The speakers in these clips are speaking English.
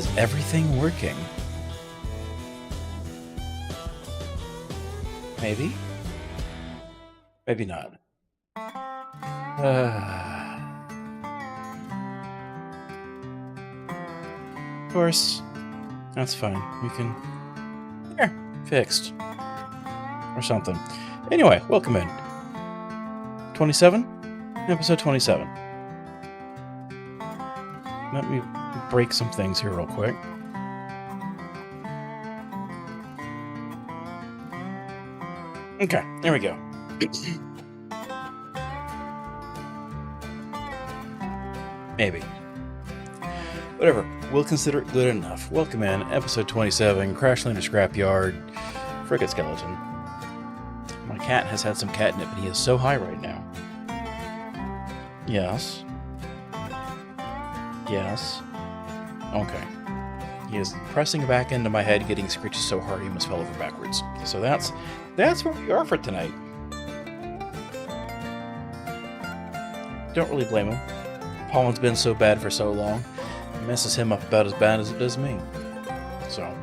Is everything working? Maybe? Maybe not. Of course. That's fine. We can... There. Fixed. Or something. Anyway, welcome in. 27? Episode 27. Let me break some things here real quick. Okay, there we go. Maybe. Whatever, we'll consider it good enough. Welcome in, episode 27, Crashlander Scrapyard, Frigate Skeleton. My cat has had some catnip and he is so high right now. Yes. Yes. Okay. He is pressing back into my head, getting screeches so hard he must fell over backwards. So that's where we are for tonight. Don't really blame him. Pollen's been so bad for so long. It messes him up about as bad as it does me. So,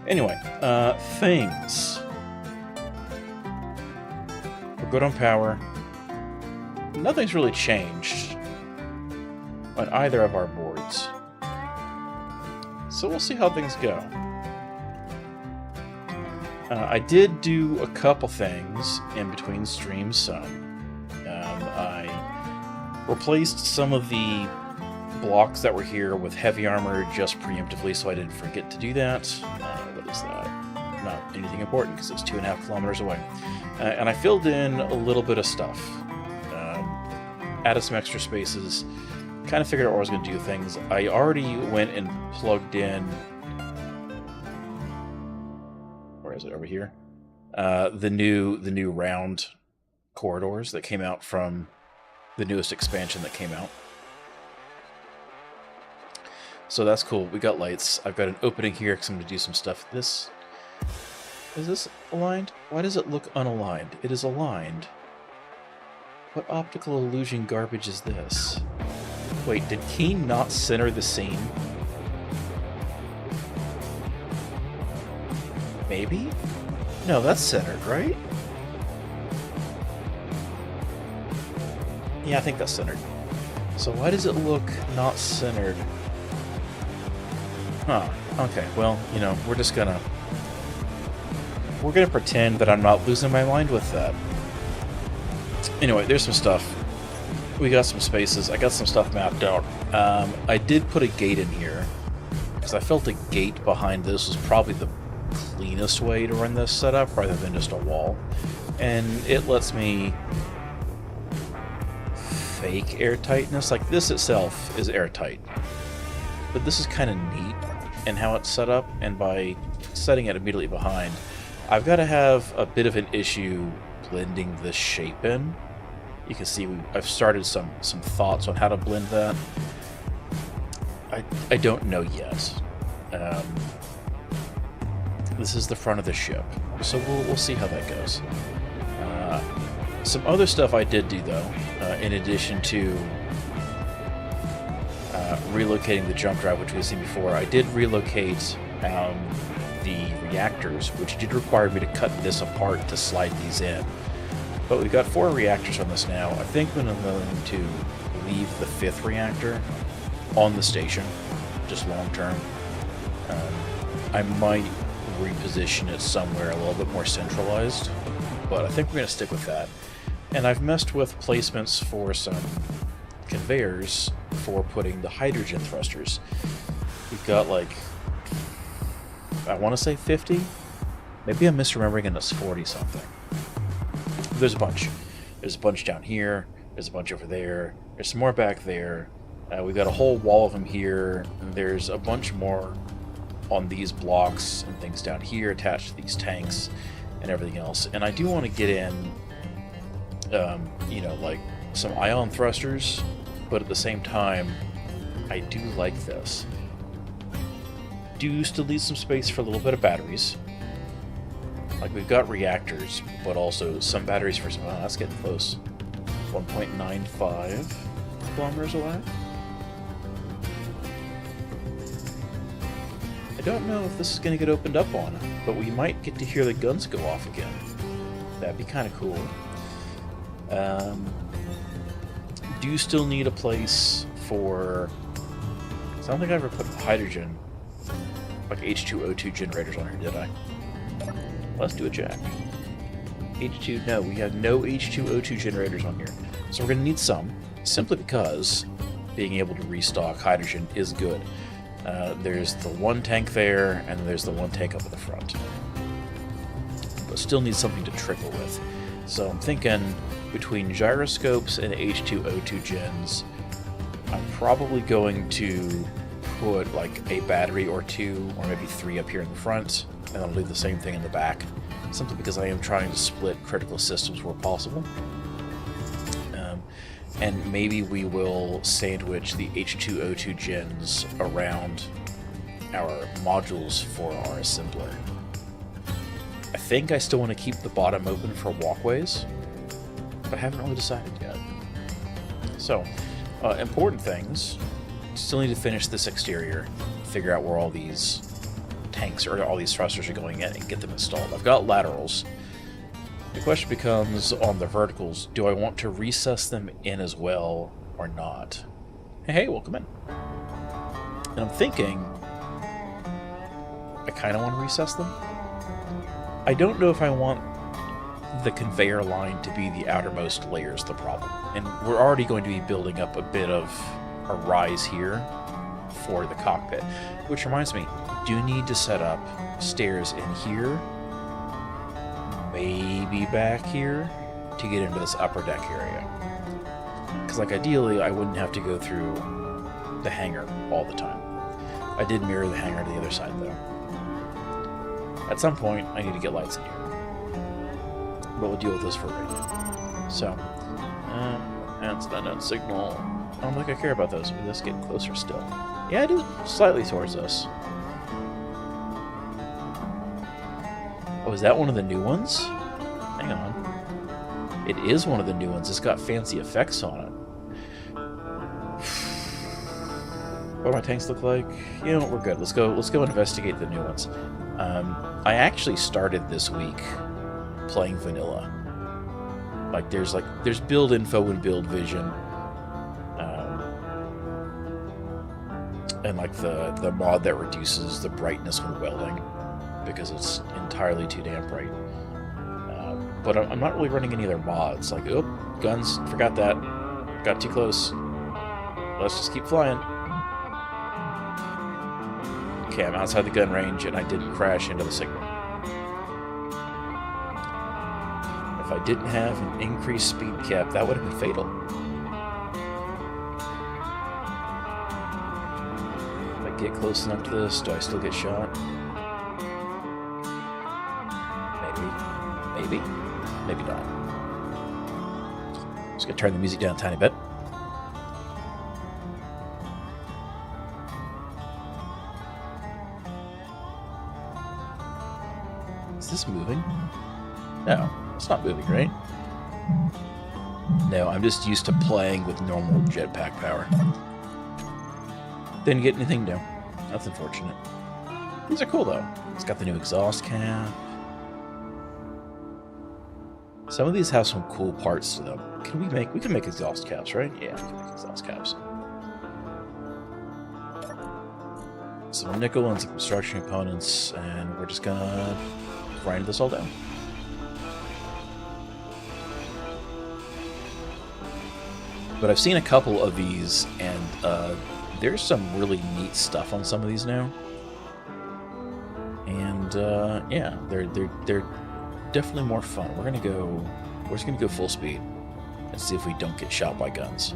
anyway, things. We're good on power. Nothing's really changed on either of our boards. So we'll see how things go. I did do a couple things in between streams. I replaced some of the blocks that were here with heavy armor just preemptively, so I didn't forget to do that. What is that? Not anything important because it's 2.5 kilometers away. And I filled in a little bit of stuff. Added some extra spaces. Kind of figured out where I was going to do things. I already went and plugged in... Where is it? Over here? The new round corridors that came out from the newest expansion that came out. So that's cool. We got lights. I've got an opening here because I'm going to do some stuff. Is this aligned? Why does it look unaligned? It is aligned. What optical illusion garbage is this? Wait, did Keen not center the scene? Maybe? No, that's centered, right? Yeah, I think that's centered. So why does it look not centered? Huh, okay, well, you know, we're gonna pretend that I'm not losing my mind with that. Anyway, there's some stuff. We got some spaces. I got some stuff mapped out. I did put a gate in here because I felt a gate behind this was probably the cleanest way to run this setup rather than just a wall. And it lets me fake airtightness. Like, this itself is airtight. But this is kind of neat in how it's set up, and by setting it immediately behind, I've got to have a bit of an issue blending this shape in. You can see I've started some thoughts on how to blend that. I don't know yet. This is the front of the ship, so we'll see how that goes. Some other stuff I did do though, in addition to relocating the jump drive, which we've seen before. I did relocate the reactors, which did require me to cut this apart to slide these in. But we've got 4 reactors on this now. I think I'm going to leave the 5th reactor on the station, just long term. I might reposition it somewhere a little bit more centralized, but I think we're going to stick with that. And I've messed with placements for some conveyors for putting the hydrogen thrusters. We've got like, I want to say 50? Maybe I'm misremembering and it's 40 something. There's a bunch. There's a bunch down here. There's a bunch over there. There's some more back there. We've got a whole wall of them here. And there's a bunch more on these blocks and things down here attached to these tanks and everything else. And I do want to get in, you know, like some ion thrusters, but at the same time, I do like this. Do still leave some space for a little bit of batteries. Like, we've got reactors, but also some batteries for some... Oh, that's getting close. 1.95 kilometers away. don't know if this is going to get opened up on, but we might get to hear the guns go off again. That'd be kind of cool. Do still need a place for... I don't think I ever put hydrogen, like H2O2 generators on here, did I? Let's do a check. H2, no, we have no H2O2 generators on here. So we're going to need some, simply because being able to restock hydrogen is good. There's the one tank there, and there's the one tank up at the front. But still need something to trickle with. So I'm thinking between gyroscopes and H2O2 gens, I'm probably going to put like a battery or two, or maybe three up here in the front, and I'll leave the same thing in the back. Simply because I am trying to split critical systems where possible. And maybe we will sandwich the H2O2 gens around our modules for our assembler. I think I still want to keep the bottom open for walkways, but I haven't really decided yet. So, important things. Still need to finish this exterior, figure out where all these tanks or all these thrusters are going in and get them installed. I've got laterals. The question becomes, on the verticals, do I want to recess them in as well or not? Hey, welcome in. And I'm thinking I kind of want to recess them. I don't know if I want the conveyor line to be the outermost layers of the problem. And we're already going to be building up a bit of a rise here for the cockpit. Which reminds me, do need to set up stairs in here, maybe back here, to get into this upper deck area. Because, like, ideally, I wouldn't have to go through the hangar all the time. I did mirror the hangar to the other side, though. At some point, I need to get lights in here. But we'll deal with this for right now. So, that's the unknown signal. I don't think I care about those. Let's get closer still. Yeah, it is slightly towards us. Oh, is that one of the new ones? Hang on. It is one of the new ones. It's got fancy effects on it. What do my tanks look like? You know what, we're good. Let's go investigate the new ones. I actually started this week playing vanilla. There's build info and build vision. And like the mod that reduces the brightness when welding, because it's entirely too damn bright. But I'm not really running any other mods. Like, oh, guns, forgot that. Got too close. Let's just keep flying. Okay, I'm outside the gun range, and I didn't crash into the signal. If I didn't have an increased speed cap, that would have been fatal. If I get close enough to this, do I still get shot? Maybe. Maybe not. Just gonna turn the music down a tiny bit. Is this moving? No, it's not moving, right? No, I'm just used to playing with normal jetpack power. Didn't get anything new. That's unfortunate. These are cool, though. It's got the new exhaust cap. Some of these have some cool parts to them. We can make exhaust caps, right? Yeah, we can make exhaust caps. Some nickel and some construction components, and we're just gonna grind this all down. But I've seen a couple of these, and there's some really neat stuff on some of these now. And yeah, they're definitely more fun. We're just gonna go full speed and see if we don't get shot by guns.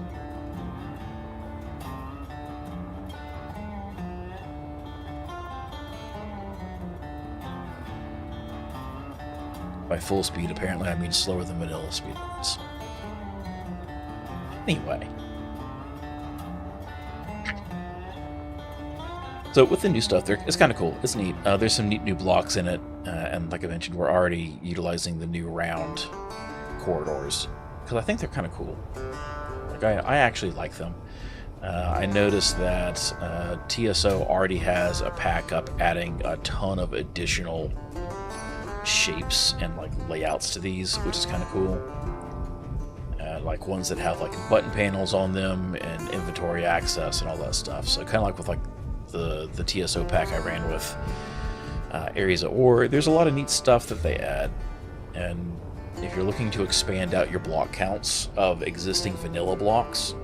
By full speed, apparently I mean slower than vanilla speed limits. Anyway. So with the new stuff, it's kind of cool. It's neat. There's some neat new blocks in it. And like I mentioned, we're already utilizing the new round corridors, because I think they're kind of cool. Like I actually like them. I noticed that TSO already has a pack up adding a ton of additional shapes and like layouts to these, which is kind of cool. Like ones that have like button panels on them and inventory access and all that stuff. So kind of like with like the TSO pack I ran with Areas of Ore, there's a lot of neat stuff that they add. And if you're looking to expand out your block counts of existing vanilla blocks,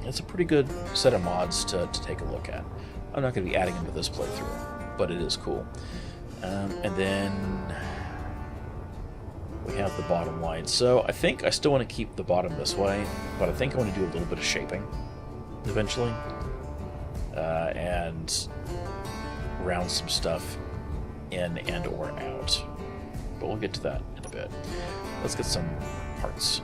it's a pretty good set of mods to take a look at. I'm not going to be adding them to this playthrough, but it is cool. And then we have the bottom line. So I think I still want to keep the bottom this way, but I think I want to do a little bit of shaping eventually. And round some stuff in and or out. But we'll get to that in a bit. Let's get some parts.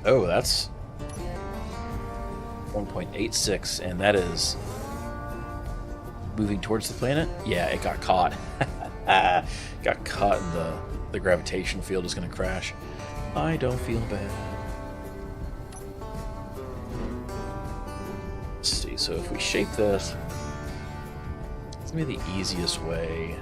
Oh, that's 1.86, and that is moving towards the planet? Yeah, it got caught. Got caught in the gravitational field, is going to crash. I don't feel bad. Let's see, so if we shape this, it's going to be the easiest way.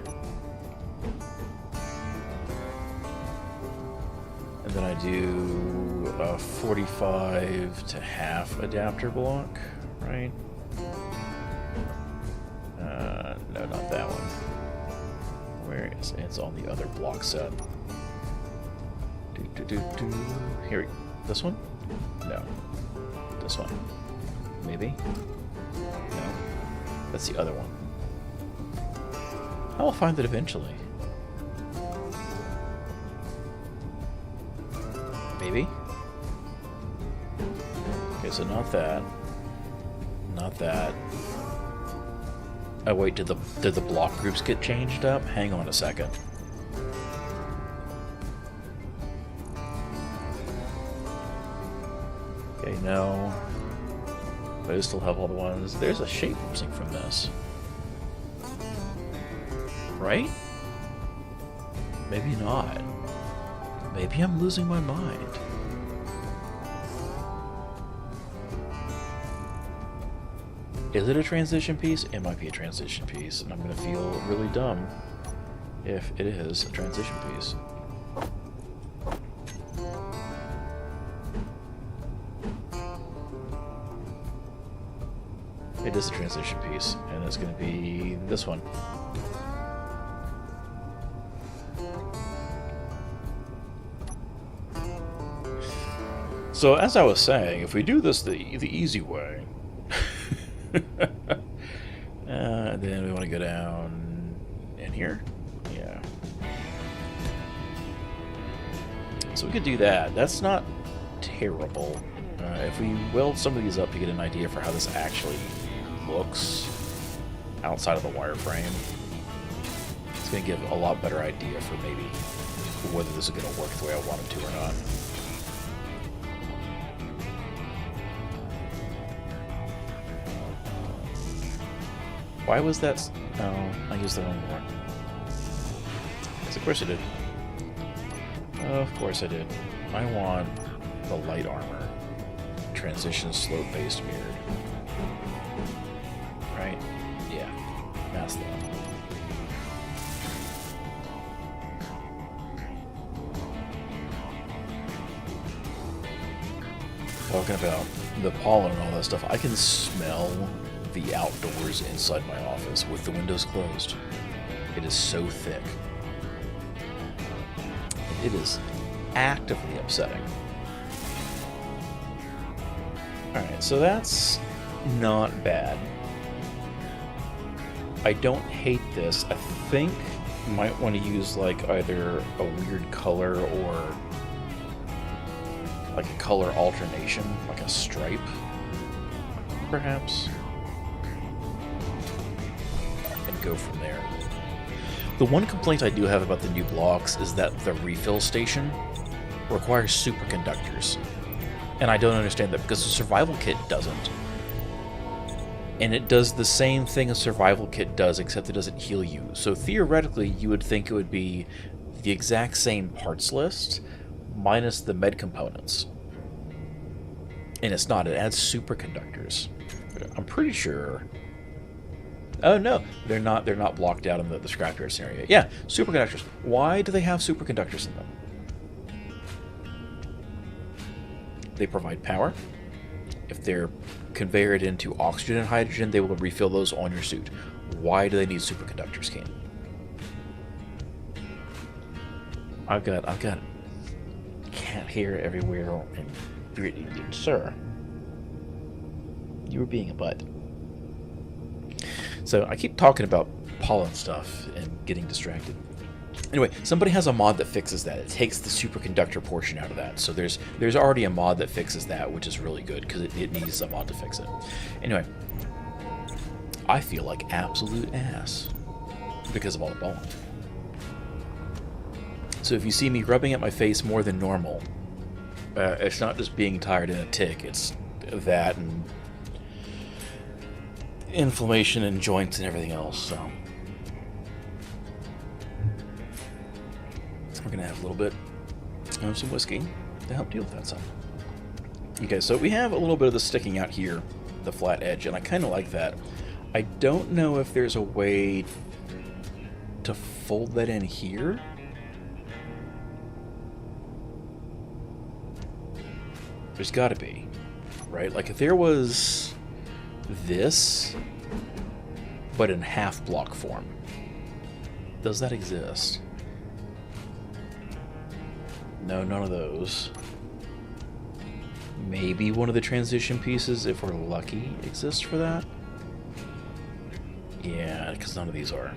And then I do a 45 to half adapter block, right? No, not that one. Where is it? It's on the other block set. Here, this one? No. This one. Maybe? No. That's the other one. I will find it eventually. Maybe? Okay, so not that. Not that. Oh wait, did the block groups get changed up? Hang on a second. Okay, no. But I still have all the ones. There's a shape missing from this. Right? Maybe not. Maybe I'm losing my mind. Is it a transition piece? It might be a transition piece, and I'm going to feel really dumb if it is a transition piece. It is a transition piece, and it's going to be this one. So as I was saying, if we do this the easy way, then we want to go down in here. Yeah. So we could do that. That's not terrible. If we weld some of these up to get an idea for how this actually looks outside of the wireframe, it's going to give a lot better idea for maybe whether this is going to work the way I want it to or not. Why was that? Oh, I used the wrong one. Yes, of course I did. Of course I did. I want the light armor. Transition slope based mirrored. Right? Yeah. That's the one. Talking about the pollen and all that stuff, I can smell the outdoors inside my office with the windows closed. It is so thick. It is actively upsetting. Alright, so that's not bad. I don't hate this. I think you might want to use like either a weird color or like a color alternation, like a stripe, perhaps. Go from there. The one complaint I do have about the new blocks is that the refill station requires superconductors, and I don't understand that because the survival kit doesn't. And it does the same thing a survival kit does, except it doesn't heal you. So theoretically, you would think it would be the exact same parts list, minus the med components. And it's not. It adds superconductors. I'm pretty sure... Oh no, they're not blocked out in the scrapyard scenario. Yeah, superconductors. Why do they have superconductors in them? They provide power. If they're conveyed into oxygen and hydrogen, they will refill those on your suit. Why do they need superconductors, Kane? I've got cat hair everywhere, and sir, you were being a butt. So I keep talking about pollen stuff and getting distracted. Anyway, somebody has a mod that fixes that. It takes the superconductor portion out of that. So there's already a mod that fixes that, which is really good because it needs a mod to fix it. Anyway, I feel like absolute ass because of all the pollen. So if you see me rubbing at my face more than normal, it's not just being tired and a tick. It's that and inflammation in joints and everything else. So we're gonna have a little bit of some whiskey to help deal with that some. Okay, so we have a little bit of the sticking out here, the flat edge, and I kind of like that. I don't know if there's a way to fold that in here. There's got to be, right? Like if there was this, but in half block form, does that exist? No, none of those. Maybe one of the transition pieces, if we're lucky, exists for that. Yeah, because none of these are.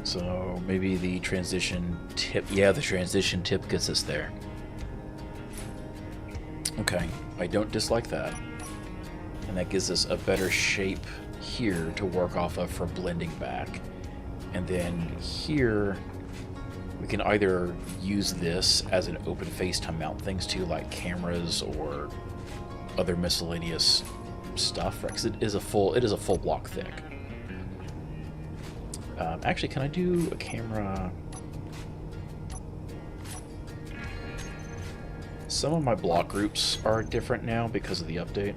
So maybe the transition tip. Yeah, the transition tip gets us there. Okay, I don't dislike that. And that gives us a better shape here to work off of for blending back. And then here, we can either use this as an open face to mount things to, like cameras or other miscellaneous stuff, because it is a full block thick. Actually, can I do a camera? Some of my block groups are different now because of the update.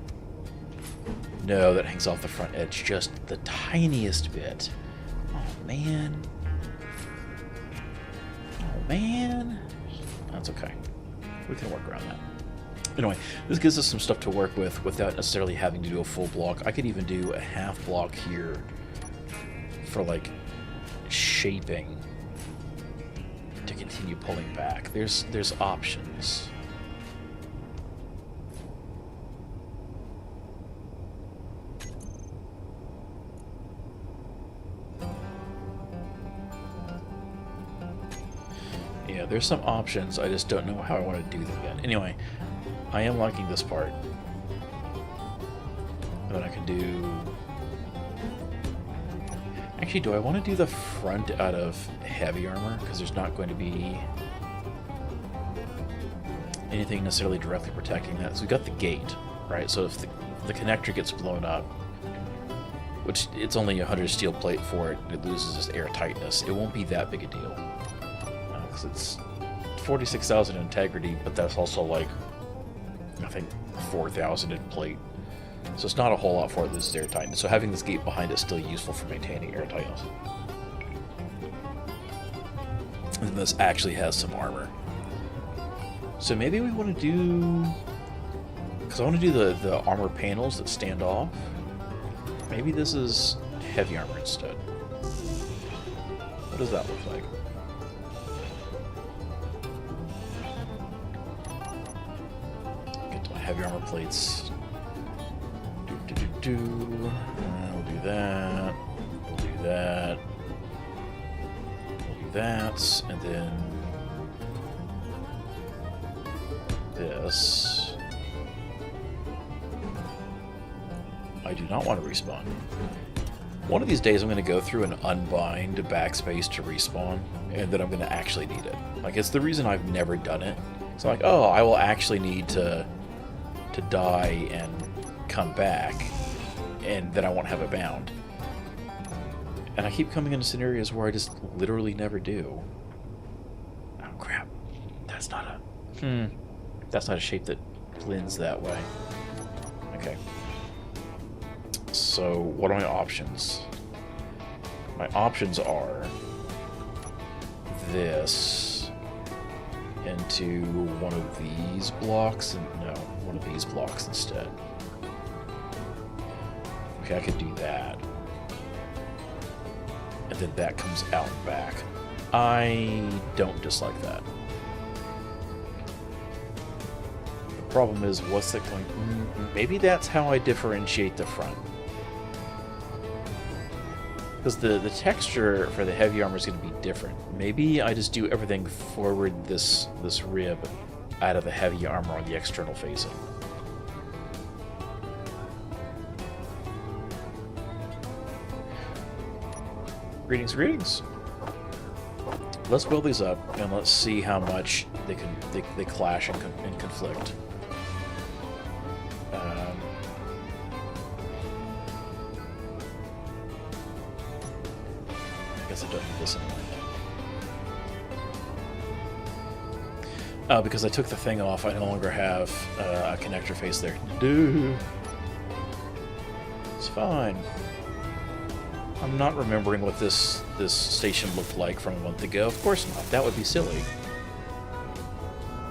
No, that hangs off the front edge just the tiniest bit. Oh, man. Oh, man. That's okay. We can work around that. Anyway, this gives us some stuff to work with without necessarily having to do a full block. I could even do a half block here for, like, shaping to continue pulling back. There's options. Yeah, there's some options. I just don't know how I want to do them yet. Anyway, I am liking this part. And then I can do... Actually, do I want to do the front out of heavy armor? Because there's not going to be anything necessarily directly protecting that. So we got the gate, right? So if the connector gets blown up, which it's only 100 steel plate for it, it loses its air tightness. It won't be that big a deal. Because it's 46,000 integrity, but that's also like, I think, 4,000 in plate. So it's not a whole lot for it loses air tightness. So having this gate behind it is still useful for maintaining air tightness. And this actually has some armor. So maybe we want to do... Because I want to do the armor panels that stand off. Maybe this is heavy armor instead. What does that look like? Get to my heavy armor plates. We'll do that. We'll do that. We'll do that. And then this. I do not want to respawn. One of these days I'm going to go through and unbind backspace to respawn, and then I'm going to actually need it. Like, it's the reason I've never done it. So I'm like, oh, I will actually need to to die and come back, and then I won't have it bound. And I keep coming into scenarios where I just literally never do. Oh crap. That's not a... That's not a shape that blends that way. Okay. So, what are my options? My options are this into one of these blocks, and no, one of these blocks instead. Okay, I could do that. And then that comes out and back. I don't dislike that. The problem is, what's that going... Maybe that's how I differentiate the front. Because the texture for the heavy armor is going to be different. Maybe I just do everything forward this rib out of the heavy armor on the external facing. Greetings, greetings. Let's build these up and let's see how much they clash and conflict. I guess I don't need this anymore. Because I took the thing off, I no longer have a connector face there. Dude, it's fine. I'm not remembering what this station looked like from a month ago. Of course not. That would be silly.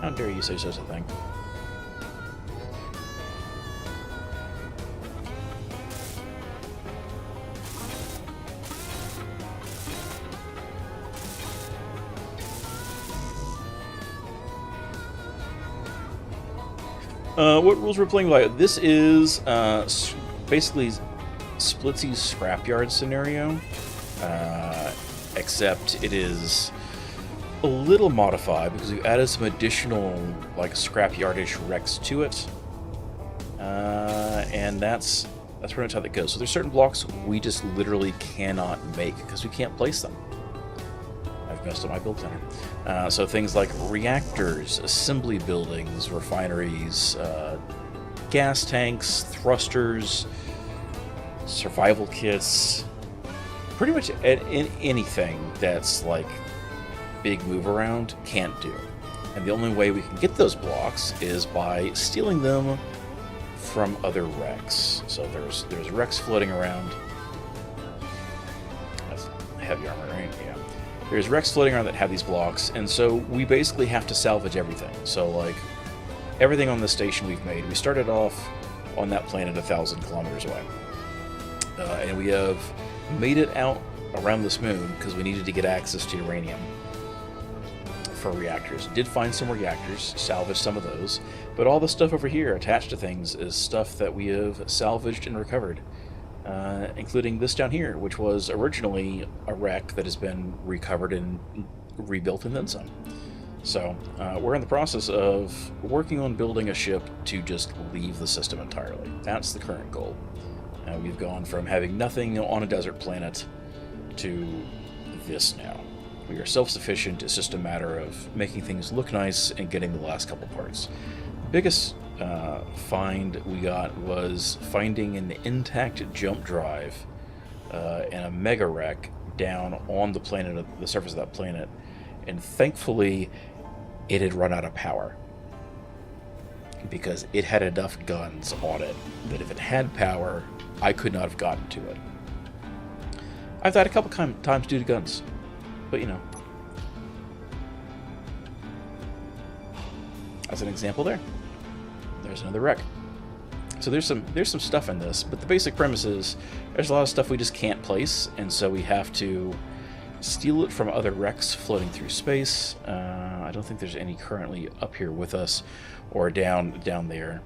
How dare you say such a thing? What rules we're playing by? This is basically Splitsie's Scrapyard scenario, except it is a little modified because we've added some additional, like, scrapyardish wrecks to it, and that's pretty much how that goes. So there's certain blocks we just literally cannot make because we can't place them. I've messed up my build center. So things like reactors, assembly buildings, refineries, gas tanks, thrusters, survival kits, pretty much anything that's like big move around can't do. And the only way we can get those blocks is by stealing them from other wrecks. So there's wrecks floating around. That's heavy armor, right? Yeah. There's wrecks floating around that have these blocks, and so we basically have to salvage everything. So, like, everything on the station we've made, we started off on that planet 1,000 kilometers away. And we have made it out around this moon because we needed to get access to uranium for reactors. Did find some reactors, salvaged some of those, but all the stuff over here attached to things is stuff that we have salvaged and recovered, including this down here, which was originally a wreck that has been recovered and rebuilt and then some. So we're in the process of working on building a ship to just leave the system entirely. That's the current goal. We've gone from having nothing on a desert planet to this now. We are self-sufficient. It's just a matter of making things look nice and getting the last couple parts. The biggest find we got was finding an intact jump drive and a mega wreck down on the planet, the surface of that planet, and thankfully it had run out of power because it had enough guns on it that if it had power, I could not have gotten to it. I've died a couple times due to guns, but you know. As an example there. There's another wreck. So there's some stuff in this, but the basic premise is there's a lot of stuff we just can't place, and so we have to steal it from other wrecks floating through space. I don't think there's any currently up here with us or down there.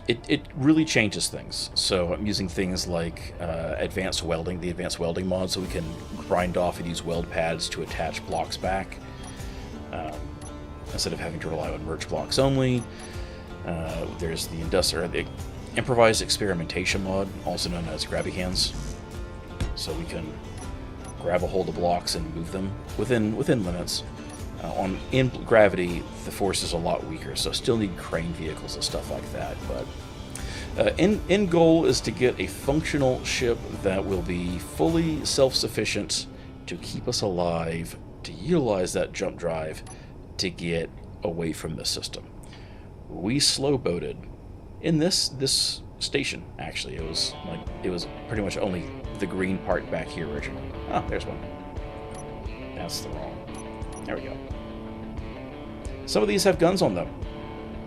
It really changes things. So I'm using things like advanced welding, the advanced welding mod, so we can grind off and use weld pads to attach blocks back instead of having to rely on merge blocks only. There's the improvised experimentation mod, also known as grabby hands, so we can grab a hold of blocks and move them within limits. In gravity, the force is a lot weaker, so still need crane vehicles and stuff like that. But end goal is to get a functional ship that will be fully self-sufficient to keep us alive, to utilize that jump drive to get away from the system. We slow boated in this station. Actually, it was pretty much only the green part back here originally. Oh, there's one. That's the wrong. There we go. Some of these have guns on them.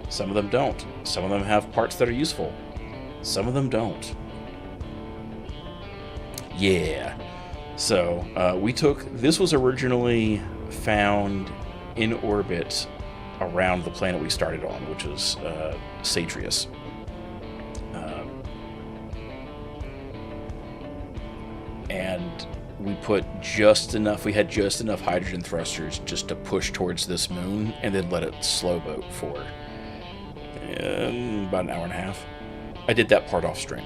Some of them don't. Some of them have parts that are useful. Some of them don't. Yeah. So this was originally found in orbit around the planet we started on, which was Satreus. And we put just enough, we had just enough hydrogen thrusters just to push towards this moon and then let it slow boat for about an hour and a half. I did that part off stream.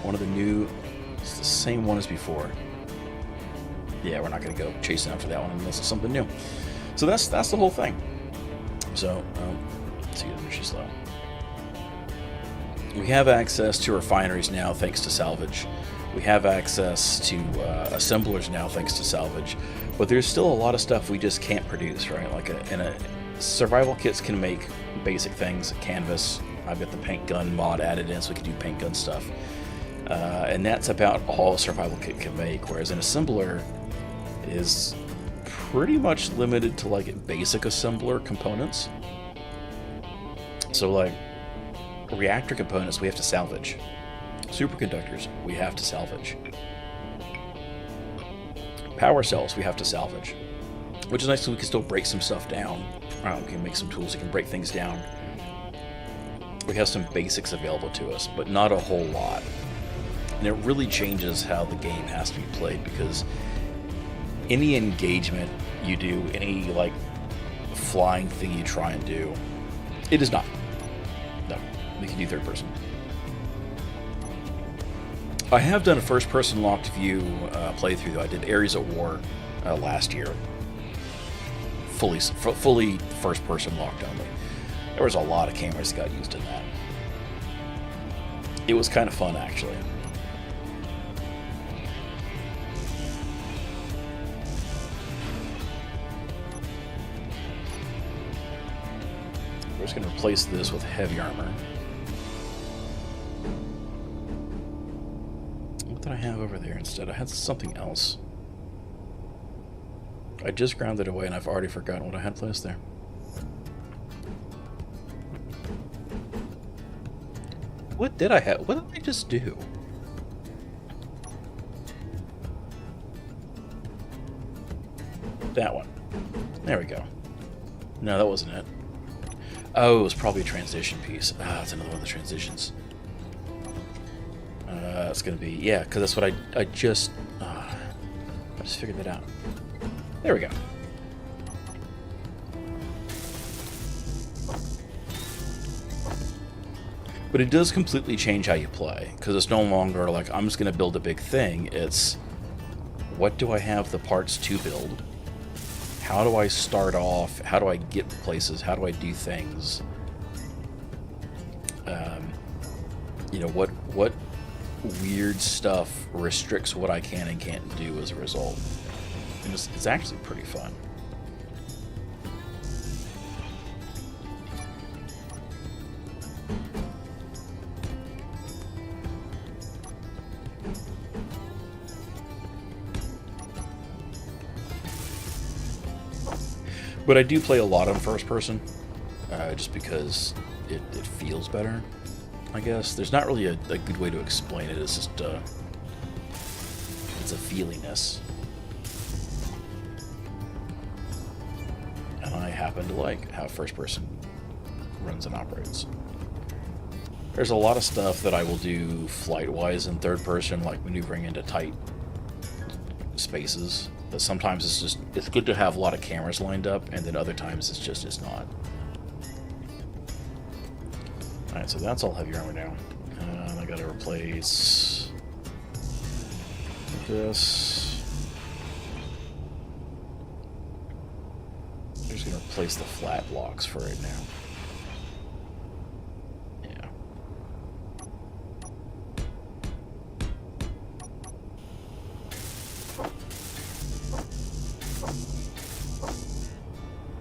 One of the new, it's the same one as before. Yeah, we're not going to go chasing after that one unless it's something new. So that's the whole thing. So, let's see, she's slow. We have access to refineries now thanks to salvage. We have access to assemblers now thanks to salvage. But there's still a lot of stuff we just can't produce, right? Like survival kits can make basic things, canvas. I've got the paint gun mod added in so we can do paint gun stuff. And that's about all a survival kit can make, whereas an assembler is pretty much limited to like basic assembler components. So like reactor components we have to salvage. Superconductors we have to salvage. Power cells we have to salvage. Which is nice because we can still break some stuff down. We can make some tools that can break things down. We have some basics available to us, but not a whole lot. And it really changes how the game has to be played, because any engagement you do, any like flying thing you try and do, it is not. No, we can do third person. I have done a first person locked view playthrough though. I did Ares at War last year. Fully first person locked only. There was a lot of cameras that got used in that. It was kind of fun actually. We're just going to replace this with heavy armor. What did I have over there instead? I had something else. I just ground it away and I've already forgotten what I had placed there. What did I have? What did I just do? That one. There we go. No, that wasn't it. Oh, it was probably a transition piece. Ah, it's another one of the transitions. It's gonna be, yeah, because that's what I just figured that out. There we go. But it does completely change how you play, because it's no longer like, I'm just going to build a big thing. It's, what do I have the parts to build? How do I start off? How do I get places? How do I do things? You know, what weird stuff restricts what I can and can't do as a result? And it's actually pretty fun. But I do play a lot on first person, just because it feels better, I guess. There's not really a good way to explain it. It's just, it's a feeliness. And I happen to like how first person runs and operates. There's a lot of stuff that I will do flight-wise in third person, like maneuvering into tight spaces. But sometimes it's good to have a lot of cameras lined up, and then other times it's not. Alright, so that's all heavy armor now. I gotta replace this. Just gonna replace the flat blocks for right now. Yeah.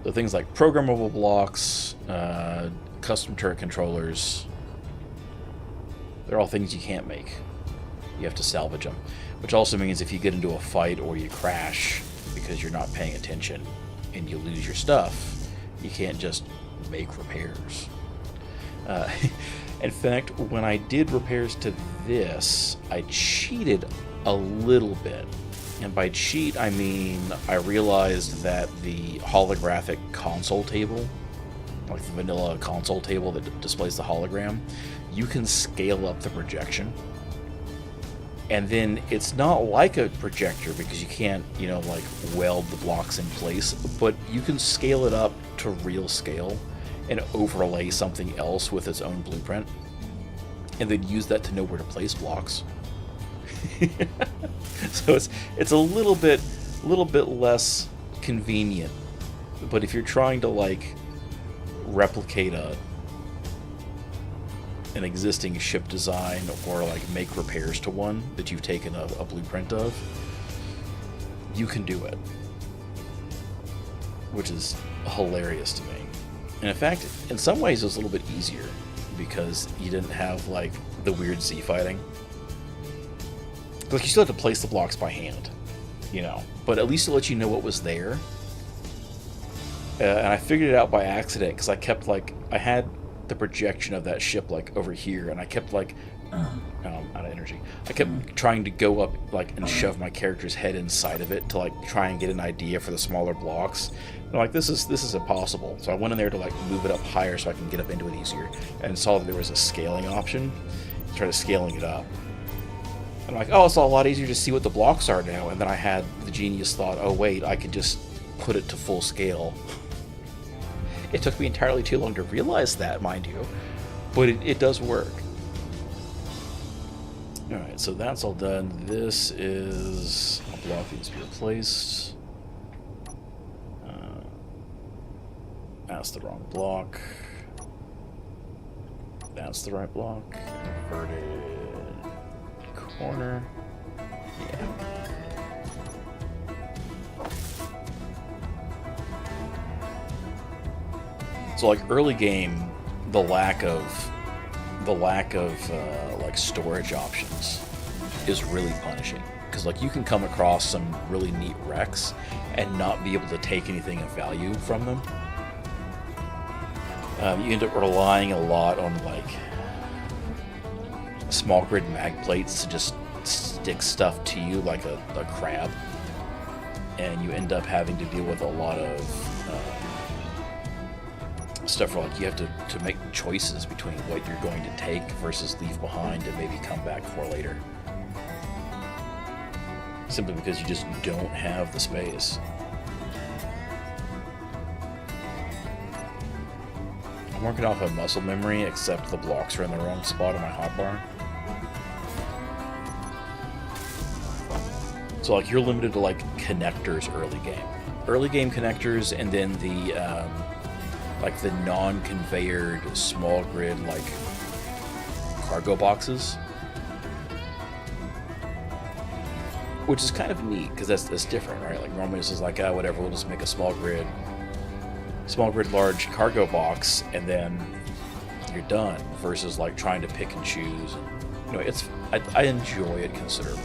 So things like programmable blocks, custom turret controllers, they're all things you can't make. You have to salvage them. Which also means if you get into a fight or you crash because you're not paying attention and you lose your stuff, you can't just make repairs. In fact, when I did repairs to this, I cheated a little bit. And by cheat, I mean I realized that the holographic console table, like the vanilla console table that displays the hologram, you can scale up the projection. And then it's not like a projector because you can't, you know, like weld the blocks in place, but you can scale it up to real scale and overlay something else with its own blueprint, and then use that to know where to place blocks. So it's a little bit less convenient, but if you're trying to like replicate an existing ship design or like make repairs to one that you've taken a blueprint of, you can do it, which is hilarious to me. And in fact, in some ways it was a little bit easier because you didn't have like the weird Z fighting. Like, you still have to place the blocks by hand, you know, but at least it lets you know what was there. And I figured it out by accident because I kept like, I had the projection of that ship like over here, and I kept like out of energy. I kept trying to go up like and shove my character's head inside of it to like try and get an idea for the smaller blocks. And I'm like, this is impossible. So I went in there to like move it up higher so I can get up into it easier, and saw that there was a scaling option. Started scaling it up. And I'm like, oh, it's a lot easier to see what the blocks are now. And then I had the genius thought, oh wait, I could just put it to full scale. It took me entirely too long to realize that, mind you, but it does work. Alright, so that's all done. This is a block that needs to be replaced. That's the wrong block. That's the right block. Inverted corner. Yeah. So like early game, the lack of like storage options is really punishing, because like you can come across some really neat wrecks and not be able to take anything of value from them. You end up relying a lot on like small grid mag plates to just stick stuff to you like a crab, and you end up having to deal with a lot of stuff where like you have to make choices between what you're going to take versus leave behind and maybe come back for later, simply because you just don't have the space. I'm working off of muscle memory, except the blocks are in the wrong spot on my hotbar. So like you're limited to like connectors early game connectors, and then the like the non-conveyored small grid like cargo boxes, which is kind of neat because that's different, right? Like normally it's just like, oh, whatever, we'll just make a small grid large cargo box and then you're done, versus like trying to pick and choose. And, you know, I enjoy it considerably.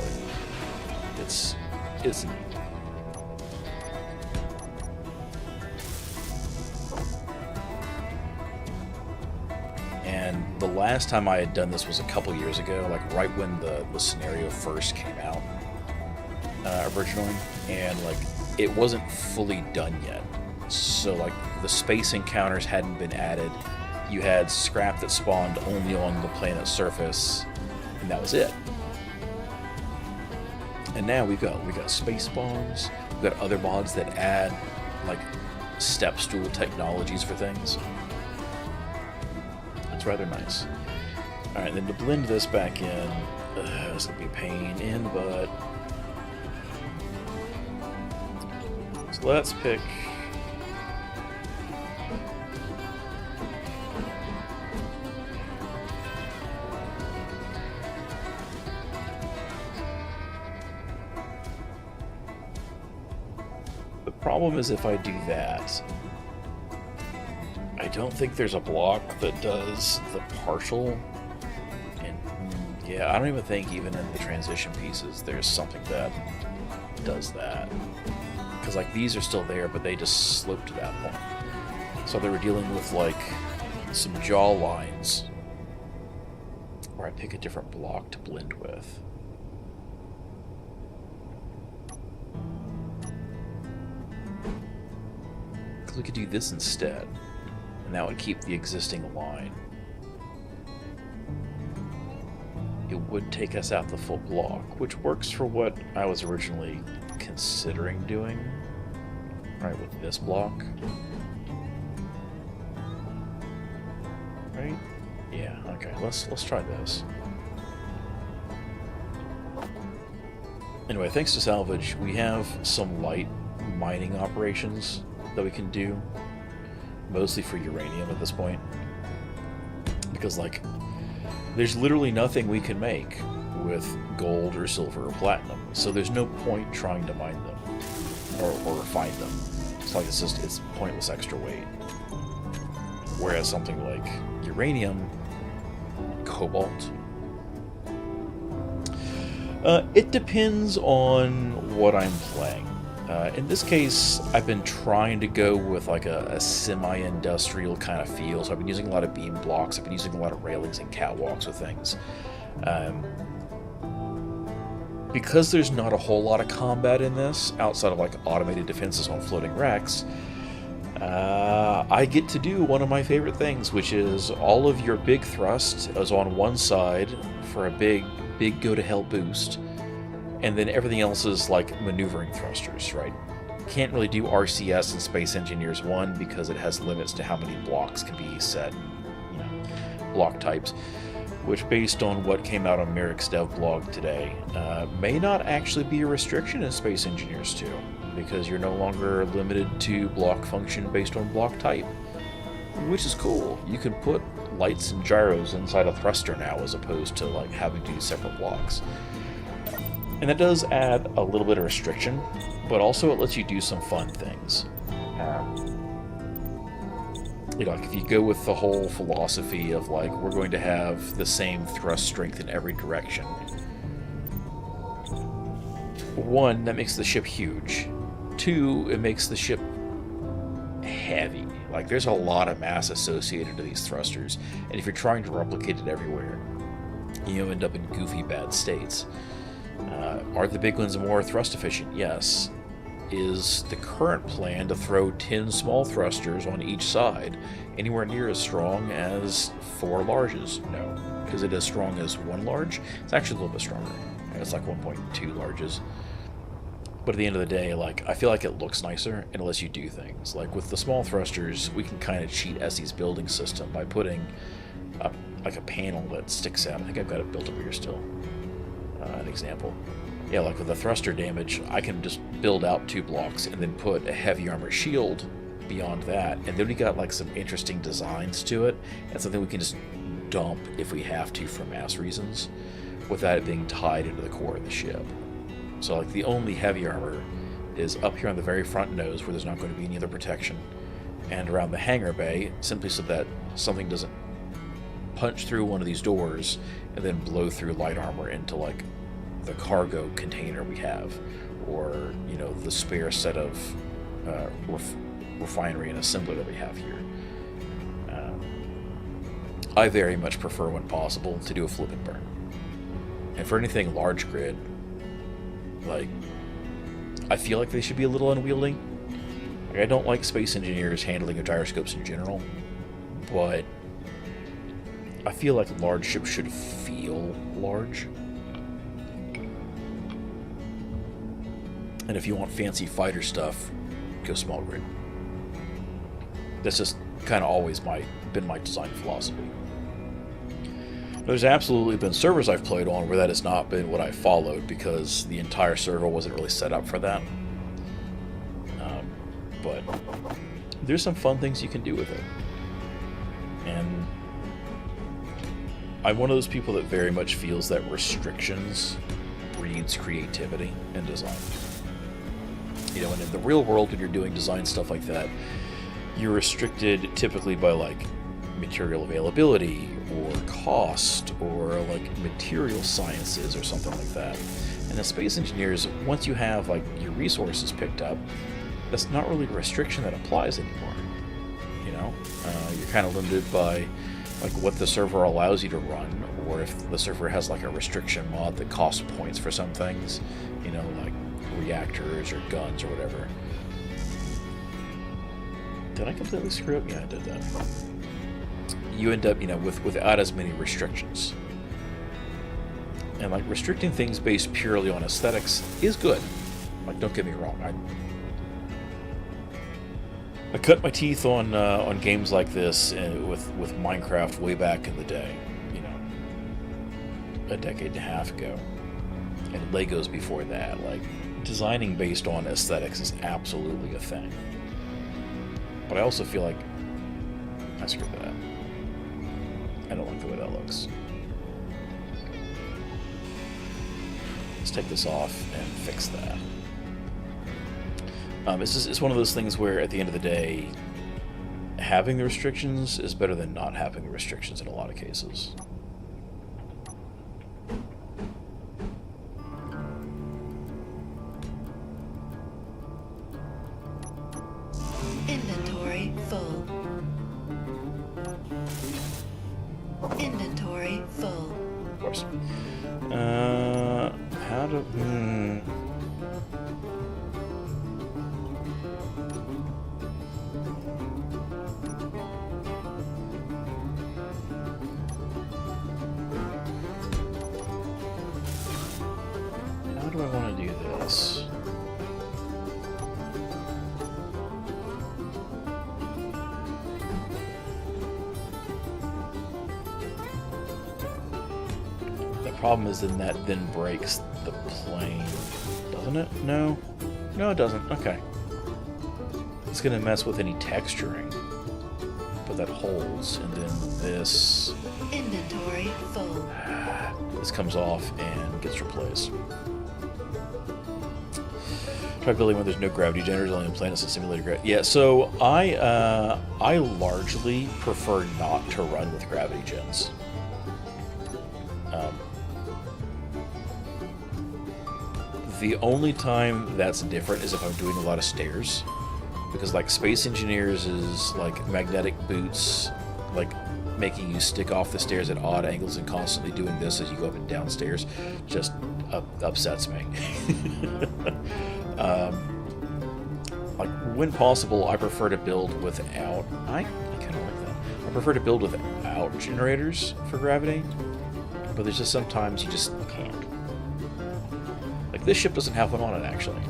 It's neat. And the last time I had done this was a couple years ago, like right when the scenario first came out originally, and like it wasn't fully done yet. So like the space encounters hadn't been added. You had scrap that spawned only on the planet's surface, and that was it. And now we got space spawns. We've got other mods that add like step stool technologies for things. It's rather nice. All right, then to blend this back in, this will be a pain in the butt. So let's pick Problem is if I do that, I don't think there's a block that does the partial. And yeah, I don't even think even in the transition pieces there's something that does that. Because like these are still there, but they just slope to that point. So they were dealing with like some jaw lines where I pick a different block to blend with. Because we could do this instead, and that would keep the existing line. It would take us out the full block, which works for what I was originally considering doing, right, with this block. Right? Yeah, okay, let's try this. Anyway, thanks to salvage, we have some light mining operations that we can do, mostly for uranium at this point. Because, like, there's literally nothing we can make with gold or silver or platinum, so there's no point trying to mine them or refine them. It's like it's pointless extra weight. Whereas something like uranium, cobalt, it depends on what I'm playing. In this case, I've been trying to go with like a semi-industrial kind of feel, so I've been using a lot of beam blocks, I've been using a lot of railings and catwalks with things. Because there's not a whole lot of combat in this, outside of like automated defenses on floating wrecks, I get to do one of my favorite things, which is all of your big thrust is on one side for a big go-to-hell boost, and then everything else is like maneuvering thrusters, right? Can't really do RCS in Space Engineers 1 because it has limits to how many blocks can be set, you know, block types, which, based on what came out on Merrick's dev blog today, may not actually be a restriction in Space Engineers 2, because you're no longer limited to block function based on block type, which is cool. You can put lights and gyros inside a thruster now, as opposed to like having to do separate blocks. And that does add a little bit of restriction, but also it lets you do some fun things. You know, like if you go with the whole philosophy of like, we're going to have the same thrust strength in every direction. One, that makes the ship huge. Two, it makes the ship heavy. Like, there's a lot of mass associated to these thrusters, and if you're trying to replicate it everywhere, you end up in goofy bad states. Are the big ones more thrust efficient? Yes. Is the current plan to throw 10 small thrusters on each side anywhere near as strong as 4 larges? No. Is it as strong as 1 large? It's actually a little bit stronger. It's like 1.2 larges. But at the end of the day, like, I feel like it looks nicer and it lets you do things. Like with the small thrusters, we can kind of cheat Essie's building system by putting up like a panel that sticks out. I think I've got it built up here still. An example. Yeah, like with the thruster damage, I can just build out 2 blocks and then put a heavy armor shield beyond that. And then we got like some interesting designs to it, and something we can just dump if we have to for mass reasons, without it being tied into the core of the ship. So like the only heavy armor is up here on the very front nose, where there's not going to be any other protection, and around the hangar bay, simply so that something doesn't punch through one of these doors and then blow through light armor into like the cargo container we have, or, you know, the spare set of refinery and assembly that we have here. I very much prefer, when possible, to do a flip and burn. And for anything large grid, like, I feel like they should be a little unwieldy. Like, I don't like Space Engineers handling of gyroscopes in general, but I feel like large ships should feel large. And if you want fancy fighter stuff, go small grid. That's just kind of always been my design philosophy. There's absolutely been servers I've played on where that has not been what I followed, because the entire server wasn't really set up for that. But there's some fun things you can do with it. And I'm one of those people that very much feels that restrictions breeds creativity in design. You know, and in the real world, when you're doing design stuff like that, you're restricted typically by, like, material availability or cost or, like, material sciences or something like that. And as space engineers, once you have, like, your resources picked up, that's not really a restriction that applies anymore. You know? You're kind of limited by, like, what the server allows you to run, or if the server has, like, a restriction mod that costs points for some things, you know, like reactors or guns or whatever. Did I completely screw up? Yeah, I did that. You end up, you know, without as many restrictions. And, like, restricting things based purely on aesthetics is good. Like, don't get me wrong. I cut my teeth on games like this with Minecraft way back in the day, you know, a decade and a half ago, and Legos before that. Like, designing based on aesthetics is absolutely a thing. But I also feel like I screwed that up. I don't like the way that looks. Let's take this off and fix that. It's one of those things where, at the end of the day, having the restrictions is better than not having the restrictions in a lot of cases. Inventory full. Inventory full. Of course. How do... How do I want to do this? The problem is then that then breaks the plane, doesn't it? No? No, it doesn't. Okay. It's going to mess with any texturing, but that holds, and then this... Inventory full. This comes off and gets replaced. Try building when there's no gravity generators, only on planets and simulated gravity. Yeah, so I largely prefer not to run with gravity gens. The only time that's different is if I'm doing a lot of stairs, because, like, Space Engineers is like magnetic boots, like making you stick off the stairs at odd angles and constantly doing this as you go up and down stairs just upsets me. Like, when possible, I prefer to build without... I kind of like that. I prefer to build without generators for gravity, but there's just sometimes you just can't. Like, this ship doesn't have one on it, actually.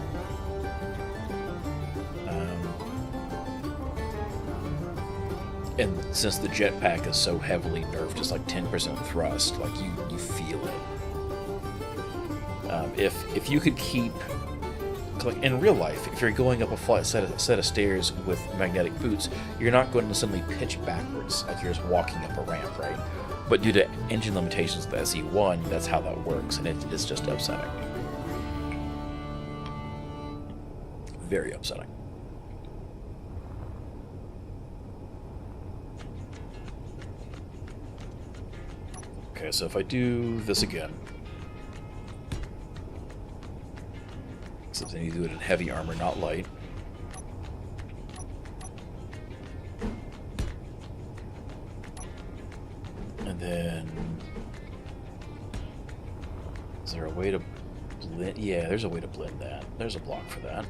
And since the jetpack is so heavily nerfed, just like 10% thrust, like, you feel it. If you could keep... Like, in real life, if you're going up a flat set of stairs with magnetic boots, you're not going to suddenly pitch backwards like you're just walking up a ramp, right? But due to engine limitations of the SE1, that's how that works, and it's just upsetting. Very upsetting. Okay, so if I do this again, except I need to do it in heavy armor, not light. And then, is there a way to blend? Yeah, there's a way to blend that. There's a block for that.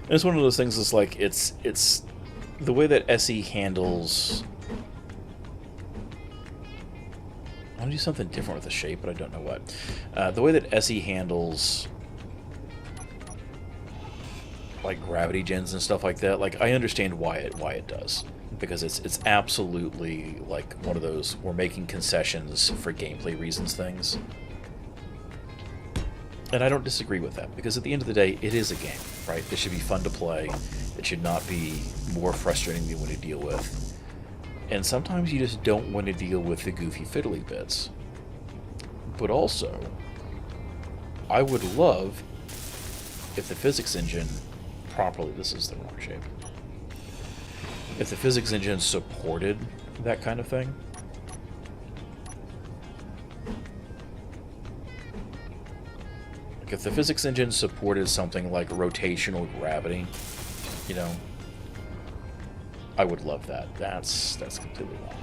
And it's one of those things that's like, it's the way that SE handles... I want to do something different with the shape, but I don't know what. The way that SE handles, like, gravity gens and stuff like that, like, I understand why it does, because it's absolutely like one of those we're making concessions for gameplay reasons things. And I don't disagree with that, because at the end of the day, it is a game, right? It should be fun to play. It should not be more frustrating than what to deal with. And sometimes you just don't want to deal with the goofy fiddly bits. But also, I would love if the physics engine properly... This is the wrong shape. If the physics engine supported that kind of thing. Like if the physics engine supported something like rotational gravity, you know, I would love that. That's completely wrong.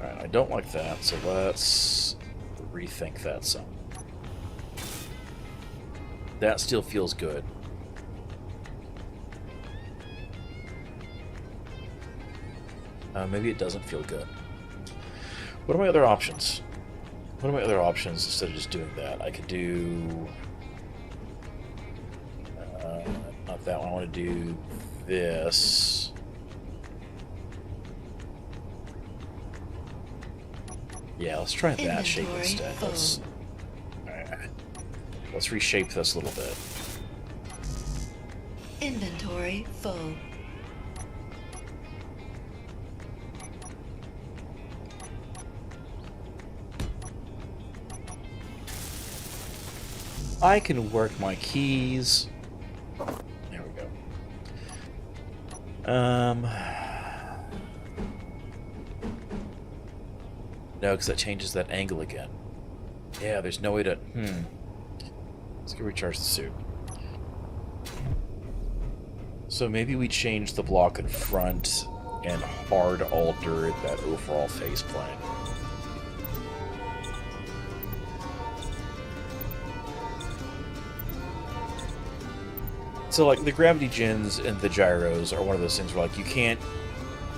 Alright, I don't like that, so let's rethink that some. That still feels good. Maybe it doesn't feel good. What are my other options? What are my other options instead of just doing that? I could do... not that one. I want to do this. Yeah, let's try that shape instead. Let's reshape this a little bit. Inventory full. I can work my keys. There we go. No, because that changes that angle again. Yeah, there's no way to... Let's go recharge the suit. So maybe we change the block in front and hard alter that overall faceplate. So, like, the gravity gens and the gyros are one of those things where, like, you can't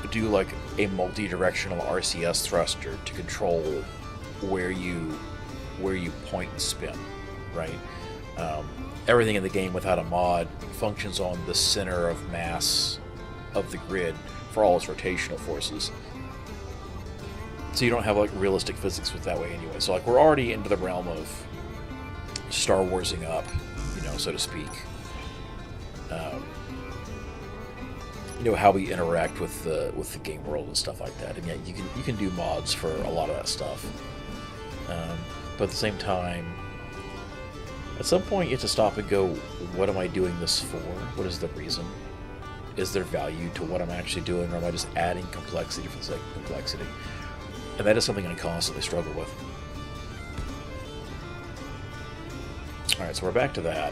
do, like, a multi-directional RCS thruster to control where you point and spin, right? Everything in the game without a mod functions on the center of mass of the grid for all its rotational forces. So you don't have, like, realistic physics with that way anyway. So, like, we're already into the realm of Star Warsing up, you know, so to speak. You know, how we interact with the game world and stuff like that. And yeah, you can do mods for a lot of that stuff. But at the same time, at some point you have to stop and go, what am I doing this for? What is the reason? Is there value to what I'm actually doing, or am I just adding complexity for the sake of complexity? And that is something I constantly struggle with. Alright, so we're back to that.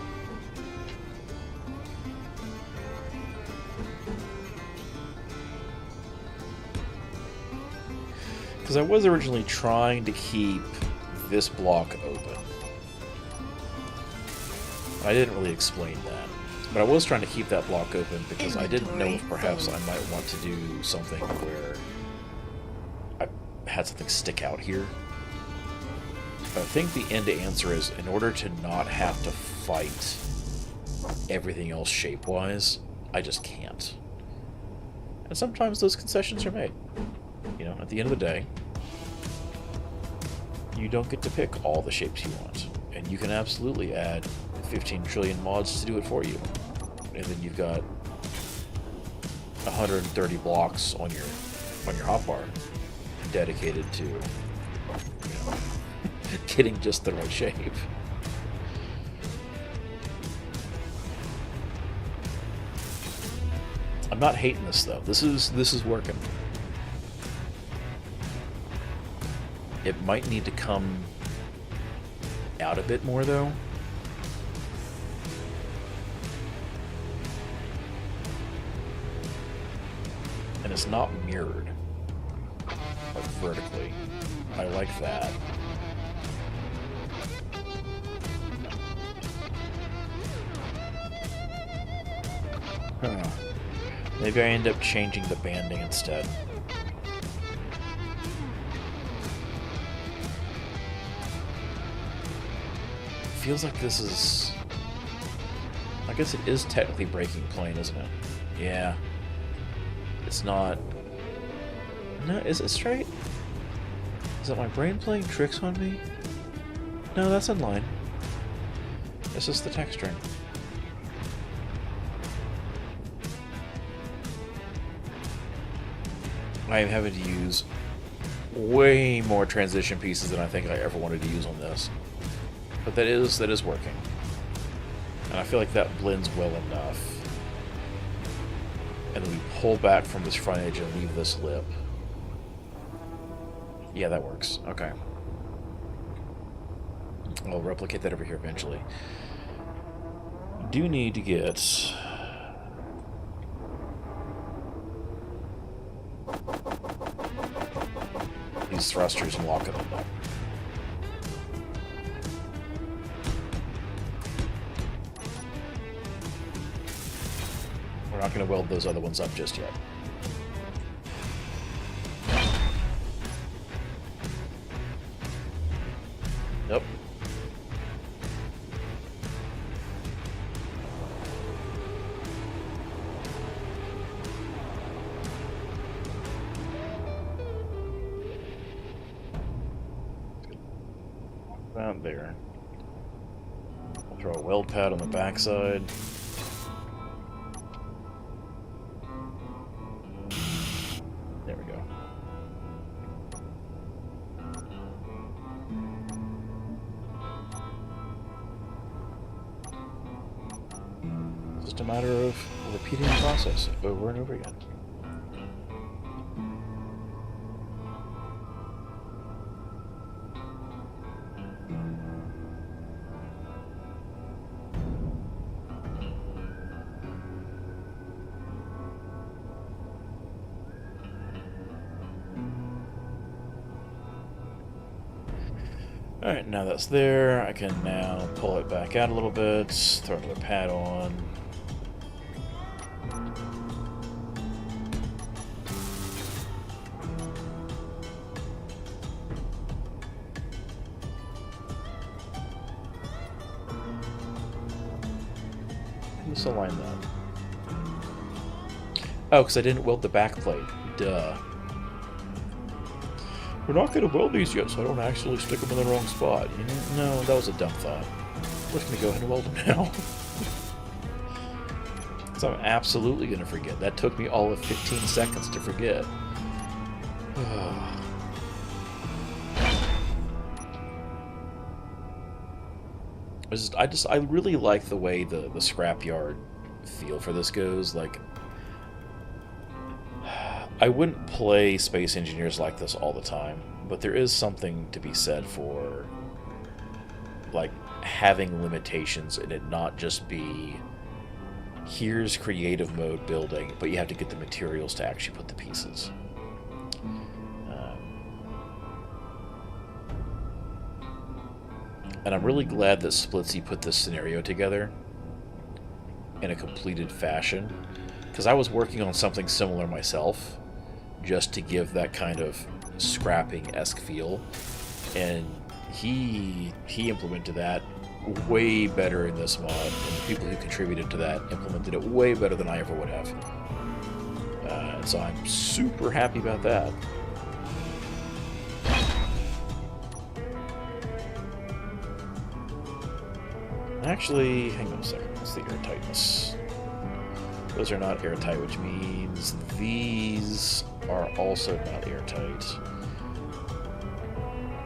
Because I was originally trying to keep this block open. I didn't really explain that. But I was trying to keep that block open because I didn't know if perhaps I might want to do something where I had something stick out here. But I think the end answer is, in order to not have to fight everything else shape-wise, I just can't. And sometimes those concessions are made. You know, at the end of the day, you don't get to pick all the shapes you want. And you can absolutely add 15 trillion mods to do it for you. And then you've got 130 blocks on your hotbar dedicated to, you know, getting just the right shape. I'm not hating this though. This is working. It might need to come out a bit more, though. And it's not mirrored, like vertically. I like that. Huh. Maybe I end up changing the banding instead. Feels like this is... I guess it is technically breaking plane, isn't it? Yeah. It's not... No, is it straight? Is it my brain playing tricks on me? No, that's in line. It's just the texturing. I am having to use way more transition pieces than I think I ever wanted to use on this. But that is working. And I feel like that blends well enough. And then we pull back from this front edge and leave this lip. Yeah, that works. Okay. I'll replicate that over here eventually. Do need to get these thrusters and locking them up. We're not going to weld those other ones up just yet. Nope. About there. I'll throw a weld pad on the backside. There we go. It's just a matter of repeating the process over and over again. Alright, now that's there, I can now pull it back out a little bit, throw another pad on. Just align that. Oh, because I didn't weld the back plate. Duh. We're not going to weld these yet, so I don't actually stick them in the wrong spot. No, that was a dumb thought. We're just going to go ahead and weld them now. So I'm absolutely going to forget. That took me all of 15 seconds to forget. I really like the way the scrapyard feel for this goes. Like, I wouldn't play Space Engineers like this all the time, but there is something to be said for, like, having limitations and it not just be, here's creative mode building, but you have to get the materials to actually put the pieces. And I'm really glad that Splitsie put this scenario together in a completed fashion, because I was working on something similar myself, just to give that kind of scrapping-esque feel, and he implemented that way better in this mod, and the people who contributed to that implemented it way better than I ever would have. And so I'm super happy about that. Actually, hang on a second, what's the airtightness? Those are not airtight, which means these are also not airtight.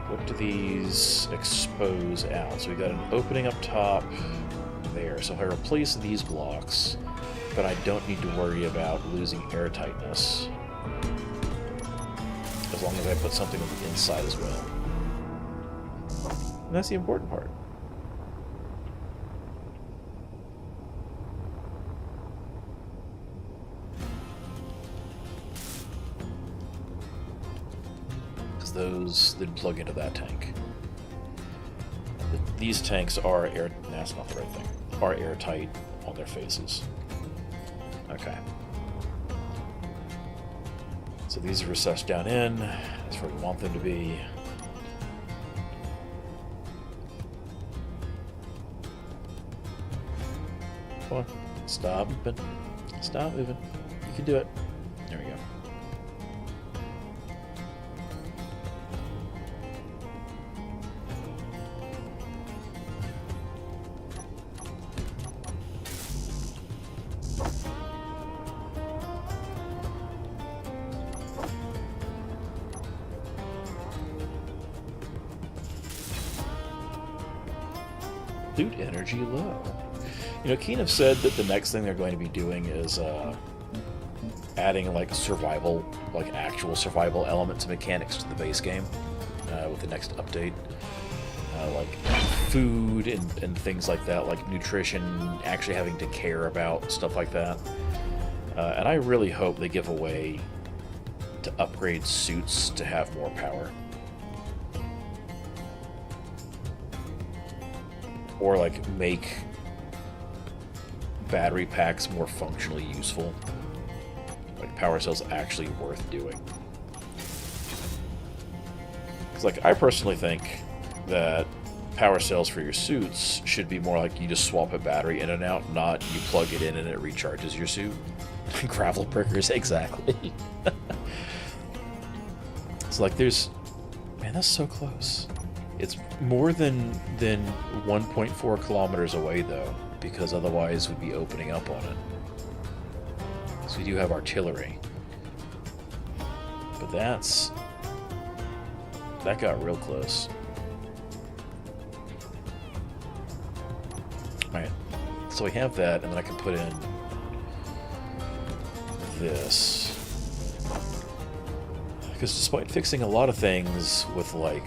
What do these expose out? So we got an opening up top there. So if I replace these blocks, but I don't need to worry about losing airtightness, as long as I put something on the inside as well. And that's the important part. Those didn't plug into that tank. These tanks are air. That's not the right thing. Are airtight on their faces. Okay. So these are recessed down in. That's where we want them to be. Come on. Stop moving. Stop moving. You can do it. There we go. Loot energy low. You know, Keen have said that the next thing they're going to be doing is adding like survival, like actual survival elements and mechanics to the base game with the next update. Like food and things like that, like nutrition, actually having to care about stuff like that. And I really hope they give a way to upgrade suits to have more power. Or like make battery packs more functionally useful. Like power cells actually worth doing. Because like I personally think that power cells for your suits should be more like you just swap a battery in and out, not you plug it in and it recharges your suit. Gravel brickers, exactly. It's like there's... Man, that's so close. It's more than 1.4 kilometers away, though, because otherwise we'd be opening up on it. So we do have artillery. But that's... That got real close. Alright, so we have that, and then I can put in this. Because despite fixing a lot of things with, like,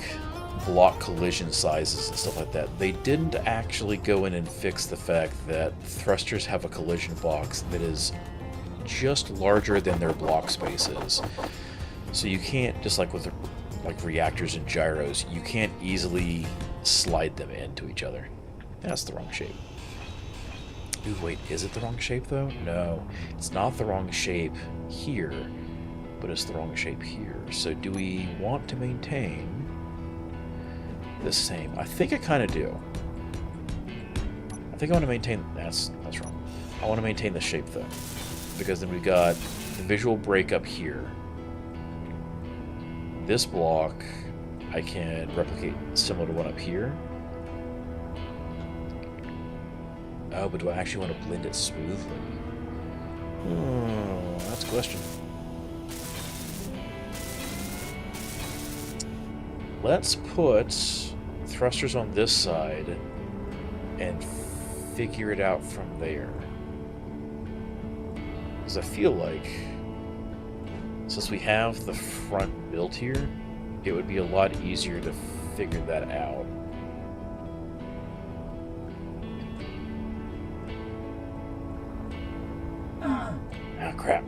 block collision sizes and stuff like that, they didn't actually go in and fix the fact that thrusters have a collision box that is just larger than their block spaces. So you can't, just like with like reactors and gyros, you can't easily slide them into each other. That's the wrong shape. Ooh, wait, is it the wrong shape though? No, it's not the wrong shape here, but it's the wrong shape here. So do we want to maintain the same? I think I kind of do. I think I want to maintain... That's wrong. I want to maintain the shape though, because then we've got the visual breakup here. This block I can replicate similar to one up here. Oh, but do I actually want to blend it smoothly? That's a question. Let's put thrusters on this side and figure it out from there. Because I feel like, since we have the front built here, it would be a lot easier to figure that out. Ah, crap.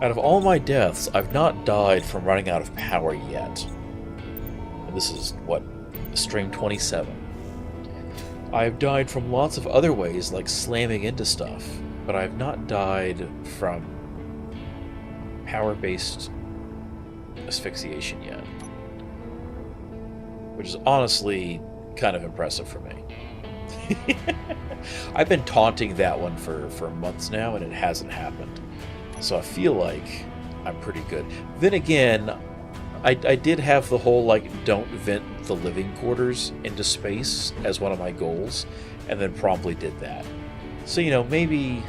Out of all my deaths, I've not died from running out of power yet. And this is, what, stream 27. I've died from lots of other ways, like slamming into stuff, but I've not died from power-based asphyxiation yet. Which is honestly kind of impressive for me. I've been taunting that one for months now, and it hasn't happened. So I feel like I'm pretty good. Then again, I did have the whole, like, don't vent the living quarters into space as one of my goals, and then promptly did that. So, you know, maybe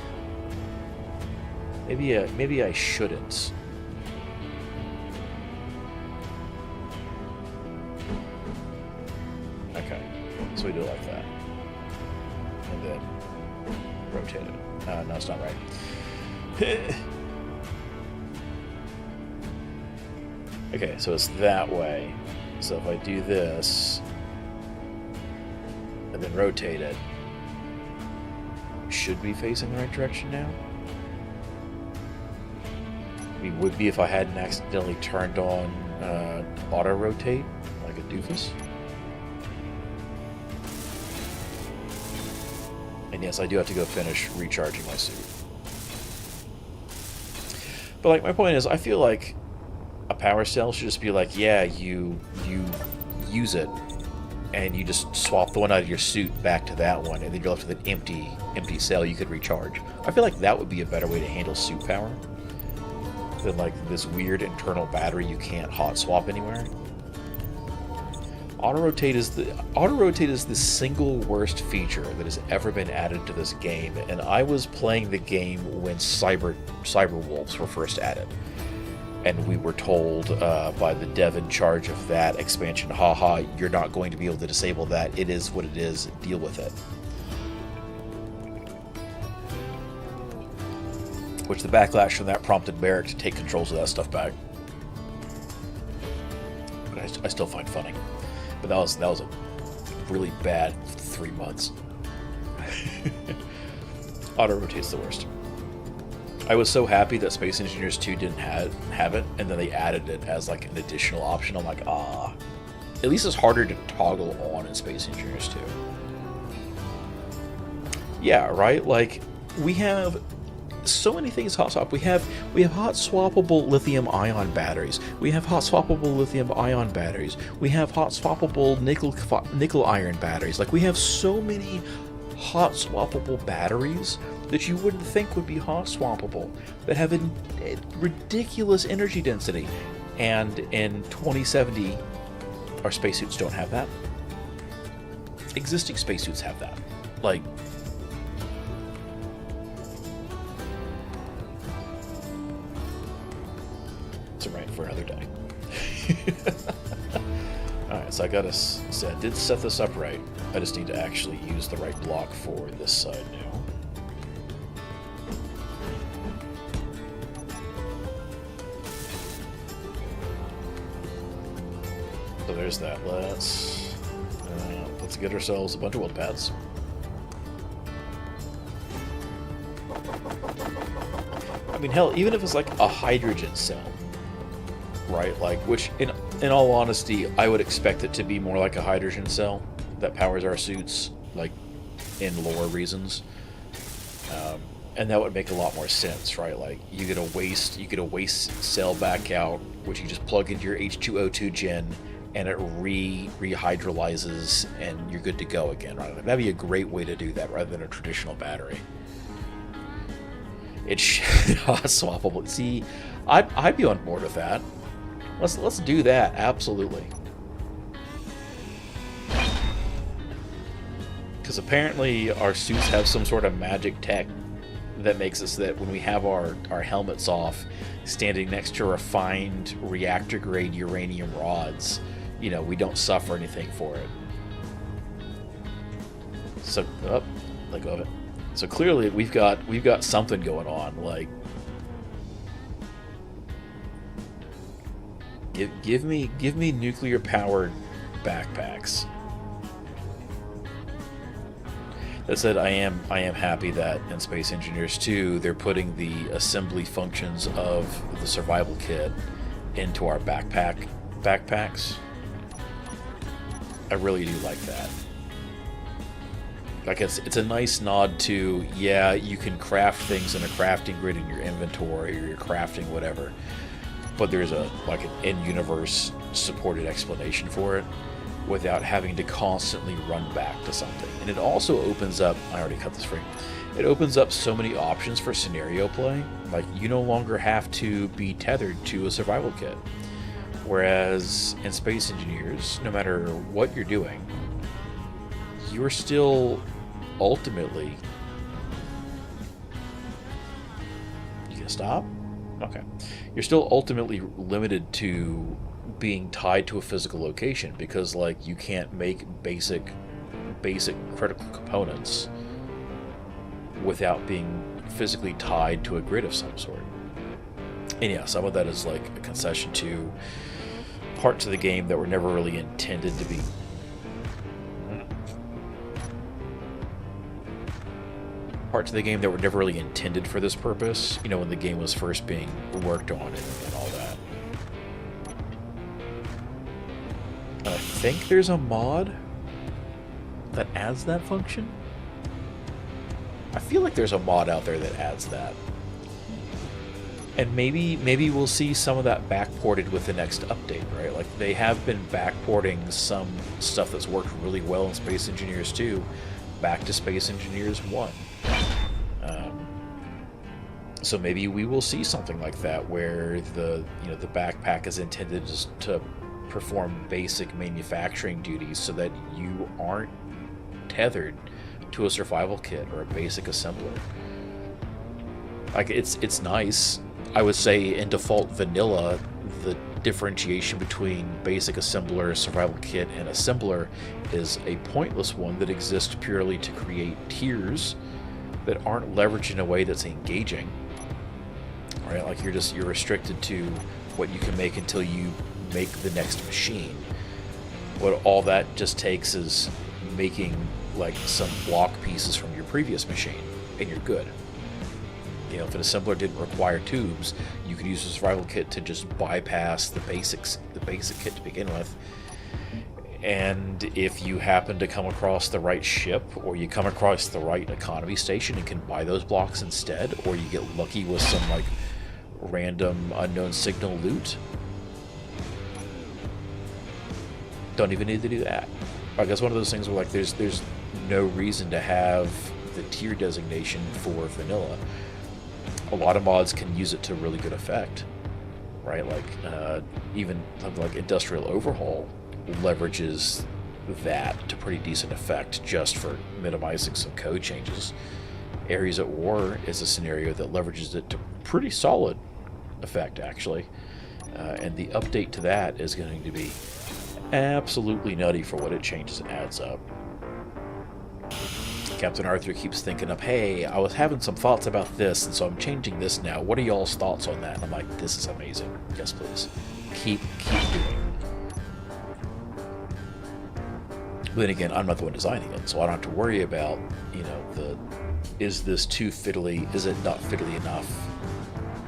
I shouldn't. Okay, so we do it like that. And then rotate it. No, it's not right. Okay, so it's that way. So if I do this, and then rotate it, should be facing the right direction now? I mean, would be if I hadn't accidentally turned on auto-rotate, like a doofus. And yes, I do have to go finish recharging my suit. But, like, my point is, I feel like a power cell should just be like, yeah, you use it, and you just swap the one out of your suit back to that one, and then you're left with an empty cell you could recharge. I feel like that would be a better way to handle suit power than, like, this weird internal battery you can't hot swap anywhere. Auto-rotate is the single worst feature that has ever been added to this game, and I was playing the game when cyber wolves were first added. and we were told by the dev in charge of that expansion, haha, you're not going to be able to disable that. It is what it is. Deal with it. Which the backlash from that prompted Merrick to take controls of that stuff back. But I still find funny. But that was a really bad 3 months. Auto rotate's the worst. I was so happy that Space Engineers 2 didn't have it, and then they added it as like an additional option. I'm like, ah. At least it's harder to toggle on in Space Engineers 2. Yeah, right? Like, we have so many things hot swap. We have hot swappable lithium ion batteries. We have hot swappable lithium ion batteries. We have hot swappable nickel iron batteries. Like, we have so many hot swappable batteries that you wouldn't think would be hot swappable, that have a ridiculous energy density. And in 2070, our spacesuits don't have that. Existing spacesuits have that. Like, it's a rant for another day. Alright, so I got I did set this up right. I just need to actually use the right block for this side now. So there's that. Let's get ourselves a bunch of weld pads. I mean, hell, even if it's like a hydrogen cell, right? Like, which in all honesty, I would expect it to be more like a hydrogen cell that powers our suits, like in lore reasons. And that would make a lot more sense, right? Like, you get a waste cell back out, which you just plug into your H2O2 gen, and it rehydrolyzes, and you're good to go again, right? That'd be a great way to do that rather than a traditional battery. It's swappable. See, I'd be on board with that. Let's do that, absolutely. Because apparently our suits have some sort of magic tech that makes it so that when we have our helmets off, standing next to refined reactor-grade uranium rods, you know, we don't suffer anything for it. So, let go of it. So clearly we've got something going on. Like, give me nuclear-powered backpacks. That said, I am happy that in Space Engineers 2 they're putting the assembly functions of the survival kit into our backpacks. I really do like that. Like, it's a nice nod to, yeah, you can craft things in a crafting grid in your inventory or your crafting whatever, but there's an in-universe supported explanation for it without having to constantly run back to something. And it also opens up, I already cut this frame, it opens up so many options for scenario play. Like, you no longer have to be tethered to a survival kit. Whereas in Space Engineers, no matter what you're doing, you're still ultimately... You gonna stop? Okay. You're still ultimately limited to being tied to a physical location, because, like, you can't make basic critical components without being physically tied to a grid of some sort. And yeah, some of that is like a concession to parts of the game that were never really intended to be. Parts of the game that were never really intended for this purpose, you know, when the game was first being worked on and all that. And I think there's a mod that adds that function. I feel like there's a mod out there that adds that. And maybe we'll see some of that backported with the next update, right? Like, they have been backporting some stuff that's worked really well in Space Engineers 2 back to Space Engineers 1. So maybe we will see something like that, where the backpack is intended just to perform basic manufacturing duties so that you aren't tethered to a survival kit or a basic assembler. Like, it's nice, I would say in default vanilla, the differentiation between basic assembler, survival kit, and assembler is a pointless one that exists purely to create tiers that aren't leveraged in a way that's engaging. Right? Like you're restricted to what you can make until you make the next machine. What all that just takes is making like some block pieces from your previous machine, and you're good. You know, if an assembler didn't require tubes, you could use a survival kit to just bypass the basic kit to begin with. And if you happen to come across the right ship, or you come across the right economy station and can buy those blocks instead, or you get lucky with some like random unknown signal loot, don't even need to do that. I guess one of those things where like there's no reason to have the tier designation for vanilla. A lot of mods can use it to really good effect, right? Like even something like Industrial Overhaul leverages that to pretty decent effect just for minimizing some code changes. Areas at War is a scenario that leverages it to pretty solid effect, actually. And the update to that is going to be absolutely nutty for what it changes and adds up. Captain Arthur keeps thinking of, hey, I was having some thoughts about this, and so I'm changing this now. What are y'all's thoughts on that? And I'm like, this is amazing. Yes, please. Keep doing. But then again, I'm not the one designing it, so I don't have to worry about, you know, is this too fiddly? Is it not fiddly enough?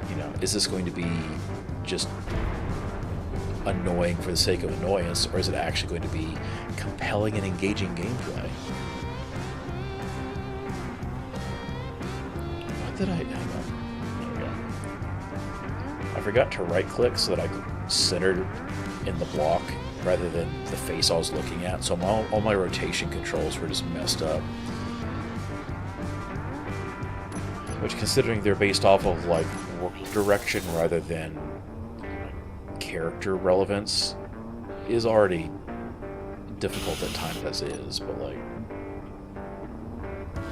You know, is this going to be just annoying for the sake of annoyance, or is it actually going to be compelling and engaging gameplay? What did hang on. There we go. I forgot to right click so that I could center in the block rather than the face I was looking at, so all my rotation controls were just messed up. Which, considering they're based off of like work direction rather than character relevance, is already difficult at times as is, but like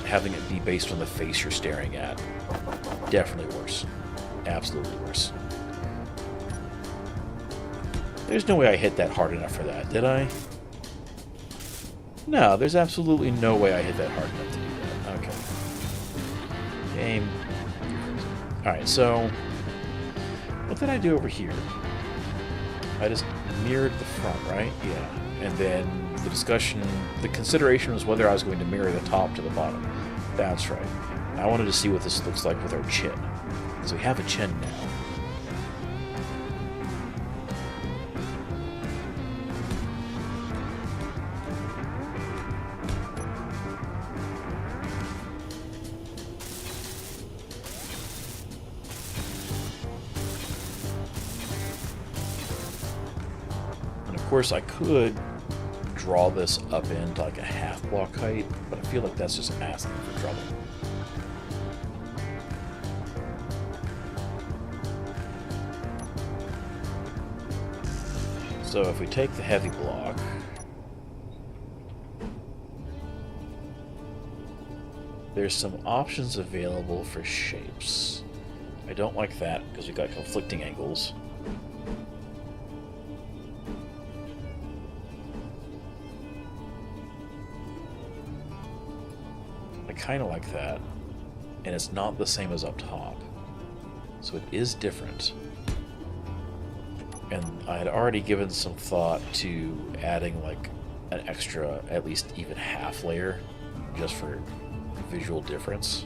having it be based on the face you're staring at, definitely worse. Absolutely worse. There's no way I hit that hard enough for that, did I? No, there's absolutely no way I hit that hard enough to do that. Okay. Game. Alright, so what did I do over here? I just mirrored the front, right? Yeah. And then the consideration was whether I was going to mirror the top to the bottom. That's right. I wanted to see what this looks like with our chin. Because we have a chin now. Of course, I could draw this up into like a half block height, but I feel like that's just asking for trouble. So if we take the heavy block, there's some options available for shapes. I don't like that because we got conflicting angles. Kind of like that, and it's not the same as up top, so it is different. And I had already given some thought to adding like an extra, at least even half layer, just for visual difference.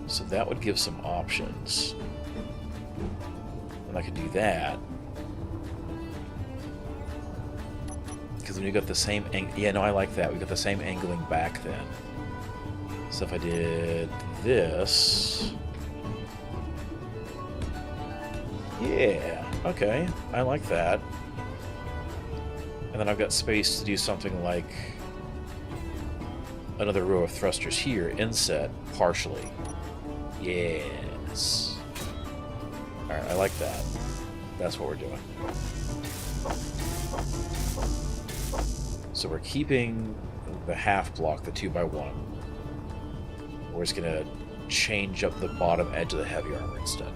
So that would give some options, and I could do that. Because when you got the same yeah, no, I like that. We got the same angling back then. So if I did this, yeah, okay, I like that. And then I've got space to do something like another row of thrusters here, inset partially. Yes. All right, I like that. That's what we're doing. So we're keeping the half block, the 2x1. We're just gonna change up the bottom edge of the heavy armor instead.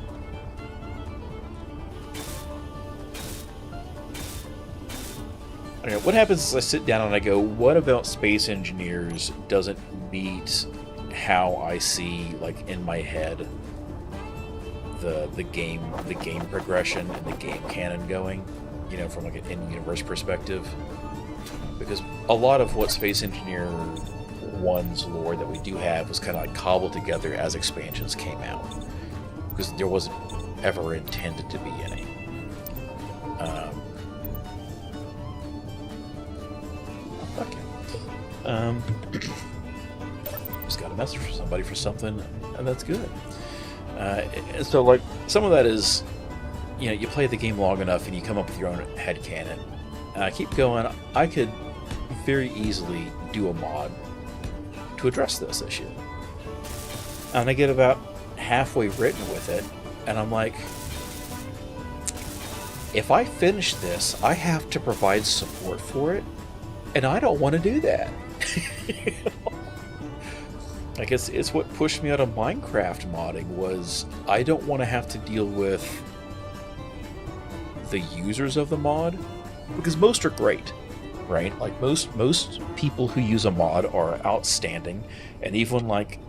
What happens is I sit down and I go, what about Space Engineers doesn't meet how I see, like, in my head the game progression and the game canon going, you know, from like an in-universe perspective. Because a lot of what Space Engineer 1's lore that we do have was kind of like cobbled together as expansions came out. Because there wasn't ever intended to be any. Just got a message from somebody for something, and that's good. And so, like, some of that is, you know, you play the game long enough and you come up with your own headcanon. I keep going, I could very easily do a mod to address this issue. And I get about halfway written with it, and I'm like, if I finish this, I have to provide support for it, and I don't want to do that. I guess it's what pushed me out of Minecraft modding, was I don't want to have to deal with the users of the mod, because most are great, right? Like most people who use a mod are outstanding, and even like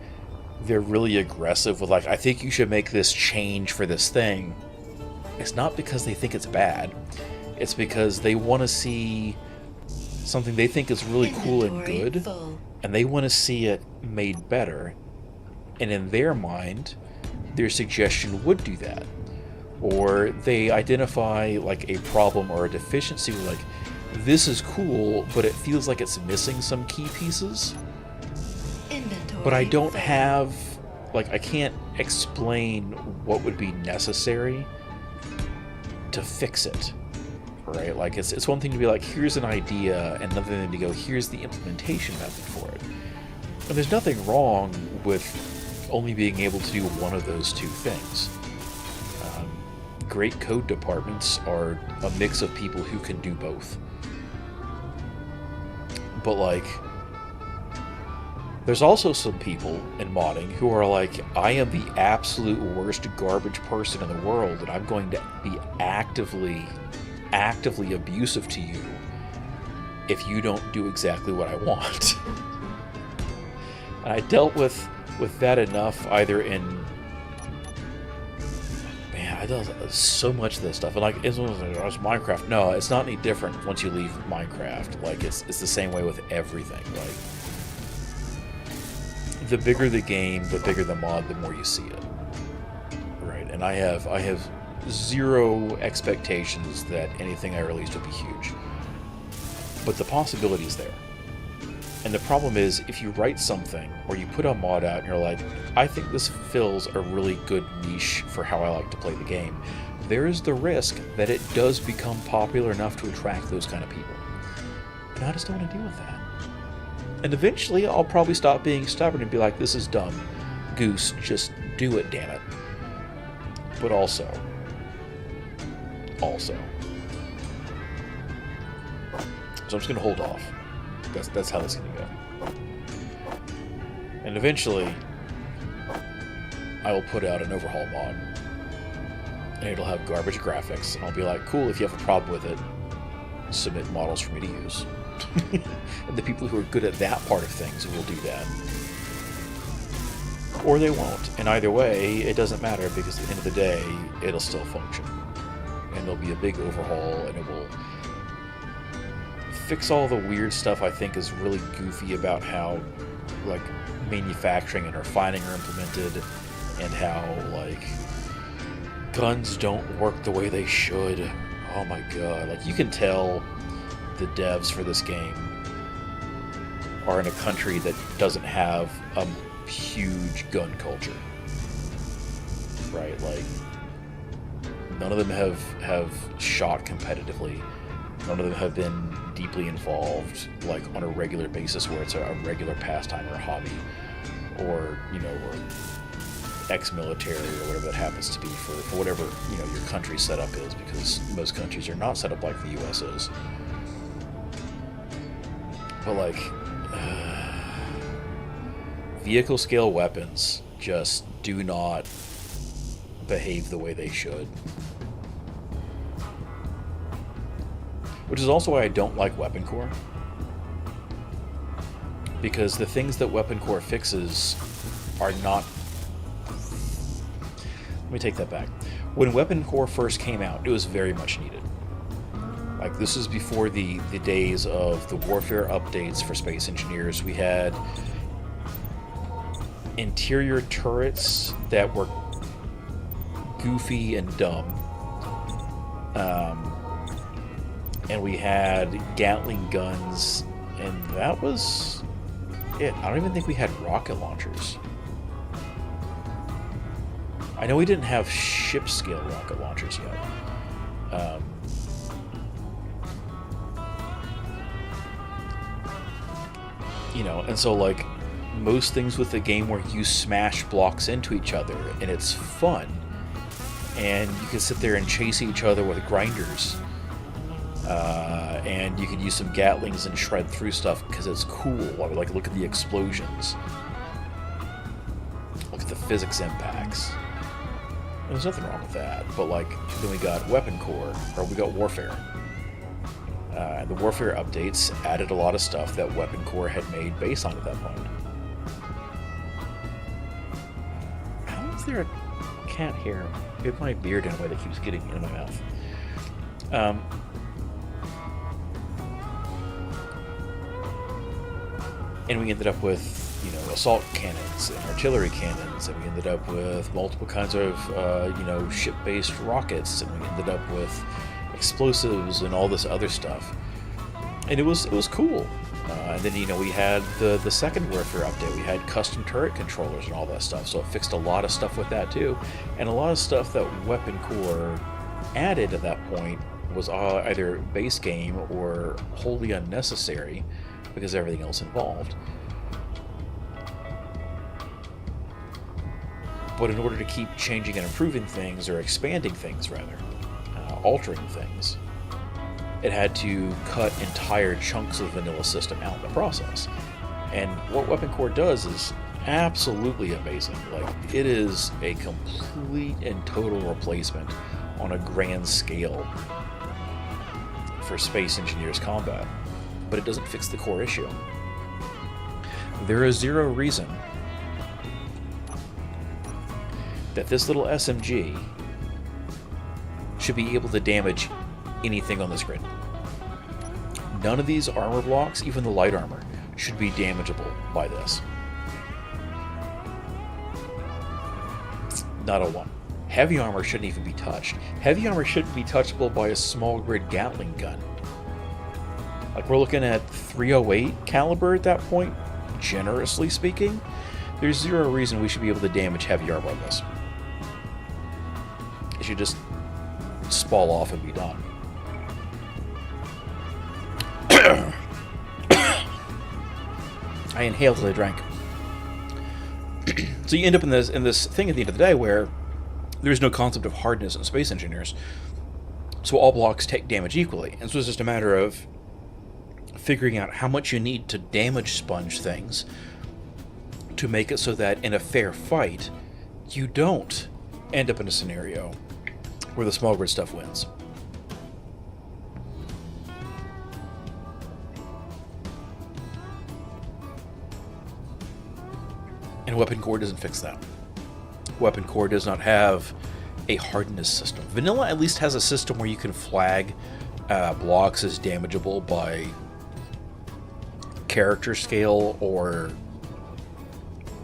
they're really aggressive with like, I think you should make this change for this thing. It's not because they think it's bad. It's because they want to see something they think is really cool and good, and they want to see it made better. And in their mind, their suggestion would do that. Or they identify like a problem or a deficiency with like, this is cool, but it feels like it's missing some key pieces. But I don't have, like, I can't explain what would be necessary to fix it. Right? Like, it's one thing to be like, here's an idea, and another thing to go, here's the implementation method for it. And there's nothing wrong with only being able to do one of those two things. Great code departments are a mix of people who can do both. But, like, there's also some people in modding who are like, I am the absolute worst garbage person in the world, and I'm going to be actively abusive to you if you don't do exactly what I want. And I dealt with that enough, either in, man, I dealt with so much of this stuff, and like, it's Minecraft. No, it's not any different once you leave Minecraft. Like, it's the same way with everything. Like, the bigger the game, the bigger the mod, the more you see it. Right? And I have zero expectations that anything I released will be huge. But the possibility is there. And the problem is, if you write something, or you put a mod out and you're like, I think this fills a really good niche for how I like to play the game, there is the risk that it does become popular enough to attract those kind of people. And I just don't want to deal with that. And eventually, I'll probably stop being stubborn and be like, this is dumb. Goose, just do it, damn it. But also, so I'm just going to hold off. That's how this is going to go. And eventually, I will put out an overhaul mod. And it'll have garbage graphics. And I'll be like, cool, if you have a problem with it, submit models for me to use. And the people who are good at that part of things will do that. Or they won't. And either way, it doesn't matter, because at the end of the day, it'll still function. And there'll be a big overhaul, and it will fix all the weird stuff I think is really goofy about how, like, manufacturing and refining are implemented, and how, like, guns don't work the way they should. Oh my god. Like, you can tell the devs for this game are in a country that doesn't have a huge gun culture. Right? Like, none of them have shot competitively. None of them have been deeply involved, like, on a regular basis, where it's a regular pastime or a hobby, or, you know, or ex-military, or whatever that happens to be for whatever, you know, your country's setup is, because most countries are not set up like the US is. But, like, vehicle scale weapons just do not behave the way they should. Which is also why I don't like Weapon Core. Because the things that Weapon Core fixes are not... Let me take that back. When Weapon Core first came out, it was very much needed. Like, this is before the days of the warfare updates for Space Engineers. We had interior turrets that were goofy and dumb. And we had Gatling guns, and that was it. I don't even think we had rocket launchers. I know we didn't have ship-scale rocket launchers yet. You know, and so, like, most things with the game where you smash blocks into each other, and it's fun, and you can sit there and chase each other with grinders, and you can use some Gatlings and shred through stuff because it's cool. Like, look at the explosions. Look at the physics impacts. There's nothing wrong with that, but, like, then we got Weapon Core, or we got Warfare. The Warfare updates added a lot of stuff that Weapon Core had made based on at that point. How is there a cat hair in my beard in a way that keeps getting in my mouth? And we ended up with, you know, assault cannons and artillery cannons, and we ended up with multiple kinds of, you know, ship-based rockets, and we ended up with explosives and all this other stuff. And it was cool. And then, you know, we had the second Warfare update. We had custom turret controllers and all that stuff, so it fixed a lot of stuff with that too. And a lot of stuff that Weapon Core added at that point was either base game or wholly unnecessary because of everything else involved. But in order to keep changing and improving things, or expanding things rather, altering things, it had to cut entire chunks of the vanilla system out in the process. And what Weapon Core does is absolutely amazing. Like, it is a complete and total replacement on a grand scale for Space Engineers combat, but it doesn't fix the core issue. There is zero reason that this little SMG should be able to damage anything on this grid. None of these armor blocks, even the light armor, should be damageable by this. Not a one. Heavy armor shouldn't even be touched. Heavy armor shouldn't be touchable by a small grid Gatling gun. Like, we're looking at 308 caliber at that point, generously speaking. There's zero reason we should be able to damage heavy armor on this. It should just spall off and be done. I inhaled as I drank. So you end up in this thing at the end of the day where there's no concept of hardness in Space Engineers. So all blocks take damage equally. And so it's just a matter of figuring out how much you need to damage sponge things to make it so that in a fair fight, you don't end up in a scenario where the small grid stuff wins. And Weapon Core doesn't fix that. Weapon Core does not have a hardness system. Vanilla at least has a system where you can flag blocks as damageable by character scale, or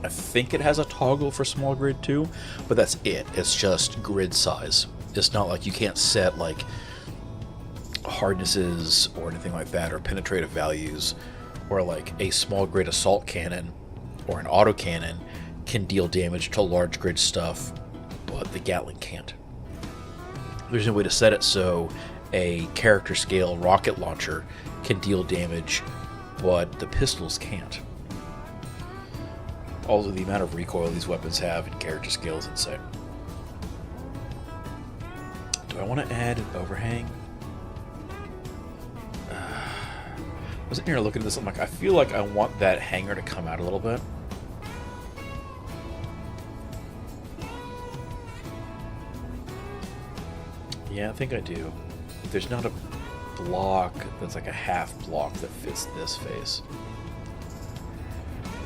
I think it has a toggle for small grid too, but that's it. It's just grid size. It's not like you can't set like hardnesses or anything like that, or penetrative values, or like a small grid assault cannon or an autocannon can deal damage to large grid stuff, but the Gatling can't. There's no way to set it so a character scale rocket launcher can deal damage, but the pistols can't. Also, the amount of recoil these weapons have in character scale is insane. Do I want to add an overhang? I was sitting here looking at this, I'm like, I feel like I want that hanger to come out a little bit. Yeah, I think I do. There's not a block that's like a half block that fits this face.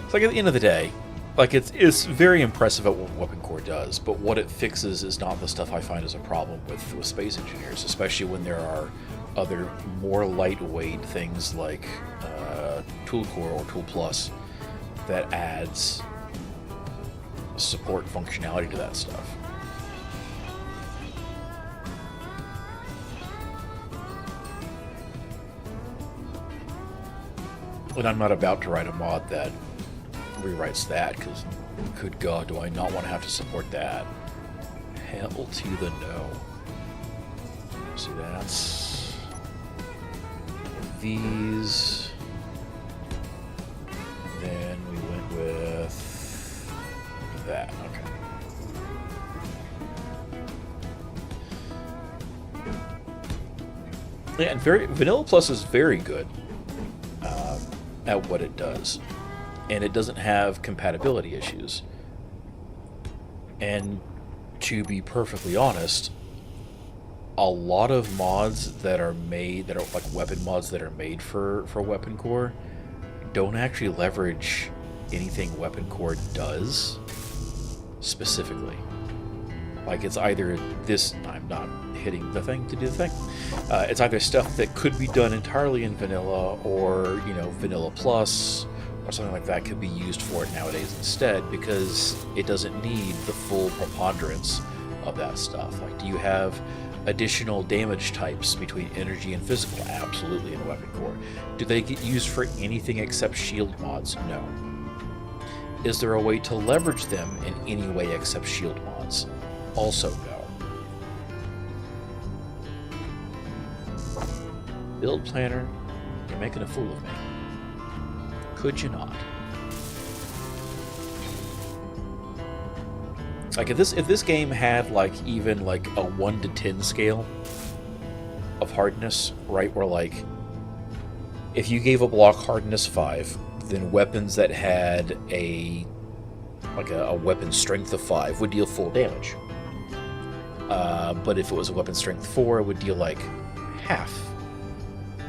It's like at the end of the day, like it's very impressive at what Weapon Core does, but what it fixes is not the stuff I find as a problem with Space Engineers, especially when there are other more lightweight things like Tool Core or Tool Plus that adds support functionality to that stuff. And I'm not about to write a mod that rewrites that, because good God, do I not want to have to support that. Hell to the no. See, that's these. Then we went with that. Okay. Yeah, and Vanilla Plus is very good at what it does, and it doesn't have compatibility issues. And to be perfectly honest, a lot of mods that are like weapon mods that are made for Weapon Core don't actually leverage anything Weapon Core does specifically. Like, it's either this, I'm not hitting the thing to do the thing. It's either stuff that could be done entirely in vanilla, or, you know, Vanilla Plus or something like that could be used for it nowadays instead, because it doesn't need the full preponderance of that stuff. Like, do you have additional damage types between energy and physical? Absolutely, in Weapon Core. Do they get used for anything except shield mods? No. Is there a way to leverage them in any way except shield mods? Also no. Build planner, you're making a fool of me. Could you not? Like, if this game had like even like a 1 to 10 scale of hardness, right, where like if you gave a block hardness 5, then weapons that had a weapon strength of 5 would deal full damage. But if it was a weapon strength 4, it would deal like half.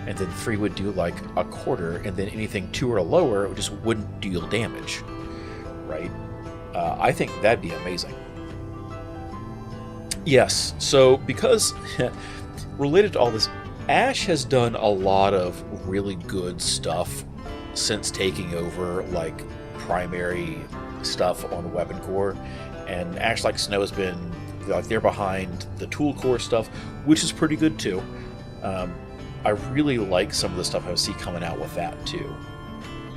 And then 3 would do like a quarter, and then anything 2 or lower it just wouldn't deal damage, right? I think that'd be amazing. Yes, so because related to all this, Ash has done a lot of really good stuff since taking over like primary stuff on Weapon Core, and Ash Like Snow has been like they're behind the Tool Core stuff, which is pretty good too. I really like some of the stuff I see coming out with that too,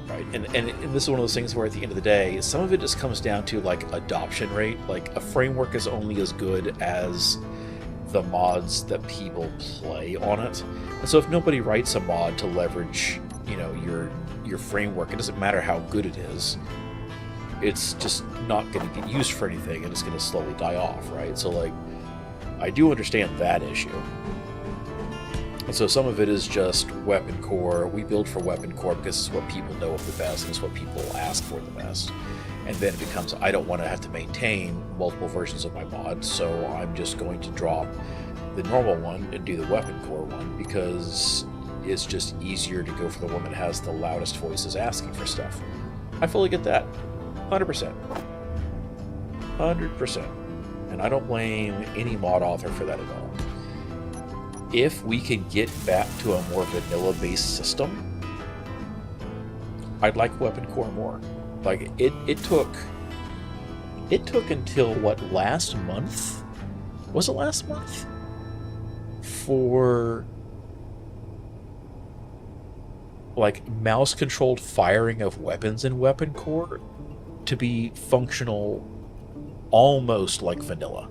right? And this is one of those things where at the end of the day, some of it just comes down to like adoption rate. Like, a framework is only as good as the mods that people play on it. And so if nobody writes a mod to leverage, you know, your framework, it doesn't matter how good it is. It's just not going to get used for anything, and it's going to slowly die off, right? So like, I do understand that issue. And so some of it is just Weapon Core. We build for Weapon Core because it's what people know of the best, and it's what people ask for the best. And then it becomes, I don't want to have to maintain multiple versions of my mod, so I'm just going to drop the normal one and do the Weapon Core one, because it's just easier to go for the one that has the loudest voices asking for stuff. I fully get that. 100%. 100%. And I don't blame any mod author for that at all. If we can get back to a more vanilla-based system, I'd like Weapon Core more. Like, it took until, what, last month? Was it last month? For like mouse-controlled firing of weapons in Weapon Core to be functional almost like vanilla.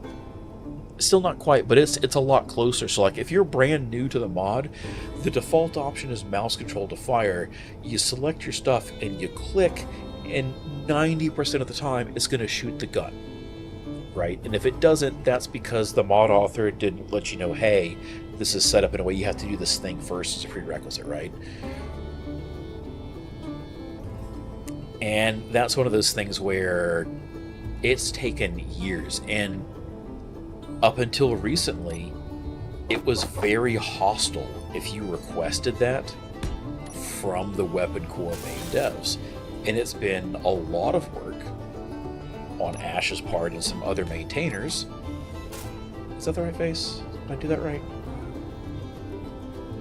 Still not quite, but it's a lot closer. So like, if you're brand new to the mod, the default option is mouse control to fire. You select your stuff and you click, and 90% of the time it's going to shoot the gun, right? And if it doesn't, that's because the mod author didn't let you know, hey, this is set up in a way you have to do this thing first as a prerequisite, right? And that's one of those things where it's taken years, and up until recently, it was very hostile if you requested that from the Weapon Core main devs. And it's been a lot of work on Ash's part and some other maintainers. Is that the right face? Did I do that right?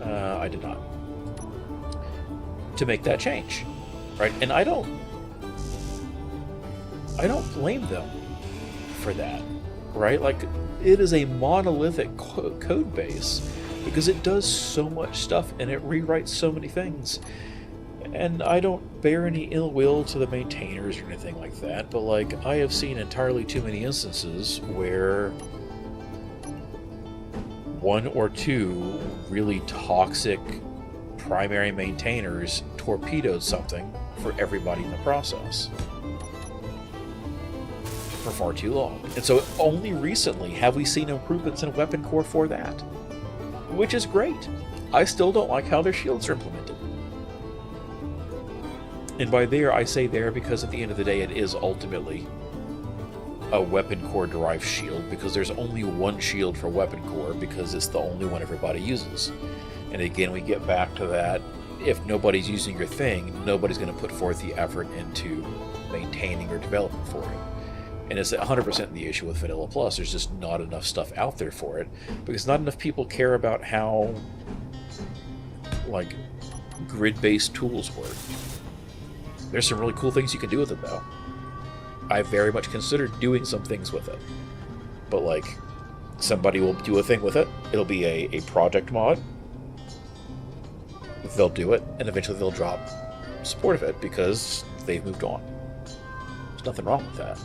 I did not. To make that change, right? And I don't blame them for that, right? Like, it is a monolithic code base because it does so much stuff and it rewrites so many things. And I don't bear any ill will to the maintainers or anything like that, but like, I have seen entirely too many instances where one or two really toxic primary maintainers torpedoed something for everybody in the process for far too long. And so only recently have we seen improvements in Weapon Core for that, which is great. I still don't like how their shields are implemented. And by there, I say there because at the end of the day, it is ultimately a Weapon Core derived shield, because there's only one shield for Weapon Core because it's the only one everybody uses. And again, we get back to that, if nobody's using your thing, nobody's going to put forth the effort into maintaining or developing for it. And it's 100% the issue with Vanilla Plus. There's just not enough stuff out there for it, because not enough people care about how, like, grid-based tools work. There's some really cool things you can do with it, though. I very much considered doing some things with it. But, like, somebody will do a thing with it. It'll be a project mod. They'll do it, and eventually they'll drop support of it because they've moved on. There's nothing wrong with that.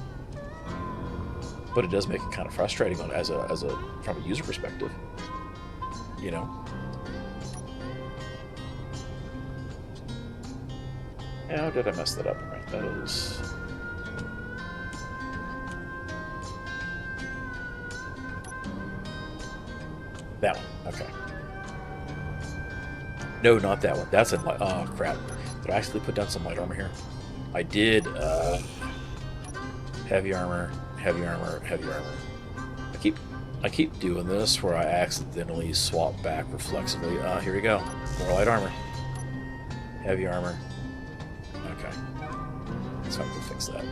But it does make it kind of frustrating from a user perspective. You know? How did I mess that up? Right, that is... that one, okay. No, not that one. That's in light... oh, crap. Did I actually put down some light armor here? I did, heavy armor, heavy armor, heavy armor. I keep doing this where I accidentally swap back reflexively. Here we go. More light armor. Heavy armor. Okay. So I have to fix that.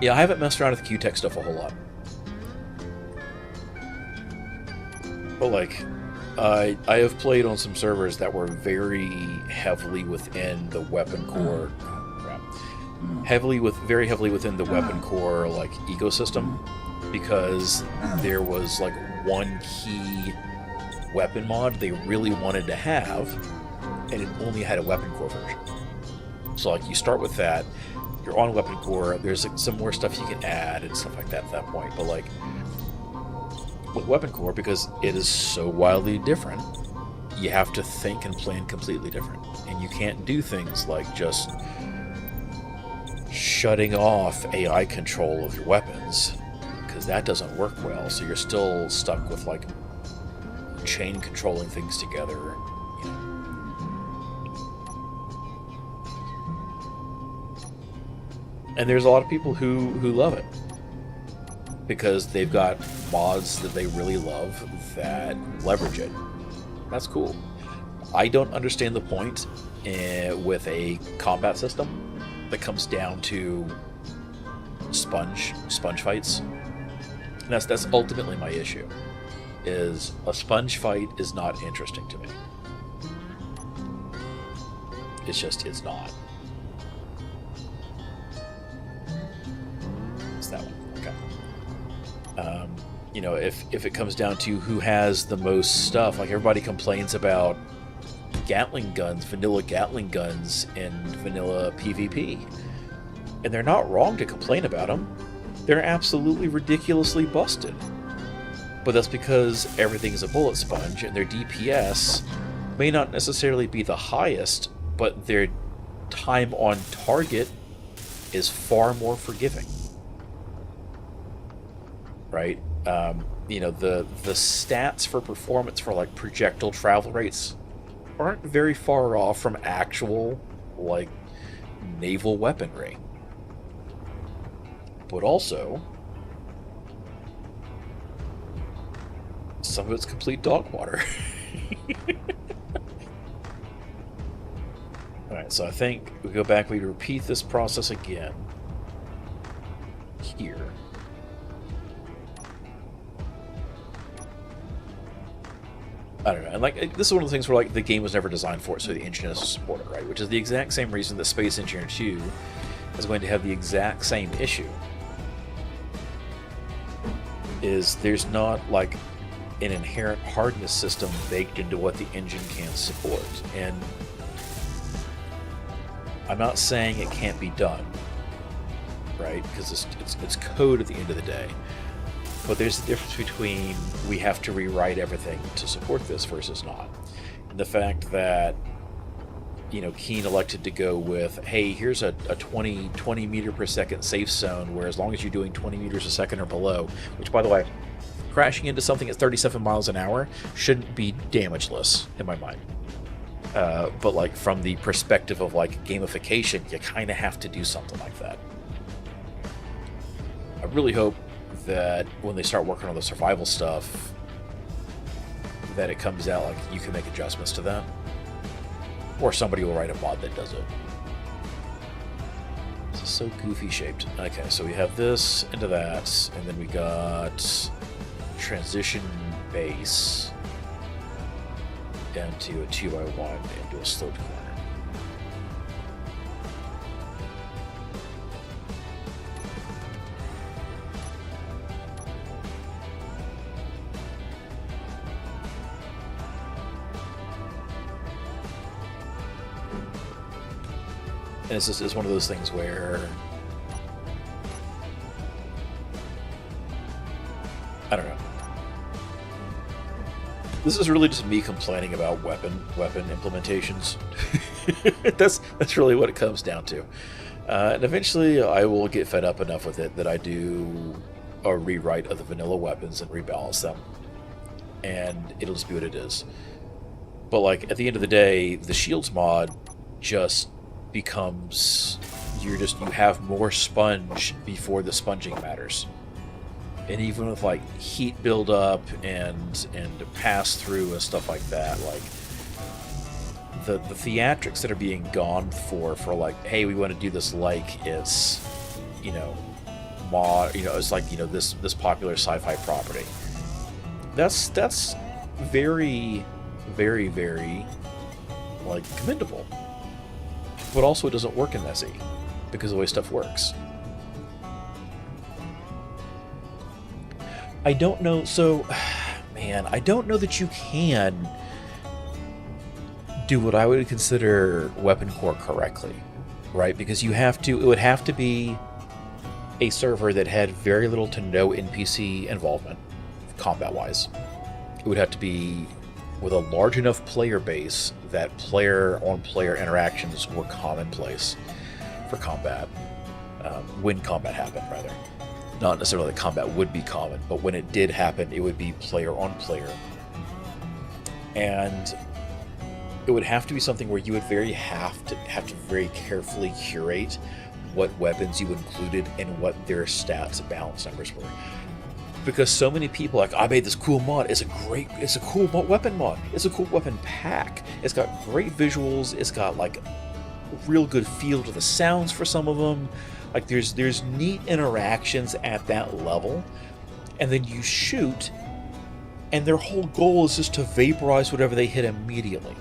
Yeah, I haven't messed around with Q-Tech stuff a whole lot. But, like, I have played on some servers that were very heavily within the Weapon Core... very heavily within the Weapon Core, like, ecosystem. Because there was, like, one key weapon mod they really wanted to have, and it only had a Weapon Core version. So, like, you start with that, you're on Weapon Core, there's like, some more stuff you can add and stuff like that at that point, but like, with Weapon Core, because it is so wildly different, you have to think and plan completely different, and you can't do things like just shutting off AI control of your weapons, because that doesn't work well, so you're still stuck with like chain controlling things together, you know. And there's a lot of people who love it because they've got mods that they really love that leverage it. That's cool. I don't understand the point with a combat system that comes down to sponge fights. And that's ultimately my issue. Is a sponge fight is not interesting to me. It's not. It's that one. Okay. You know, if it comes down to who has the most stuff, like everybody complains about Gatling guns, vanilla Gatling guns in vanilla PvP. And they're not wrong to complain about them. They're absolutely ridiculously busted. But that's because everything is a bullet sponge, and their DPS may not necessarily be the highest, but their time on target is far more forgiving. Right? You know, the stats for performance for like projectile travel rates aren't very far off from actual like naval weaponry. But also, some of it's complete dog water. Alright, so I think we go back, we repeat this process again. Here. I don't know, and like, this is one of the things where like the game was never designed for it, so the engine has to support it, right? Which is the exact same reason that Space Engineer 2 is going to have the exact same issue. Is there's not like an inherent hardness system baked into what the engine can support. And I'm not saying it can't be done, right? Because it's code at the end of the day. But there's a difference between we have to rewrite everything to support this versus not. And the fact that, you know, Keen elected to go with, hey, here's a 20 meter per second safe zone, where as long as you're doing 20 meters a second or below, which, by the way, crashing into something at 37 miles an hour shouldn't be damageless in my mind. But like from the perspective of like gamification, you kind of have to do something like that. I really hope that when they start working on the survival stuff, that it comes out like you can make adjustments to that, or somebody will write a mod that does it. This is so goofy shaped. Okay, so we have this into that, and then we got transition base down to a 2x1 into a sloped corner. And it's one of those things where, I don't know. This is really just me complaining about weapon implementations. That's really what it comes down to. And eventually I will get fed up enough with it that I do a rewrite of the vanilla weapons and rebalance them. And it'll just be what it is. But like at the end of the day, the shields mod just becomes you have more sponge before the sponging matters. And even with like heat buildup and pass through and stuff like that, like the theatrics that are being gone for like, hey, we want to do this like it's, you know, mod, you know, it's like, you know, this popular sci-fi property. That's very, very, very like commendable. But also it doesn't work in SE because of the way stuff works. I don't know, so, man, I don't know that you can do what I would consider weapon core correctly, right? Because it would have to be a server that had very little to no NPC involvement, combat-wise. It would have to be with a large enough player base that player-on-player interactions were commonplace for combat, when combat happened, rather. Not necessarily that combat would be common, but when it did happen, it would be player-on-player. And it would have to be something where you would have to very carefully curate what weapons you included and what their stats and balance numbers were. Because so many people are like, I made this cool mod. It's a cool weapon mod. It's a cool weapon pack. It's got great visuals. It's got like real good feel to the sounds for some of them. Like there's neat interactions at that level. And then you shoot, and their whole goal is just to vaporize whatever they hit immediately.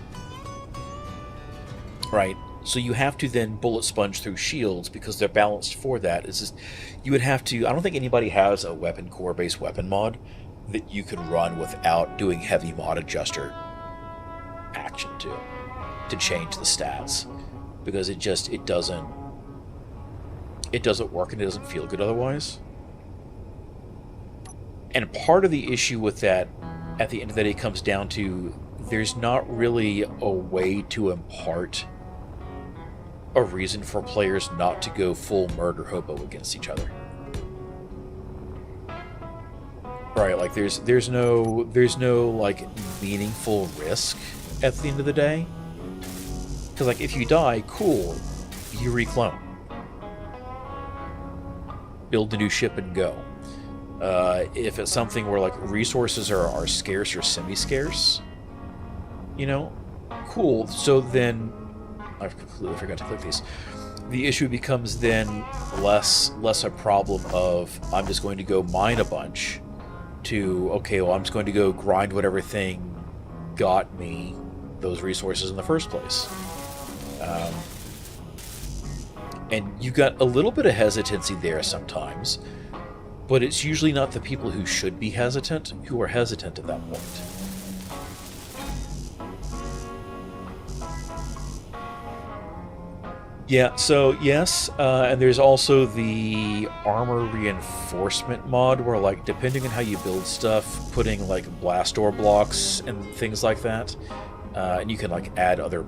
Right? So you have to then bullet sponge through shields because they're balanced for that. It's just, you would have to, I don't think anybody has a weapon core based weapon mod that you could run without doing heavy mod adjuster action to change the stats, because it doesn't work and it doesn't feel good otherwise. And part of the issue with that at the end of the day comes down to there's not really a way to impart a reason for players not to go full murder hobo against each other. Right, like there's no like meaningful risk at the end of the day. Because like if you die, cool, you reclone. Build a new ship and go. If it's something where like resources are scarce or semi-scarce, cool. So then I've completely forgot to click these. The issue becomes then less a problem of I'm just going to go mine a bunch to, okay, well, I'm just going to go grind whatever thing got me those resources in the first place. And you got a little bit of hesitancy there sometimes, but it's usually not the people who should be hesitant who are hesitant at that point. Yeah, so yes, and there's also the armor reinforcement mod where, like, depending on how you build stuff, putting, like, blast door blocks and things like that, and you can, like, add other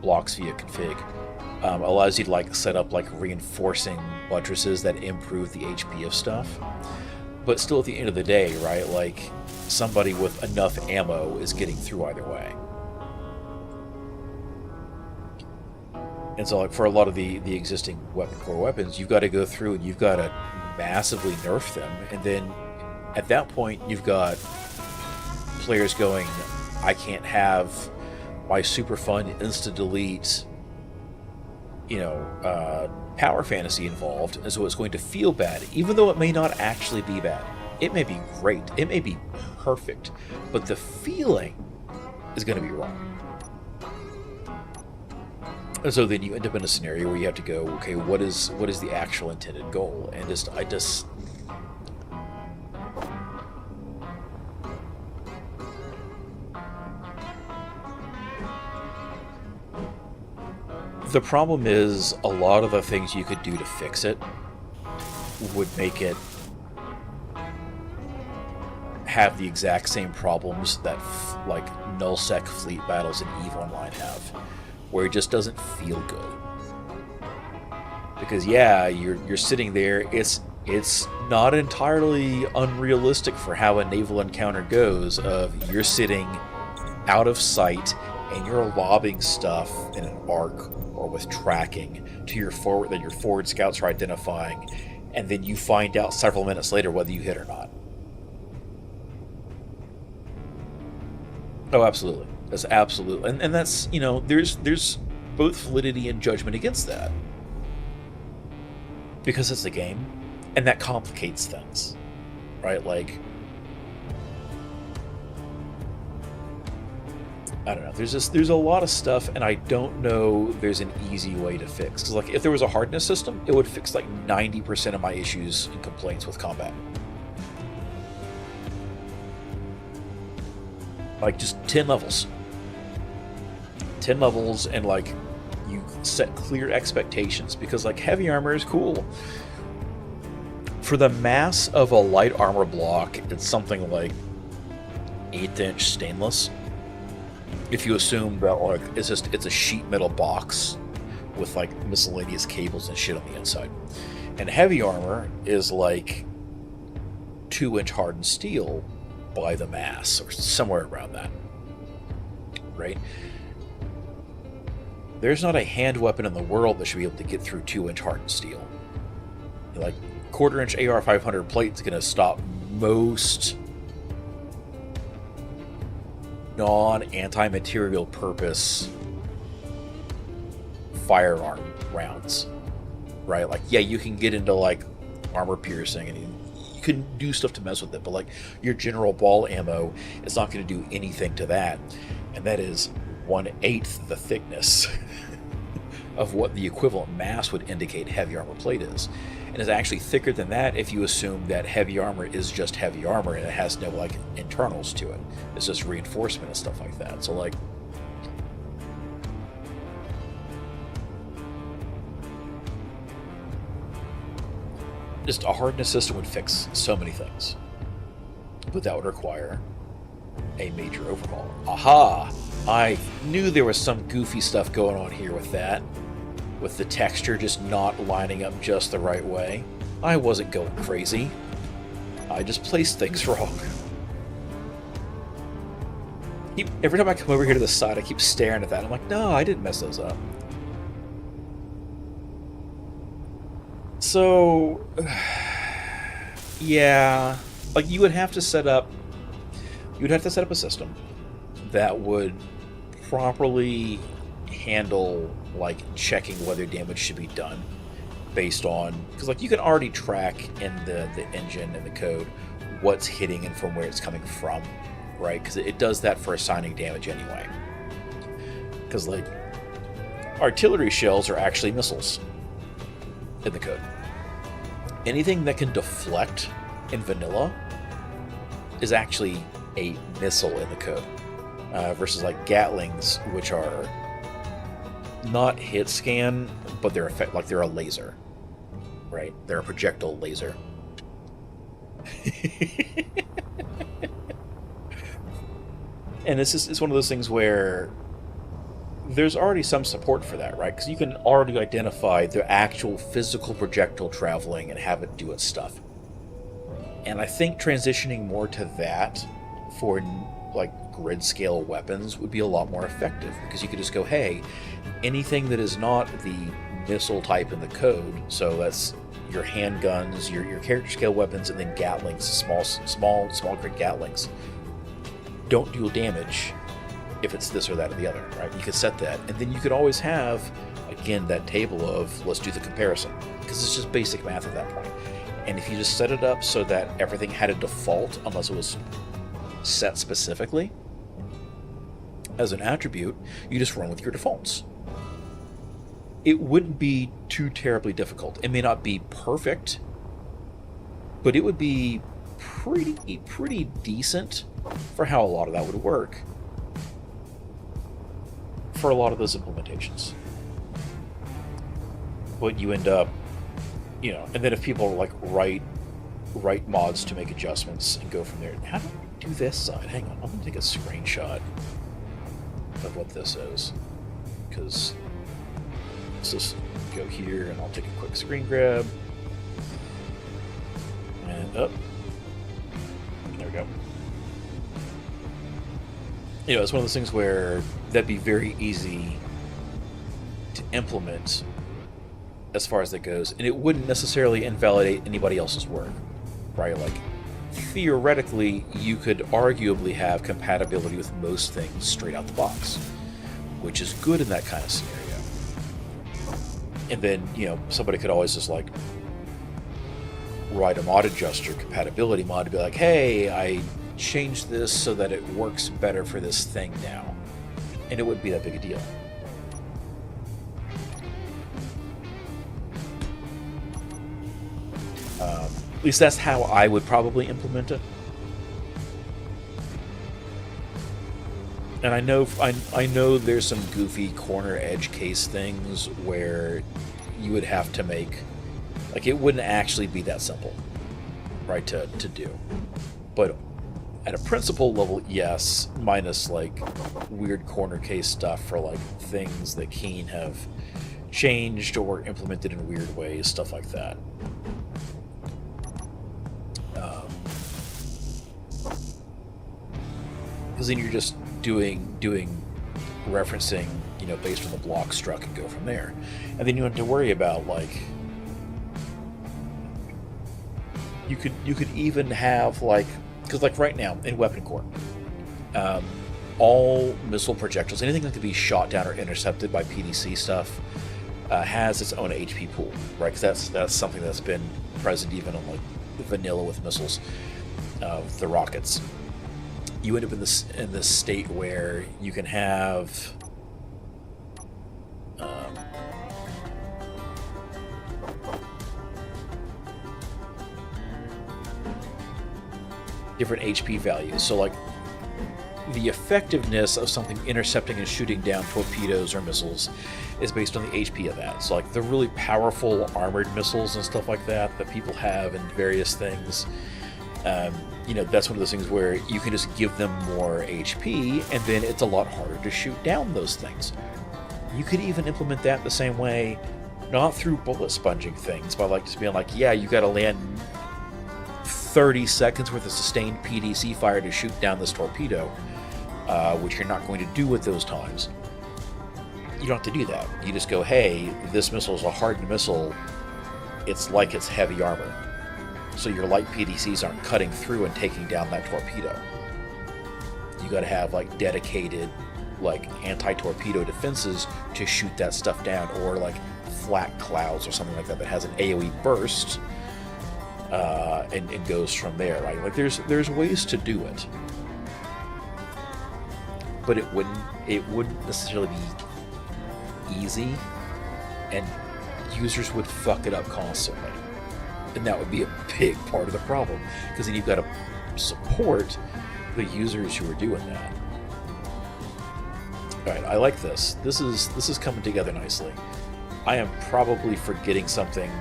blocks via config, allows you to, like, set up, like, reinforcing buttresses that improve the HP of stuff. But still, at the end of the day, right, like, somebody with enough ammo is getting through either way. And so, like, for a lot of the existing weapon core weapons, you've got to go through and you've got to massively nerf them. And then at that point, you've got players going, I can't have my super fun insta-delete, power fantasy involved. And so it's going to feel bad, even though it may not actually be bad. It may be great. It may be perfect. But the feeling is going to be wrong. And so then you end up in a scenario where you have to go, okay, what is the actual intended goal? And the problem is a lot of the things you could do to fix it would make it have the exact same problems that like nullsec fleet battles in EVE Online have, where it just doesn't feel good. Because yeah, you're sitting there, it's not entirely unrealistic for how a naval encounter goes of you're sitting out of sight and you're lobbing stuff in an arc or with tracking to your forward that your forward scouts are identifying, and then you find out several minutes later whether you hit or not. Oh, absolutely. That's absolutely, and that's, there's both validity and judgment against that. Because it's a game, and that complicates things, right? Like, I don't know, there's a lot of stuff, and I don't know there's an easy way to fix. Because, like, if there was a hardness system, it would fix, like, 90% of my issues and complaints with combat. Like, just 10 levels. 10 levels, and, like, you set clear expectations, because, like, heavy armor is cool. For the mass of a light armor block, it's something like 1/8" stainless. If you assume that, like, it's a sheet metal box with, like, miscellaneous cables and shit on the inside. And heavy armor is like 2-inch hardened steel by the mass, or somewhere around that, right? There's not a hand weapon in the world that should be able to get through 2-inch hardened steel. Like, 1/4-inch AR-500 plate is going to stop most non-anti-material purpose firearm rounds, right? Like, yeah, you can get into, like, armor piercing, and you can do stuff to mess with it, but, like, your general ball ammo is not going to do anything to that, and that is 1/8 the thickness of what the equivalent mass would indicate heavy armor plate is. And it's actually thicker than that if you assume that heavy armor is just heavy armor and it has no, like, internals to it. It's just reinforcement and stuff like that. So, like, just a hardness system would fix so many things, but that would require a major overhaul. Aha! I knew there was some goofy stuff going on here with that, with the texture just not lining up just the right way. I wasn't going crazy. I just placed things wrong. Every time I come over here to the side, I keep staring at that. I'm like, no, I didn't mess those up. So, yeah, like you would have to set up a system that would properly handle like checking whether damage should be done based on, because like you can already track in the engine and the code what's hitting and from where it's coming from, right? Because it does that for assigning damage anyway. Because like artillery shells are actually missiles in the code. Anything that can deflect in vanilla is actually a missile in the code, versus like Gatlings, which are not hit scan, but they're they're a laser, right? They're a projectile laser. And it's one of those things where there's already some support for that, right? Because you can already identify the actual physical projectile traveling and have it do its stuff. And I think transitioning more to that for like grid scale weapons would be a lot more effective, because you could just go, hey, anything that is not the missile type in the code, so that's your handguns, your character scale weapons, and then Gatlings, small grid Gatlings, don't deal damage if it's this or that or the other, right? You could set that, and then you could always have, again, that table of let's do the comparison, because it's just basic math at that point. And if you just set it up so that everything had a default, unless it was set specifically as an attribute, you just run with your defaults. It wouldn't be too terribly difficult. It may not be perfect, but it would be pretty decent for how a lot of that would work for a lot of those implementations. But you end up, you know, and then if people like write mods to make adjustments and go from there. How do I do this side? Hang on, I'm gonna take a screenshot of what this is, because let's just go here and I'll take a quick screen grab and up. There we go. You know, it's one of those things where that'd be very easy to implement as far as that goes, and it wouldn't necessarily invalidate anybody else's work, right? Like, theoretically, you could arguably have compatibility with most things straight out the box, which is good in that kind of scenario. And then, you know, somebody could always just, like, write a mod adjuster, compatibility mod, to be like, hey, I changed this so that it works better for this thing now. And it wouldn't be that big a deal. At least that's how I would probably implement it. And I know there's some goofy corner edge case things where you would have to make, like, it wouldn't actually be that simple, right, to do. But at a principle level, yes, minus like weird corner case stuff for like things that Keen have changed or implemented in weird ways, stuff like that. Because then you're just doing referencing, you know, based on the block struck and go from there. And then you don't have to worry about, like, you could even have, like, because like right now in Weapon Core, all missile projectiles, anything that could be shot down or intercepted by PDC stuff, has its own HP pool, right? Because that's something that's been present even on like vanilla with missiles, the rockets. You end up in this state where you can have different HP values. So like the effectiveness of something intercepting and shooting down torpedoes or missiles is based on the HP of that. So like the really powerful armored missiles and stuff like that people have in various things, you know, that's one of those things where you can just give them more HP, and then it's a lot harder to shoot down those things. You could even implement that the same way, not through bullet sponging things, but like just being like, yeah, you got to land 30 seconds worth of sustained PDC fire to shoot down this torpedo, which you're not going to do with those times. You don't have to do that. You just go, hey, this missile is a hardened missile. It's like it's heavy armor. so your light PDCs aren't cutting through and taking down that torpedo. You got to have like dedicated like anti-torpedo defenses to shoot that stuff down, or like flak clouds or something like that that has an AoE burst and it goes from there, right? Like there's ways to do it, but it wouldn't necessarily be easy, and users would fuck it up constantly, and that would be a big part of the problem, because then you've got to support the users who are doing that. Alright, I like this. This is coming together nicely. I am probably forgetting something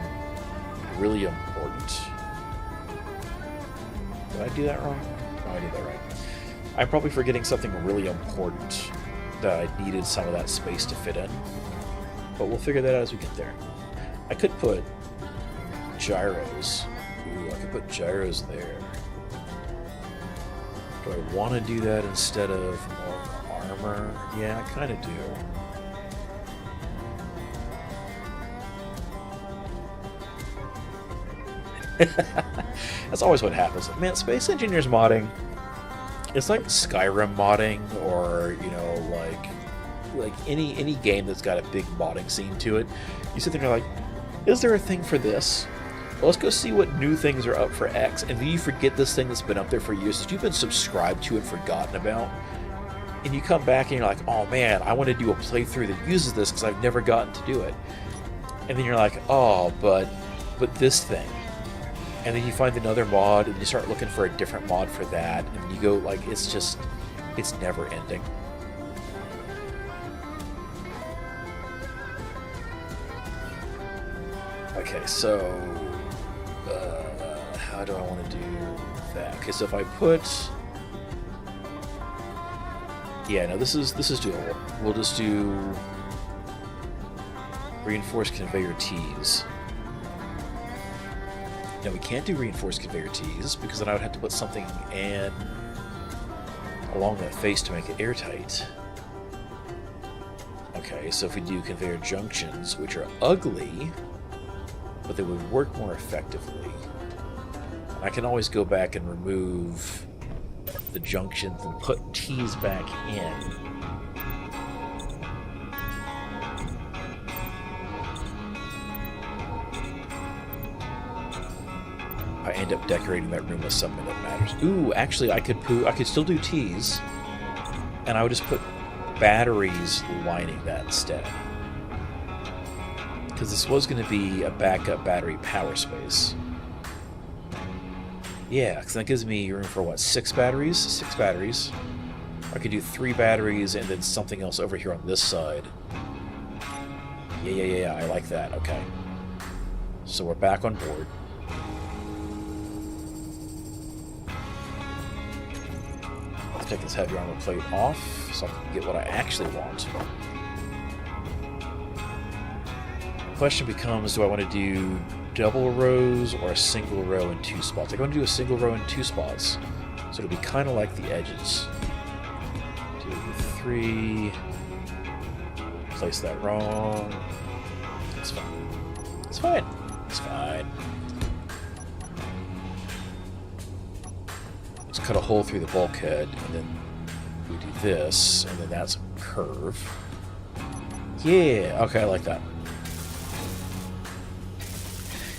really important. Did I do that wrong? No, I did that right. I'm probably forgetting something really important that I needed some of that space to fit in. But we'll figure that out as we get there. I could put gyros. Ooh, I could put gyros there. Do I want to do that instead of more armor? Yeah, I kind of do. That's always what happens. Man, Space Engineers modding, it's like Skyrim modding, or, you know, like any game that's got a big modding scene to it. You sit there and you're like, is there a thing for this? Well, let's go see what new things are up for X, and then you forget this thing that's been up there for years, that you've been subscribed to and forgotten about, and you come back and you're like, oh man, I want to do a playthrough that uses this because I've never gotten to do it. And then you're like, oh, but this thing. And then you find another mod, and you start looking for a different mod for that, and you go, like, it's never ending. Okay, so how do I want to do that? Okay, so if I put, yeah, no, this is doable. We'll just do reinforced conveyor T's. Now, we can't do reinforced conveyor T's because then I would have to put something in along that face to make it airtight. Okay, so if we do conveyor junctions, which are ugly, but they would work more effectively, I can always go back and remove the junctions and put T's back in. I end up decorating that room with something that matters. Ooh, actually, I could still do T's, and I would just put batteries lining that instead, because this was going to be a backup battery power space. Yeah, because that gives me room for what, 6 batteries? 6 batteries. I could do 3 batteries and then something else over here on this side. Yeah, I like that. Okay, so we're back on board. Take this heavy armor plate off so I can get what I actually want. The question becomes, do I want to do double rows or a single row in 2 spots? I'm going to do a single row in 2 spots, so it'll be kind of like the edges. 2, 3. Place that wrong. It's fine. It's fine. It's fine. Cut a hole through the bulkhead, and then we do this, and then that's a curve. Yeah, okay, I like that.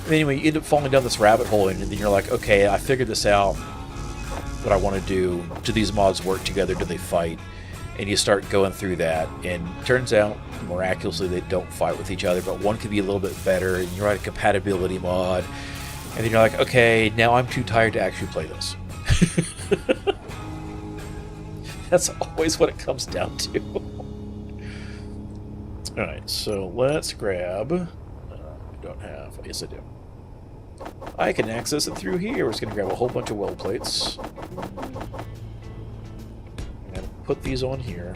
And anyway, you end up falling down this rabbit hole, and then you're like, okay, I figured this out, what I want to do. Do these mods work together? Do they fight? And you start going through that, and it turns out, miraculously, they don't fight with each other, but one could be a little bit better, and you write a compatibility mod, and then you're like, okay, now I'm too tired to actually play this. That's always what it comes down to. Alright, so let's grab... I don't have... Yes, I do. I can access it through here. We're just going to grab a whole bunch of weld plates. And put these on here.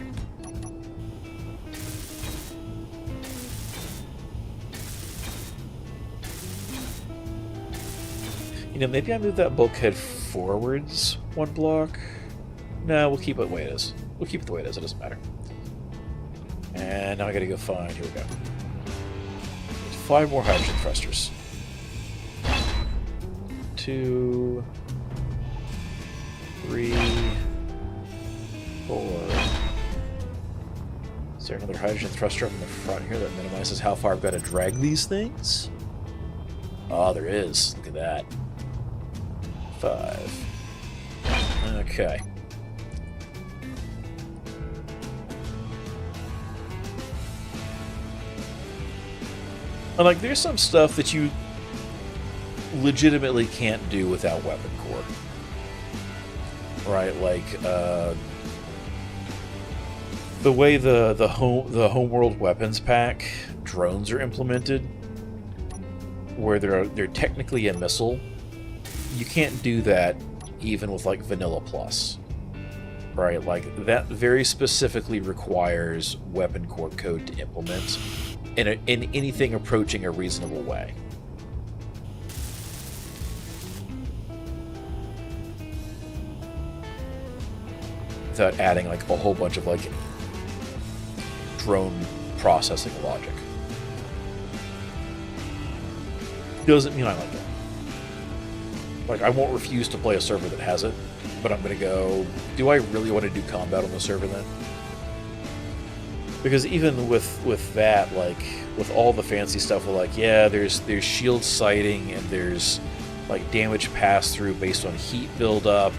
You know, maybe I move that bulkhead forwards 1 block. No, we'll keep it the way it is. We'll keep it the way it is. It doesn't matter. And now I gotta go find... Here we go. There's 5 more hydrogen thrusters. 2, 3, 4. Is there another hydrogen thruster up in the front here that minimizes how far I've got to drag these things? Oh, there is. Look at that. 5. Okay. And, like, there's some stuff that you legitimately can't do without weapon core. Right? Like, the way the homeworld weapons pack drones are implemented, where they're technically a missile, you can't do that even with like Vanilla Plus, right? Like that very specifically requires weapon core code to implement in anything approaching a reasonable way. Without adding like a whole bunch of like drone processing logic. Doesn't mean I like it. Like, I won't refuse to play a server that has it, but I'm going to go, do I really want to do combat on the server then? Because even with that, like, with all the fancy stuff, we're like, yeah, there's shield sighting, and there's, like, damage pass-through based on heat buildup,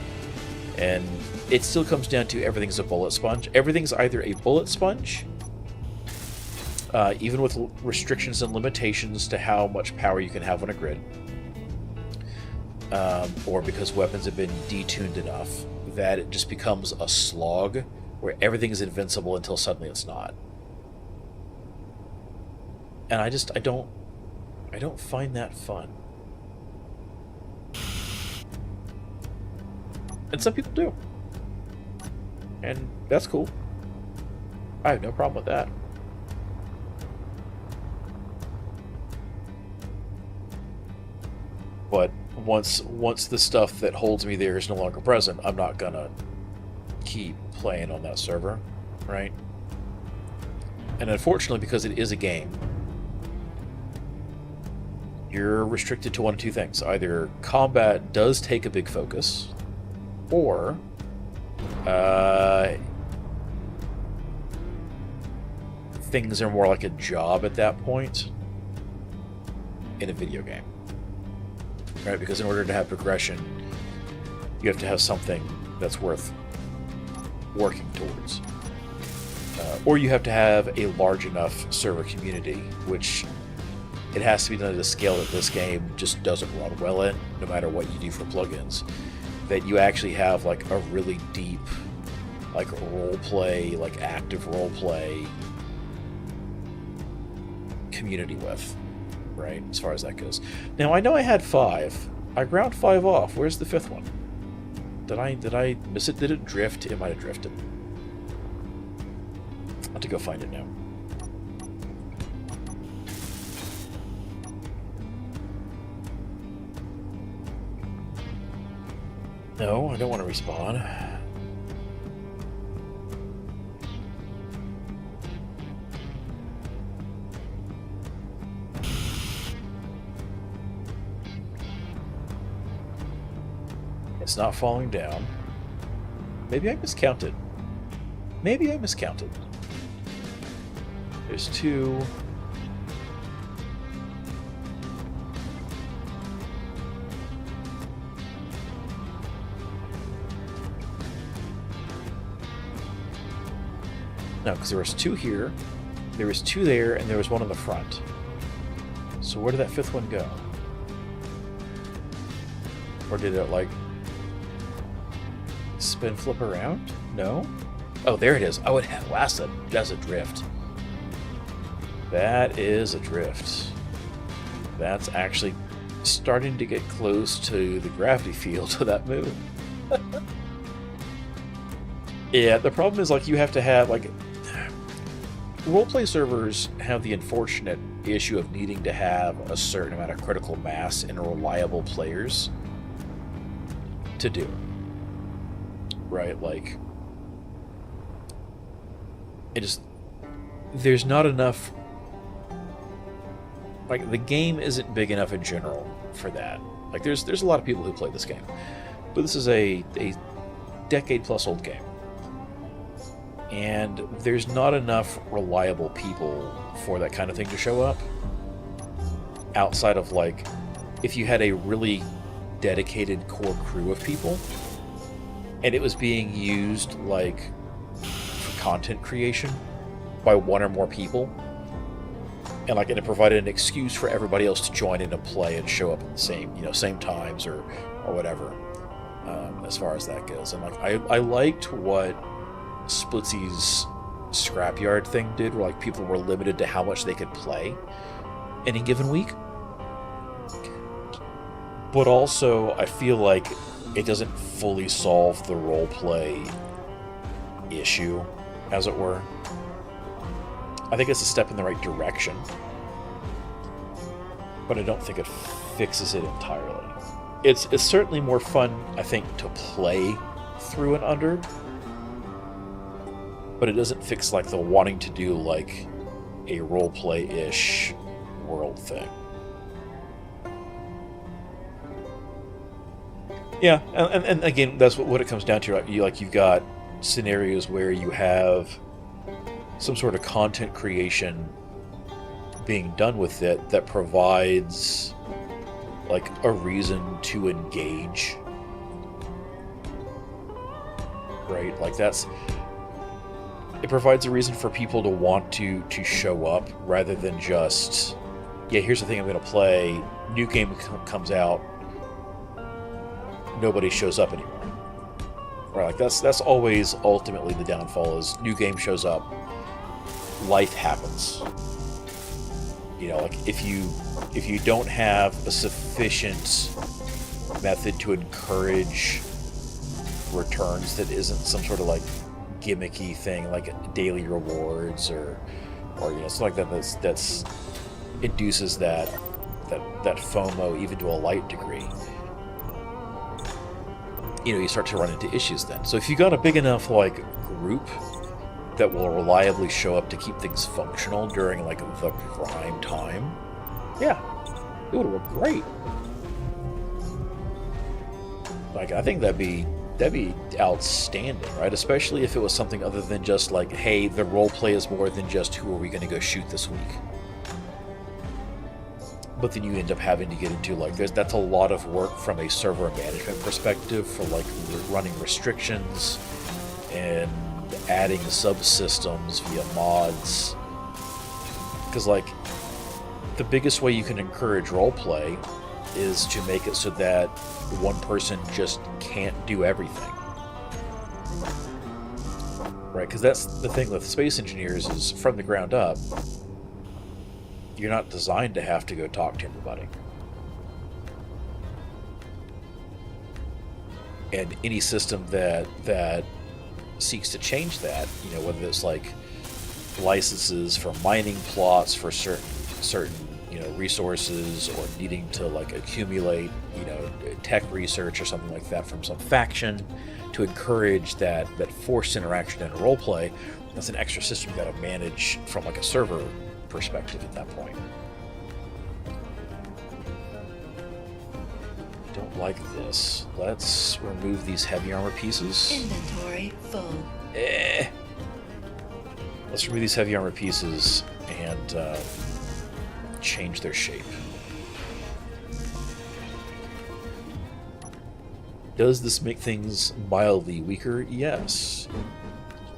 and it still comes down to everything's a bullet sponge. Everything's either a bullet sponge, even with restrictions and limitations to how much power you can have on a grid, or because weapons have been detuned enough that it just becomes a slog where everything is invincible until suddenly it's not. And I don't find that fun. And some people do. And that's cool. I have no problem with that. But once the stuff that holds me there is no longer present, I'm not gonna keep playing on that server, right? And unfortunately, because it is a game, you're restricted to one of two things. Either combat does take a big focus, or things are more like a job at that point in a video game. Right, because in order to have progression, you have to have something that's worth working towards. Or you have to have a large enough server community, which it has to be done at a scale that this game just doesn't run well in, no matter what you do for plugins, that you actually have like a really deep, like roleplay, like active roleplay community with. Right, as far as that goes. Now I know I had 5. I ground 5 off. Where's the 5th one? Did I miss it? Did it drift? It might have drifted. I'll have to go find it now. No, I don't want to respawn. It's not falling down. Maybe I miscounted. Maybe I miscounted. There's 2. No, because there was 2 here, there was 2 there, and there was 1 on the front. So where did that 5th one go? Or did it, like, spin flip around? No? Oh, there it is. Oh, it had lasted. That's a drift. That is a drift. That's actually starting to get close to the gravity field of that moon. Yeah, the problem is, like, you have to have, like... Roleplay servers have the unfortunate issue of needing to have a certain amount of critical mass and reliable players to do it. Right, like, there's not enough, like, the game isn't big enough in general for that. Like, there's a lot of people who play this game. But this is a decade-plus old game. And there's not enough reliable people for that kind of thing to show up. Outside of, like, if you had a really dedicated core crew of people, and it was being used, like, for content creation by one or more people, and it provided an excuse for everybody else to join in and play and show up at the same times or whatever, as far as that goes. And like I liked what Splitsie's Scrapyard thing did, where like people were limited to how much they could play any given week. But also, I feel like it doesn't fully solve the roleplay issue, as it were. I think it's a step in the right direction, but I don't think it fixes it entirely. It's certainly more fun, I think, to play through and under, but it doesn't fix like the wanting to do like a roleplay-ish world thing. Yeah, and again, that's what it comes down to. Right? You've got scenarios where you have some sort of content creation being done with it that provides like a reason to engage, right? Like it provides a reason for people to want to show up, rather than just, yeah, here's the thing I'm going to play, new game comes out, nobody shows up anymore. Right? Like that's always ultimately the downfall, is new game shows up, life happens. Like if you don't have a sufficient method to encourage returns that isn't some sort of like gimmicky thing like daily rewards or something like that that's induces that FOMO even to a light degree, you start to run into issues then. So if you got a big enough like group that will reliably show up to keep things functional during like the prime time, yeah, it would work great. Like I think that'd be outstanding, right? Especially if it was something other than just like, hey, the role play is more than just who are we going to go shoot this week. But then you end up having to get into like that's a lot of work from a server management perspective for like running restrictions and adding subsystems via mods, because like the biggest way you can encourage roleplay is to make it so that one person just can't do everything, right? Because that's the thing with Space Engineers, is from the ground up you're not designed to have to go talk to everybody, and any system that seeks to change that, whether it's like licenses for mining plots for certain resources, or needing to like accumulate tech research or something like that from some faction to encourage that forced interaction in a roleplay, that's an extra system you got to manage from like a server perspective at that point. Don't like this. Let's remove these heavy armor pieces. Inventory full. Let's remove these heavy armor pieces and change their shape. Does this make things mildly weaker? Yes.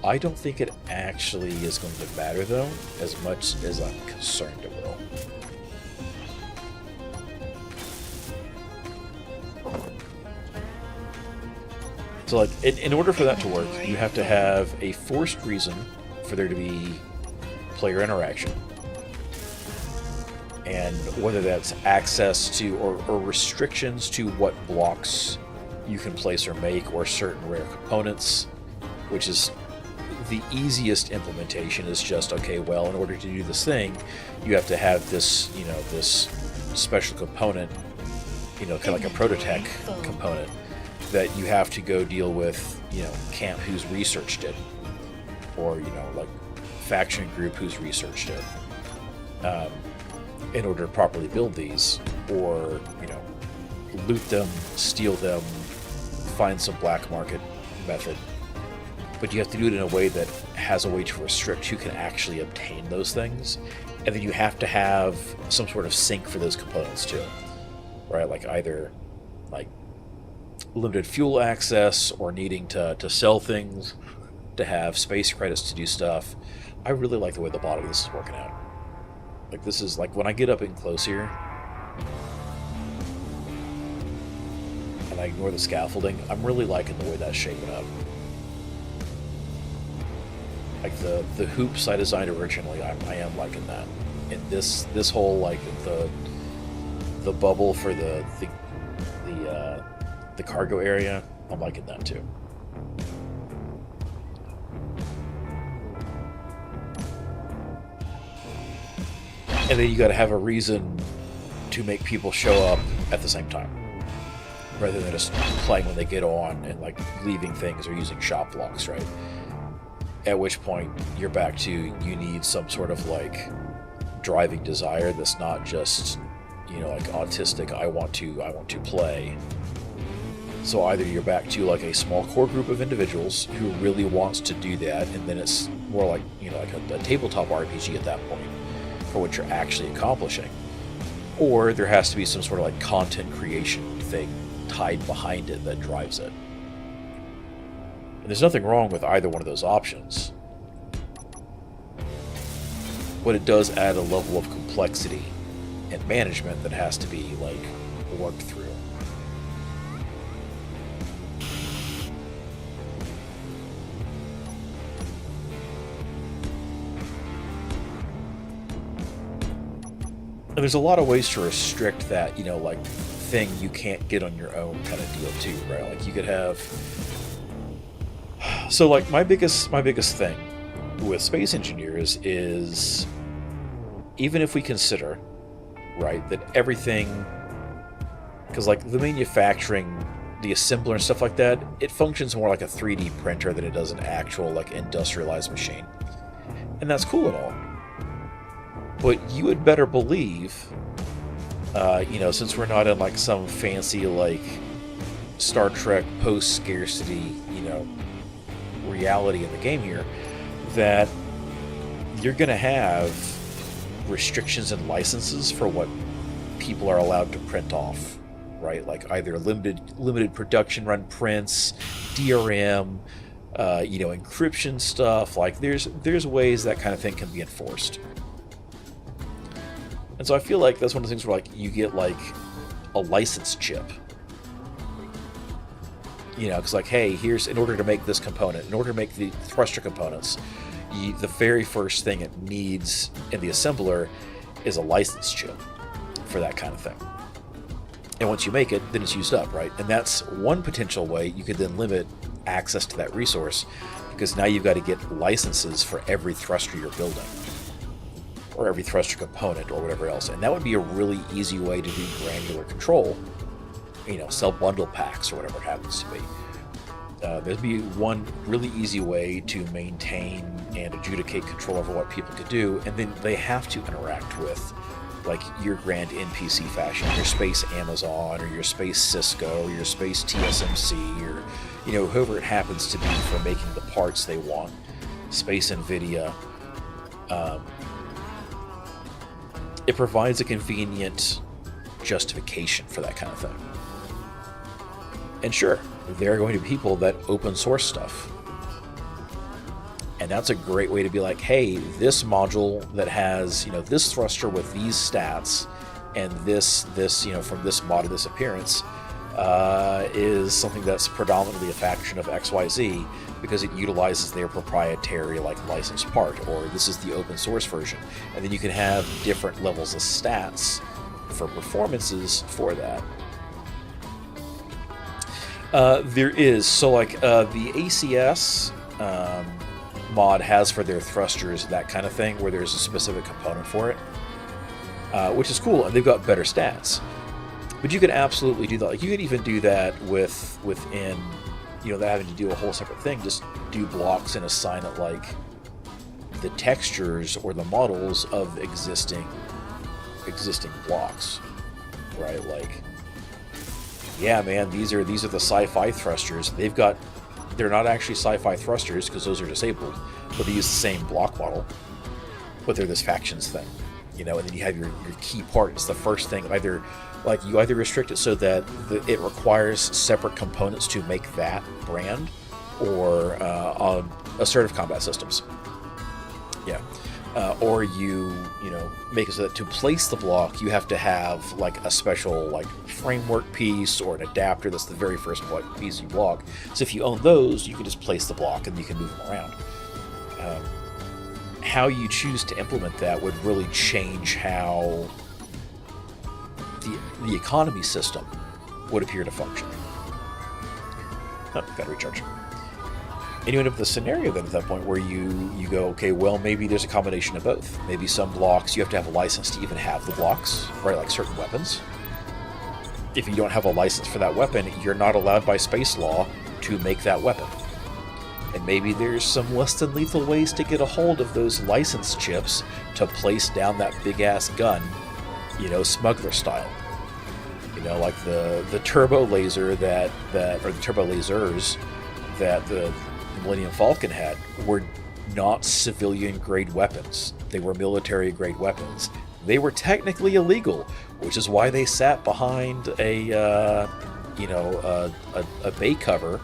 I don't think it actually is going to matter, though, as much as I'm concerned it will. So, like, in order for that to work, you have to have a forced reason for there to be player interaction. And whether that's access to or restrictions to what blocks you can place or make, or certain rare components, which is the easiest implementation is just, okay, well, in order to do this thing, you have to have this, this special component, kind of like a prototech component that you have to go deal with, camp who's researched it, or, like faction group who's researched it, in order to properly build these, or, loot them, steal them, find some black market method. But you have to do it in a way that has a way to restrict who can actually obtain those things. And then you have to have some sort of sync for those components too. Right? Like either like limited fuel access or needing to sell things, to have space credits to do stuff. I really like the way the bottom of this is working out. Like this is like when I get up in close here and I ignore the scaffolding, I'm really liking the way that's shaping up. Like the hoops I designed originally, I am liking that. And this whole like the bubble for the cargo area, I'm liking that too. And then you got to have a reason to make people show up at the same time, rather than just playing when they get on and like leaving things or using shop blocks, right? At which point you're back to you need some sort of like driving desire that's not just, you know, like autistic. I want to play. So either you're back to like a small core group of individuals who really wants to do that, and then it's more like, you know, like a tabletop RPG at that point for what you're actually accomplishing, or there has to be some sort of like content creation thing tied behind it that drives it. And there's nothing wrong with either one of those options. But it does add a level of complexity and management that has to be like worked through. And there's a lot of ways to restrict that, you know, like thing you can't get on your own kind of deal too, right? Like you could have. So like my biggest thing with Space Engineers is, even if we consider, right, that everything, because like the manufacturing, the assembler and stuff like that, it functions more like a 3D printer than it does an actual like industrialized machine. And that's cool and all. But you had better believe, you know, since we're not in like some fancy like Star Trek post-scarcity, you know, reality in the game here, that you're going to have restrictions and licenses for what people are allowed to print off, right? Like either limited production run prints, DRM, you know, encryption stuff. Like there's ways that kind of thing can be enforced. And so I feel like that's one of the things where like you get like a license chip. You know, because like, hey, here's, in order to make this component, in order to make the thruster components, the very first thing it needs in the assembler is a license chip for that kind of thing. And once you make it, then it's used up, right? And that's one potential way you could then limit access to that resource, because now you've got to get licenses for every thruster you're building, or every thruster component, or whatever else. And that would be a really easy way to do granular control. You know, sell bundle packs or whatever it happens to be. There'd be one really easy way to maintain and adjudicate control over what people could do, and then they have to interact with like your grand NPC fashion, your space Amazon, or your space Cisco, or your space TSMC, or, you know, whoever it happens to be for making the parts they want, space NVIDIA. It provides a convenient justification for that kind of thing. And sure, there are going to be people that open source stuff. And that's a great way to be like, hey, this module that has, you know, this thruster with these stats, and this, you know, from this mod of this appearance, is something that's predominantly a faction of XYZ because it utilizes their proprietary like licensed part, or this is the open source version. And then you can have different levels of stats for performances for that. There is, so like the ACS mod has for their thrusters that kind of thing, where there's a specific component for it, which is cool, and they've got better stats. But you could absolutely do that. Like you could even do that within, you know, that having to do a whole separate thing. Just do blocks and assign it like the textures or the models of existing blocks, right? Like yeah, man, these are the sci-fi thrusters. They're not actually sci-fi thrusters because those are disabled, but they use the same block model, but they're this factions thing, and then you have your key part. It's the first thing. You either restrict it so that it requires separate components to make that brand, or on assertive combat systems. Yeah. Or you make it so that to place the block, you have to have like a special like framework piece or an adapter. That's the very first piece you block. So if you own those, you can just place the block and you can move them around. How you choose to implement that would really change how the economy system would appear to function. Oh, gotta recharge. And you end up with a scenario then at that point where you go, okay, well, maybe there's a combination of both. Maybe some blocks, you have to have a license to even have the blocks, right? Like certain weapons. If you don't have a license for that weapon, you're not allowed by space law to make that weapon. And maybe there's some less than lethal ways to get a hold of those license chips to place down that big-ass gun, smuggler style. Like the turbo laser or the turbo lasers that the Millennium Falcon had were not civilian-grade weapons. They were military-grade weapons. They were technically illegal, which is why they sat behind a bay cover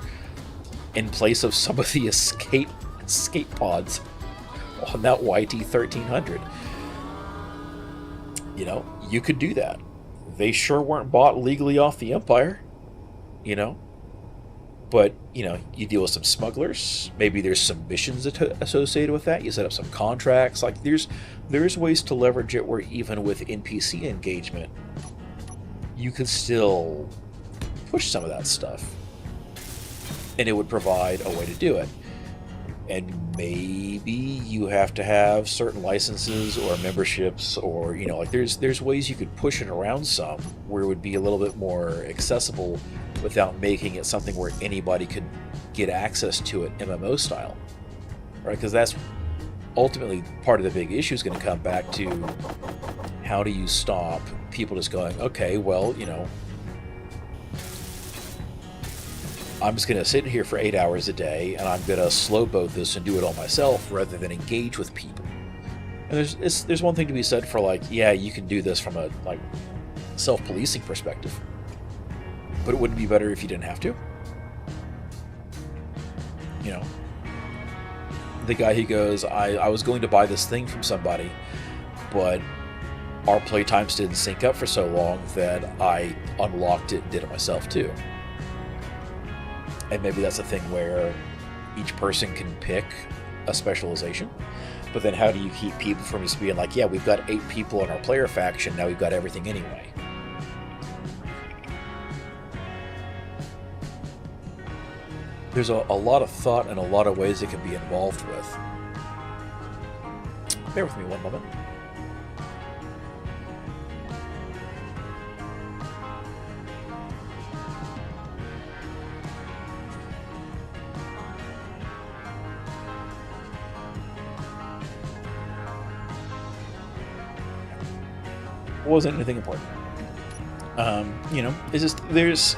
in place of some of the escape pods on that YT-1300. You could do that. They sure weren't bought legally off the Empire, But, you deal with some smugglers. Maybe there's some missions associated with that. You set up some contracts. Like, there's ways to leverage it where even with NPC engagement, you could still push some of that stuff. And it would provide a way to do it. And maybe you have to have certain licenses or memberships or, there's ways you could push it around some where it would be a little bit more accessible without making it something where anybody could get access to it MMO style, right? Because that's ultimately part of the big issue is going to come back to how do you stop people just going, okay, well, I'm just going to sit here for 8 hours a day and I'm going to slow boat this and do it all myself rather than engage with people. And there's one thing to be said for like, yeah, you can do this from a like self-policing perspective. But it wouldn't be better if you didn't have to. The guy who goes, I was going to buy this thing from somebody, but our playtimes didn't sync up for so long that I unlocked it and did it myself too. And maybe that's a thing where each person can pick a specialization. But then how do you keep people from just being like, yeah, we've got 8 people in our player faction, now we've got everything anyway. There's a lot of thought and a lot of ways it can be involved with. Bear with me one moment. Wasn't anything important. It's just, there's...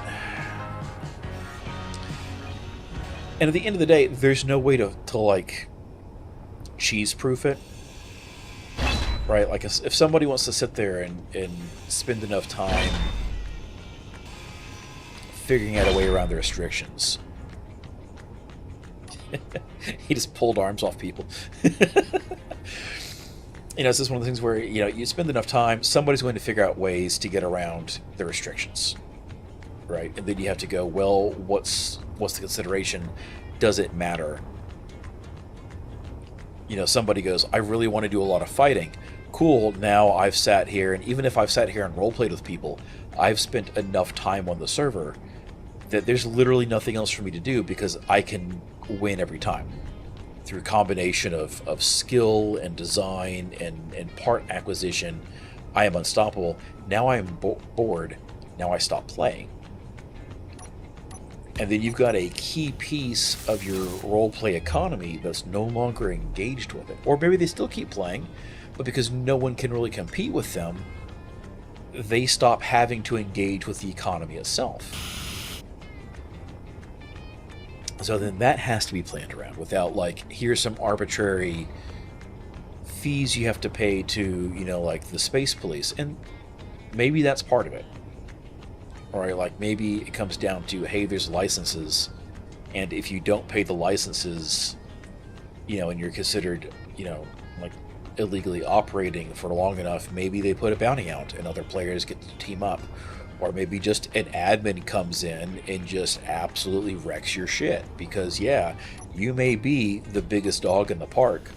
And at the end of the day, there's no way to like, cheese-proof it. Right? Like, if somebody wants to sit there and spend enough time figuring out a way around the restrictions. He just pulled arms off people. It's just one of the things where, you spend enough time, somebody's going to figure out ways to get around the restrictions. Right? And then you have to go, well, what's the consideration? Does it matter? Somebody goes, I really want to do a lot of fighting. Cool, now I've sat here, and even if I've sat here and roleplayed with people, I've spent enough time on the server that there's literally nothing else for me to do because I can win every time. Through a combination of skill and design and part acquisition, I am unstoppable. Now I am bored. Now I stop playing. And then you've got a key piece of your roleplay economy that's no longer engaged with it. Or maybe they still keep playing, but because no one can really compete with them, they stop having to engage with the economy itself. So then that has to be planned around without, like, here's some arbitrary fees you have to pay to, like the space police. And maybe that's part of it. Or, like, maybe it comes down to, hey, there's licenses, and if you don't pay the licenses, and you're considered, like, illegally operating for long enough, maybe they put a bounty out and other players get to team up. Or maybe just an admin comes in and just absolutely wrecks your shit. Because, yeah, you may be the biggest dog in the park,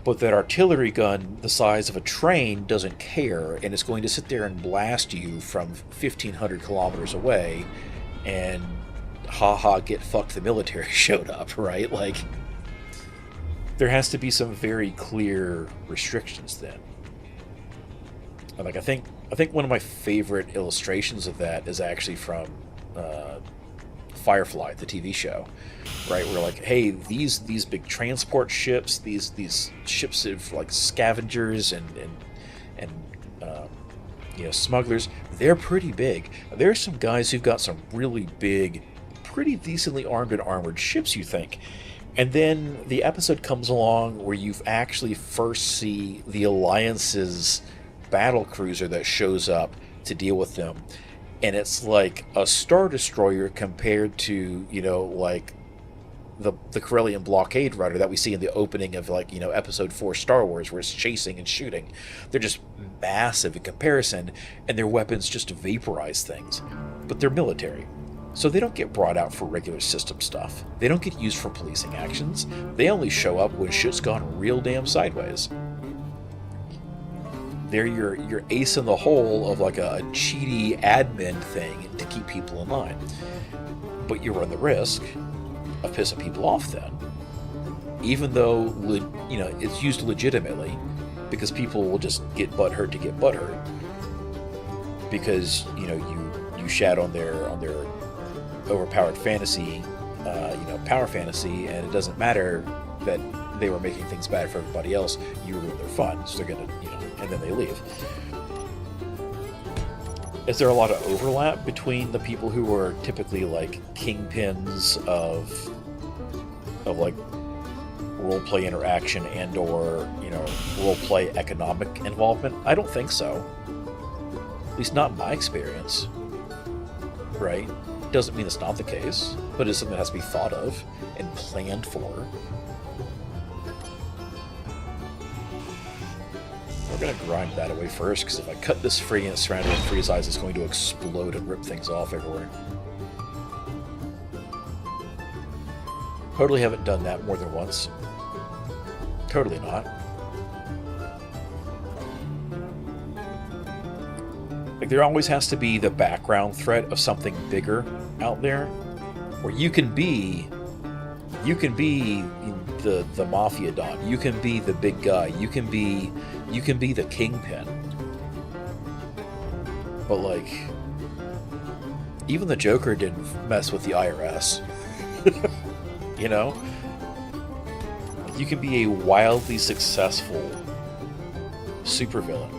but that artillery gun the size of a train doesn't care, and it's going to sit there and blast you from 1,500 kilometers away, and haha, get fucked, the military showed up, right? Like, there has to be some very clear restrictions then. Like, I think one of my favorite illustrations of that is actually from Firefly, the TV show, right? Where, like, hey, these big transport ships, these ships of, like, scavengers and smugglers, they're pretty big. There's some guys who've got some really big, pretty decently armed and armored ships, you think. And then the episode comes along where you actually first see the Alliance's battle cruiser that shows up to deal with them, and it's like a Star Destroyer compared to, like the Corellian blockade runner that we see in the opening of, like, episode 4 Star Wars, where it's chasing and shooting. They're just massive in comparison, and their weapons just vaporize things. But they're military, so they don't get brought out for regular system stuff. They don't get used for policing actions. They only show up when shit's gone real damn sideways. They're your ace in the hole of, like, a cheaty admin thing to keep people in line. But you run the risk of pissing people off then, even though it's used legitimately, because people will just get butthurt to get butthurt because you shat on their overpowered fantasy, power fantasy, and it doesn't matter that they were making things bad for everybody else. You ruin their fun, so they're gonna, and then they leave. Is there a lot of overlap between the people who are typically, like, kingpins of like roleplay interaction and or roleplay economic involvement? I don't think so. At least not in my experience. Right? Doesn't mean it's not the case, but it's something that has to be thought of and planned for. We're going to grind that away first, because if I cut this free and it's surrounded with freeze eyes, it's going to explode and rip things off everywhere. Totally haven't done that more than once. Totally not. Like, there always has to be the background threat of something bigger out there, where you can be the mafia don, you can be the big guy, you can be the kingpin. But, like, even the Joker didn't mess with the IRS. You can be a wildly successful supervillain,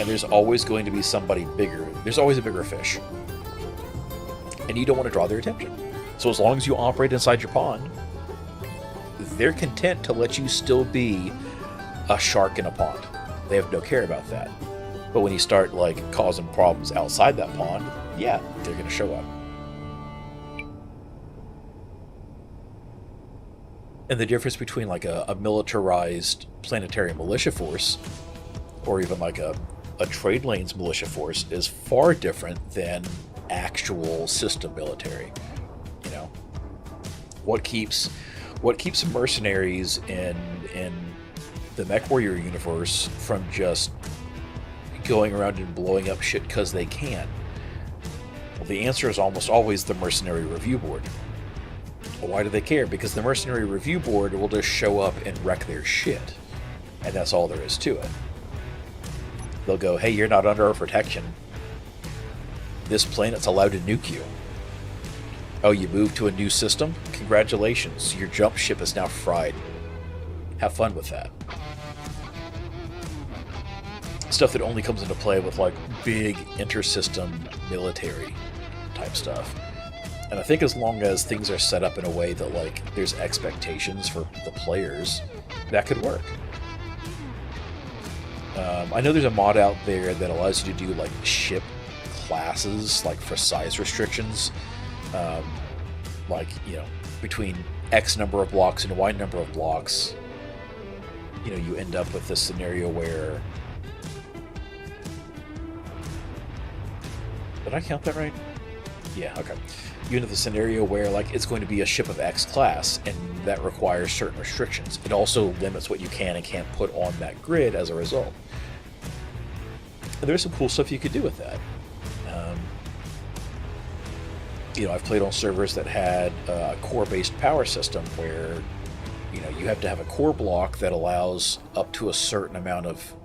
and there's always going to be somebody bigger. There's always a bigger fish, and you don't want to draw their attention. So as long as you operate inside your pond, they're content to let you still be a shark in a pond. They have no care about that. But when you start, like, causing problems outside that pond, yeah, they're going to show up. And the difference between, like, a militarized planetary militia force, or even like a trade lanes militia force, is far different than actual system military. What keeps mercenaries in the MechWarrior universe from just going around and blowing up shit because they can? Well, the answer is almost always the Mercenary Review Board. Well, why do they care? Because the Mercenary Review Board will just show up and wreck their shit. And that's all there is to it. They'll go, hey, you're not under our protection. This planet's allowed to nuke you. Oh, you moved to a new system? Congratulations, your jump ship is now fried. Have fun with that. stuff that only comes into play with like big intersystem military type stuff. And I think as long as things are set up in a way that like there's expectations for the players, that could work. I know there's a mod out there that allows you to do like ship classes, like for size restrictions, like, you know, between X number of blocks and Y number of blocks, you know, you end up with this scenario where... Did I count that right? Yeah, okay. You end up with a scenario where, like, it's going to be a ship of X class, and that requires certain restrictions. It also limits what you can and can't put on that grid as a result. And there's some cool stuff you could do with that. You know, I've played on servers that had a core-based power system where, you know, you have to have a core block that allows up to a certain amount of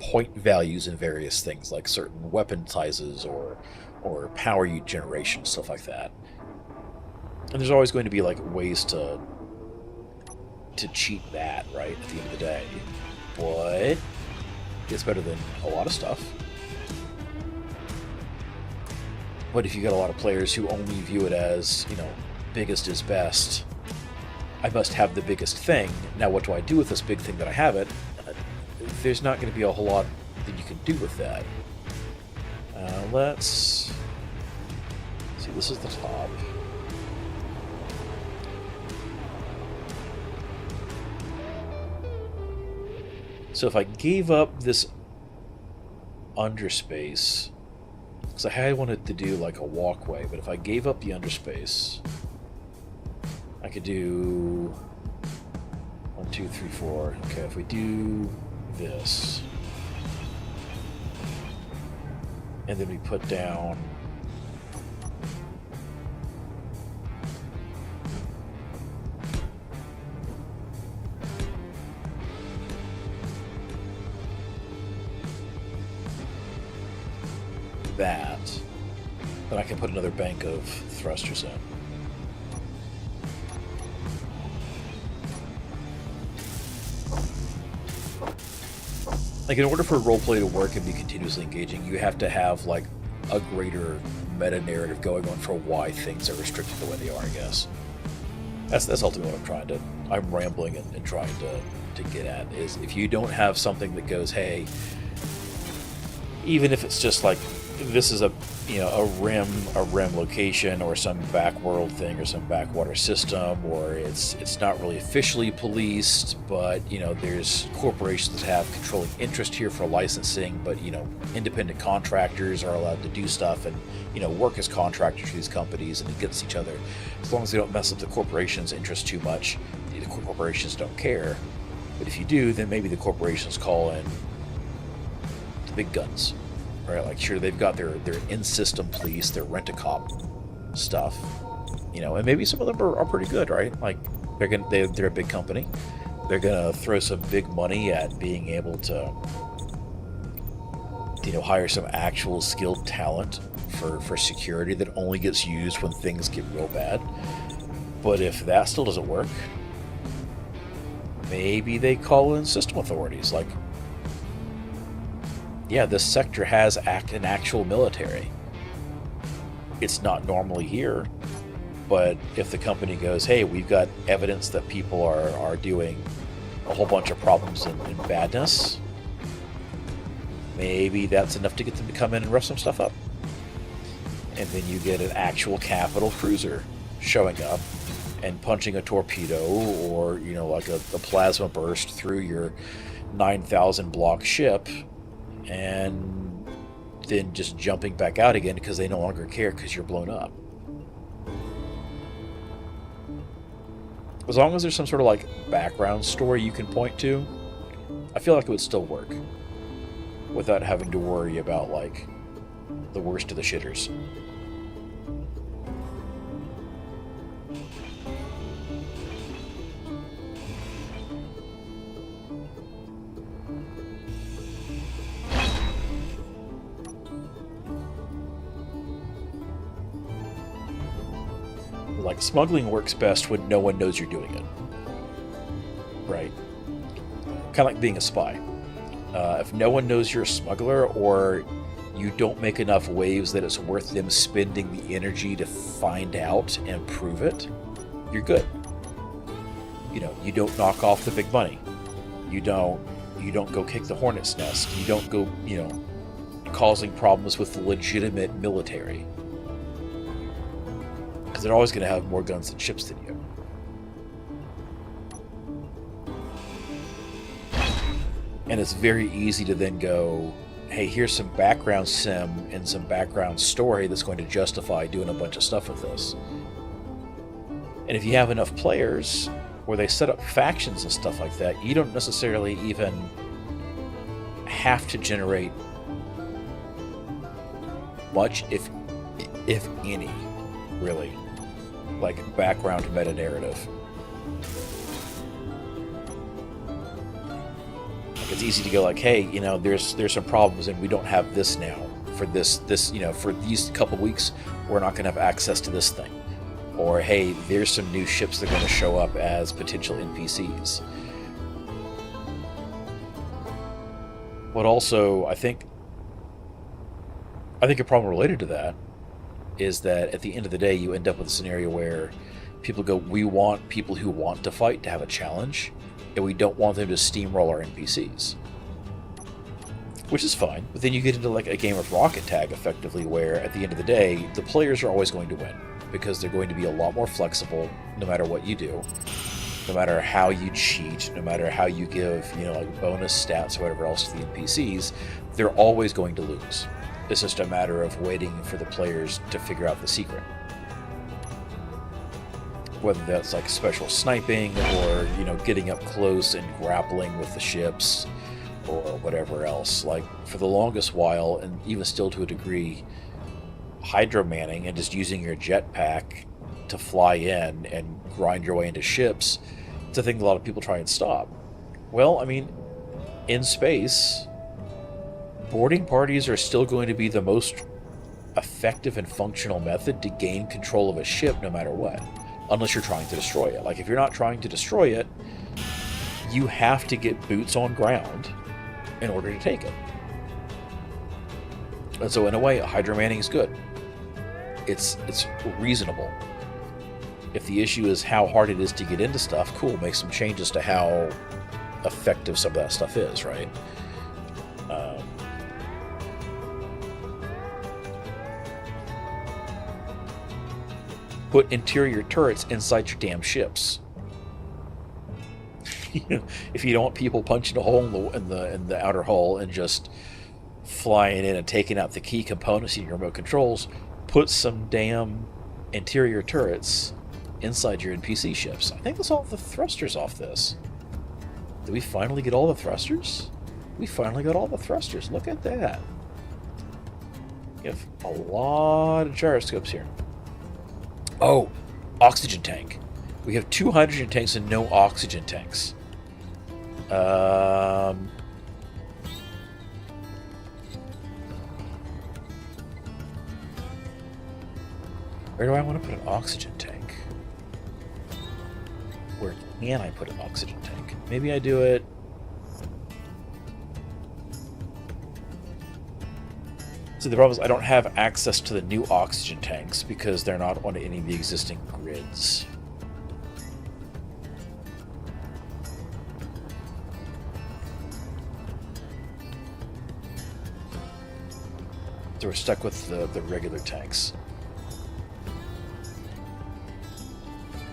point values in various things, like certain weapon sizes or power generation, stuff like that. And there's always going to be like ways to cheat that, right, at the end of the day. But it's better than a lot of stuff. But if you got a lot of players who only view it as, you know, biggest is best, I must have the biggest thing. Now what do I do with this big thing that I have it? There's not going to be a whole lot that you can do with that. Let's see, this is the top. So if I gave up this underspace, because I had wanted to do like a walkway, but if I gave up the underspace, I could do 1, 2, 3, 4. Okay, if we do this, and then we put down that, then I can put another bank of thrusters in. Like, in order for roleplay to work and be continuously engaging, you have to have, like, a greater meta-narrative going on for why things are restricted the way they are, I guess. That's ultimately what I'm rambling and trying to get at, is if you don't have something that goes, hey, even if it's just like, this is a rim location or some backworld thing or some backwater system, or it's not really officially policed, but, you know, there's corporations that have controlling interest here for licensing, but, you know, independent contractors are allowed to do stuff and, you know, work as contractors for these companies and against each other. As long as they don't mess up the corporation's interest too much, the corporations don't care. But if you do, then maybe the corporations call in the big guns. Right, like, sure, they've got their in-system police, their rent-a-cop stuff, you know, and maybe some of them are pretty good, right? Like, they're a big company. They're gonna throw some big money at being able to, you know, hire some actual skilled talent for security that only gets used when things get real bad. But if that still doesn't work, maybe they call in system authorities, like, yeah, this sector has an actual military. It's not normally here, but if the company goes, hey, we've got evidence that people are doing a whole bunch of problems and badness, maybe that's enough to get them to come in and rough some stuff up. And then you get an actual capital cruiser showing up and punching a torpedo or, you know, like a plasma burst through your 9,000 block ship, and then just jumping back out again because they no longer care because you're blown up. As long as there's some sort of like background story you can point to, I feel like it would still work without having to worry about like the worst of the shitters. Like, smuggling works best when no one knows you're doing it. Right? Kind of like being a spy. If no one knows you're a smuggler, or you don't make enough waves that it's worth them spending the energy to find out and prove it, you're good. You don't knock off the big money. You don't go kick the hornet's nest. You don't go, causing problems with the legitimate military. Because they're always going to have more guns and ships than you. And it's very easy to then go, hey, here's some background sim and some background story that's going to justify doing a bunch of stuff with this. And if you have enough players where they set up factions and stuff like that, you don't necessarily even have to generate much, if any, really, like background meta narrative. Like, it's easy to go like, hey, there's some problems and we don't have this now for this for these couple weeks we're not going to have access to this thing. Or, hey, there's some new ships that are going to show up as potential NPCs. But also, I think a problem related to that is that at the end of the day, you end up with a scenario where people go, we want people who want to fight to have a challenge, and we don't want them to steamroll our NPCs. Which is fine, but then you get into like a game of rocket tag, effectively, where at the end of the day, the players are always going to win, because they're going to be a lot more flexible no matter what you do, no matter how you cheat, no matter how you give, like bonus stats or whatever else to the NPCs, they're always going to lose. It's just a matter of waiting for the players to figure out the secret. Whether that's like special sniping or, getting up close and grappling with the ships or whatever else. Like, for the longest while, and even still to a degree, hydromanning and just using your jetpack to fly in and grind your way into ships, it's a thing that a lot of people try and stop. Well, I mean, in space, boarding parties are still going to be the most effective and functional method to gain control of a ship no matter what, unless you're trying to destroy it. Like, if you're not trying to destroy it, you have to get boots on ground in order to take it. And so in a way, hydromanning is good. It's reasonable. If the issue is how hard it is to get into stuff, cool, make some changes to how effective some of that stuff is, right? Put interior turrets inside your damn ships. If you don't want people punching a hole in the outer hull and just flying in and taking out the key components in your remote controls, put some damn interior turrets inside your NPC ships. I think that's all the thrusters off this. Did we finally get all the thrusters? We finally got all the thrusters. Look at that. We have a lot of gyroscopes here. Oh, oxygen tank. We have 2 hydrogen tanks and no oxygen tanks. Where do I want to put an oxygen tank? Where can I put an oxygen tank? Maybe I do it... So the problem is I don't have access to the new oxygen tanks because they're not on any of the existing grids. So we're stuck with the regular tanks.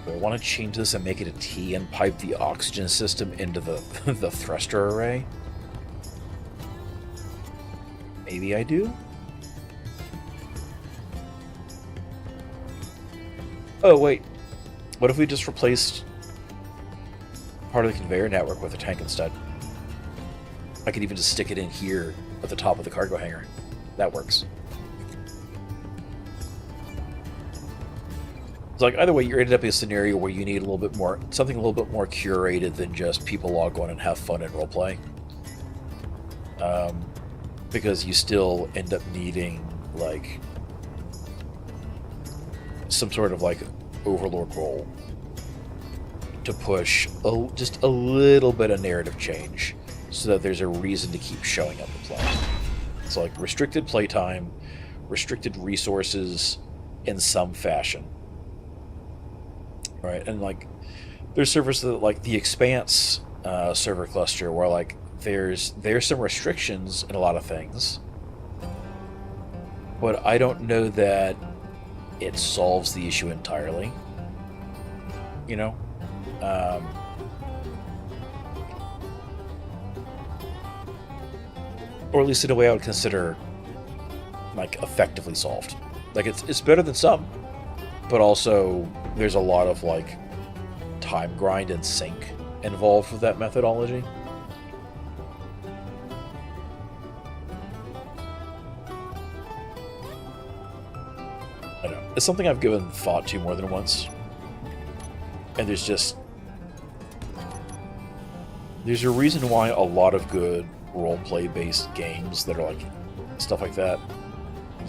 Do I want to change this and make it a T and pipe the oxygen system into the, the thruster array? Maybe I do? Oh, wait. What if we just replaced part of the conveyor network with a tank instead? I could even just stick it in here at the top of the cargo hangar. That works. It's like, either way, you're ended up in a scenario where you need a little bit more, something a little bit more curated than just people log on and have fun and roleplay. Because you still end up needing, like, some sort of, like, overlord role to push just a little bit of narrative change so that there's a reason to keep showing up to play. It's like restricted playtime, restricted resources in some fashion. Right? And like there's servers that, like the Expanse server cluster, where like there's some restrictions in a lot of things, but I don't know that it solves the issue entirely. You know? Or at least in a way I would consider like effectively solved. Like it's better than some, but also there's a lot of like time grind and sync involved with that methodology. I don't know. It's something I've given thought to more than once. And there's a reason why a lot of good roleplay based games that are like stuff like that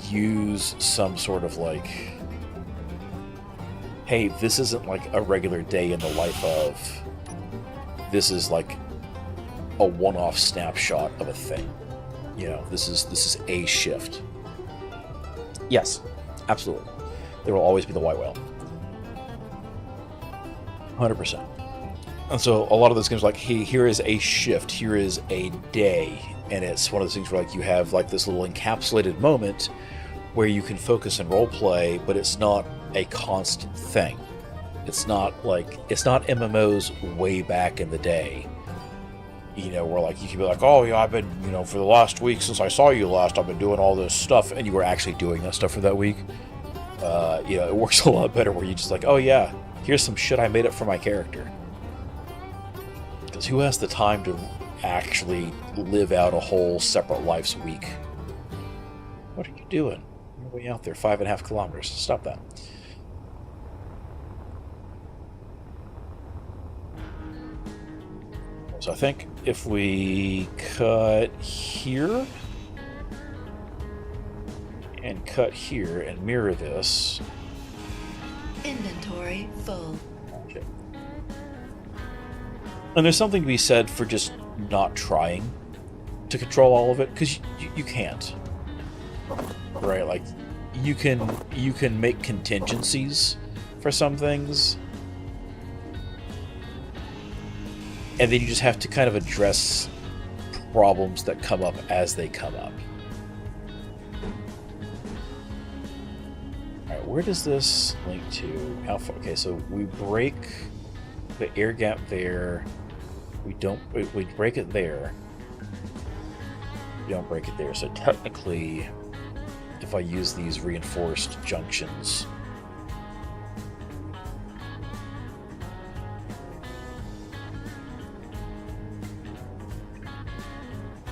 use some sort of like, hey, this isn't like a regular day in the life of, this is like a one-off snapshot of a thing. You know, this is a shift. Yes, absolutely. There will always be the white whale. 100%. And so a lot of those games are like, hey, here is a shift, here is a day, and it's one of those things where like you have like this little encapsulated moment where you can focus and roleplay, but it's not a constant thing. It's not MMOs way back in the day, you know, where like you can be like, oh yeah, I've been, you know, for the last week since I saw you last, I've been doing all this stuff, and you were actually doing that stuff for that week. You know, it works a lot better where you just like, oh yeah, here's some shit I made up for my character. Because who has the time to actually live out a whole separate life's week? What are you doing? You're way out there, 5.5 kilometers. Stop that. So I think if we cut here and cut here and mirror this. Inventory full. Okay. And there's something to be said for just not trying to control all of it, because you can't. Right? Like you can make contingencies for some things, and then you just have to kind of address problems that come up as they come up. Alright, where does this link to? How far? Okay, so we break the air gap there. We break it there. We don't break it there. So technically, if I use these reinforced junctions,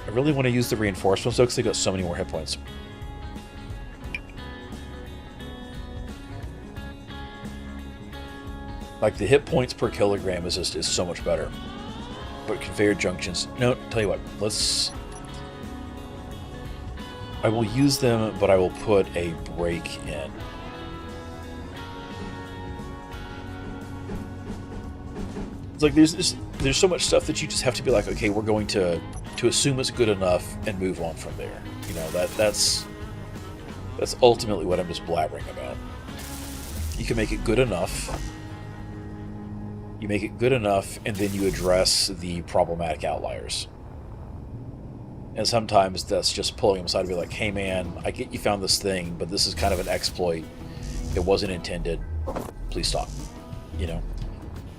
I really want to use the reinforcements though, because they got so many more hit points. Like the hit points per kilogram is so much better. But conveyor junctions, no, tell you what, I will use them, but I will put a break in. It's like there's so much stuff that you just have to be like, okay, we're going to assume it's good enough and move on from there. You know, that's ultimately what I'm just blabbering about. You can make it good enough. You make it good enough, and then you address the problematic outliers. And sometimes that's just pulling them aside and be like, hey man, I get you found this thing, but this is kind of an exploit. It wasn't intended. Please stop. You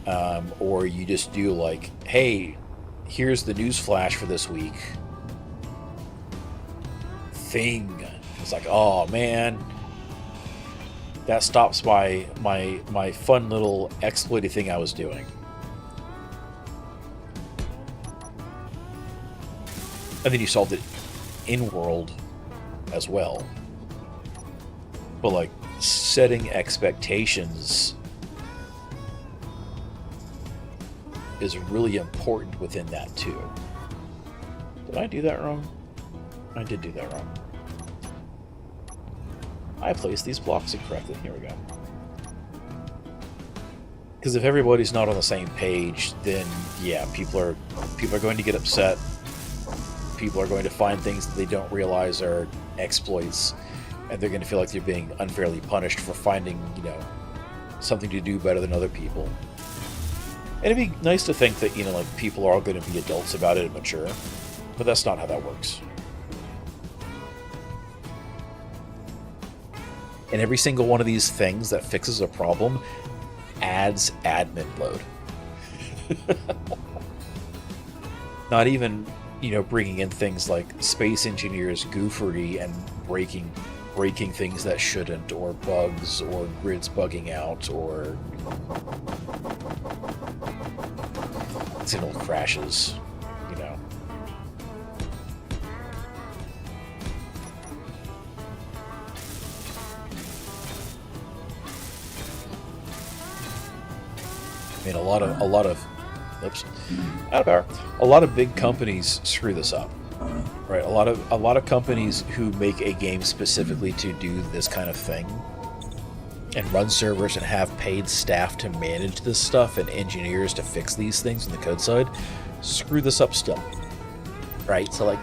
know? Or you just do like, hey, here's the news flash for this week. Thing. It's like, oh man, that stops my fun little exploity thing I was doing. And then you solved it in-world as well. But like setting expectations is really important within that too. Did I do that wrong? I did do that wrong. I placed these blocks incorrectly. Here we go. Because if everybody's not on the same page, then yeah, people are going to get upset. people are going to find things that they don't realize are exploits, and they're going to feel like they're being unfairly punished for finding, you know, something to do better than other people. And it'd be nice to think that, you know, like, people are all going to be adults about it and mature, but that's not how that works. And every single one of these things that fixes a problem adds admin load. Not even, you know, bringing in things like space engineers' goofery and breaking things that shouldn't, or bugs, or grids bugging out, or signal crashes, you know. I mean, a lot of oops, out of power. A lot of big companies screw this up, right? A lot of companies who make a game specifically to do this kind of thing and run servers and have paid staff to manage this stuff and engineers to fix these things on the code side screw this up still, right? So, like,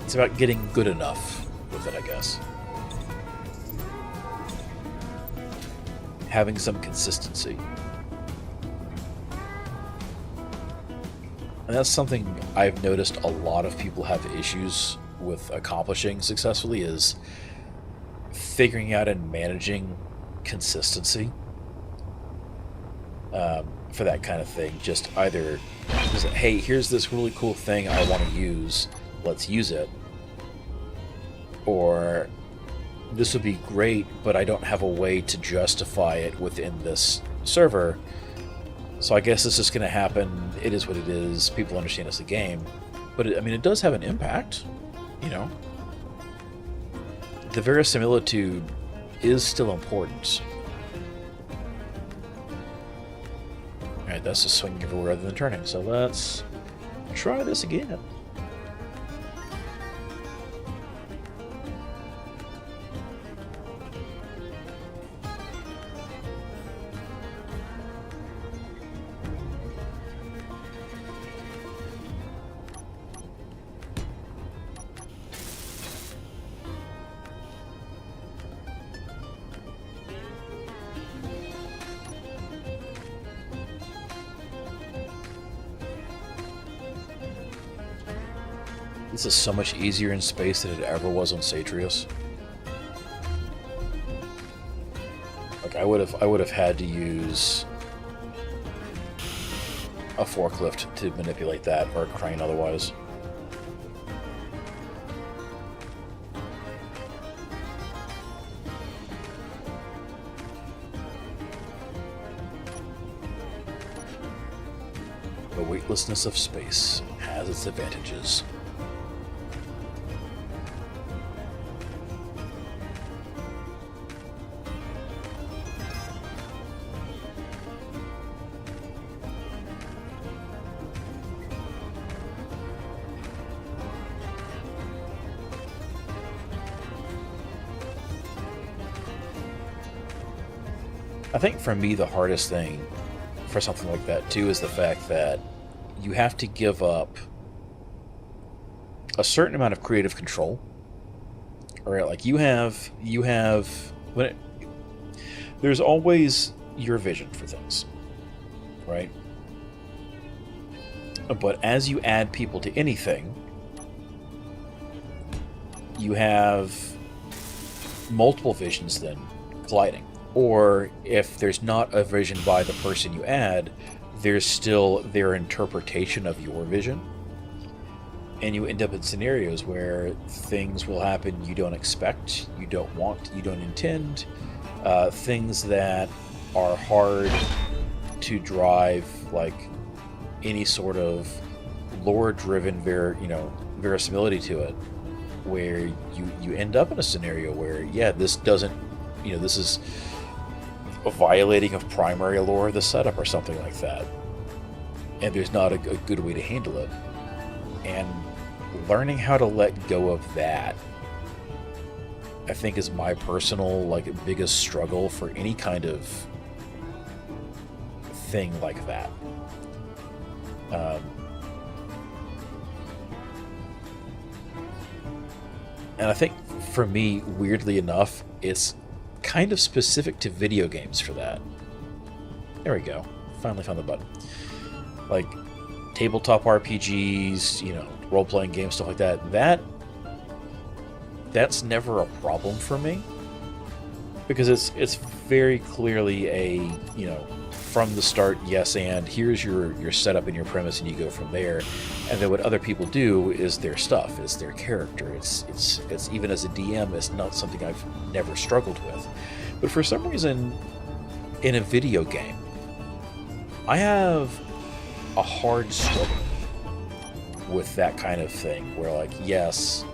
it's about getting good enough with it, I guess. Having some consistency. And that's something I've noticed a lot of people have issues with accomplishing successfully, is figuring out and managing consistency for that kind of thing. Just either, hey, here's this really cool thing I want to use, let's use it. Or, this would be great, but I don't have a way to justify it within this server. So I guess this is going to happen. It is what it is. People understand it's a game. But, I mean, it does have an impact, you know. The verisimilitude is still important. Alright, that's just swinging everywhere other than turning. So let's try this again. This is so much easier in space than it ever was on Satreus. Like, I would have had to use a forklift to manipulate that, or a crane otherwise. The weightlessness of space has its advantages. I think for me the hardest thing for something like that too is the fact that you have to give up a certain amount of creative control. Right? Like you have there's always your vision for things, right? But as you add people to anything, you have multiple visions then colliding. Or if there's not a vision by the person you add, there's still their interpretation of your vision. And you end up in scenarios where things will happen you don't expect, you don't want, you don't intend. Things that are hard to drive, like any sort of lore-driven verisimility to it, where you end up in a scenario where, yeah, this doesn't, this is a violating of primary lore of the setup or something like that, and there's not a good way to handle it. And learning how to let go of that, I think, is my personal biggest struggle for any kind of thing like that. And I think for me, weirdly enough, it's kind of specific to video games for that. There we go. Finally found the button. Like tabletop RPGs, you know, role-playing games, stuff like that. That's never a problem for me, because it's very clearly a, you know, from the start, yes, and here's your setup and your premise, and you go from there. And then what other people do is their stuff, it's their character. It's even as a DM, it's not something I've never struggled with. But for some reason, in a video game, I have a hard struggle with that kind of thing, where, like, yes,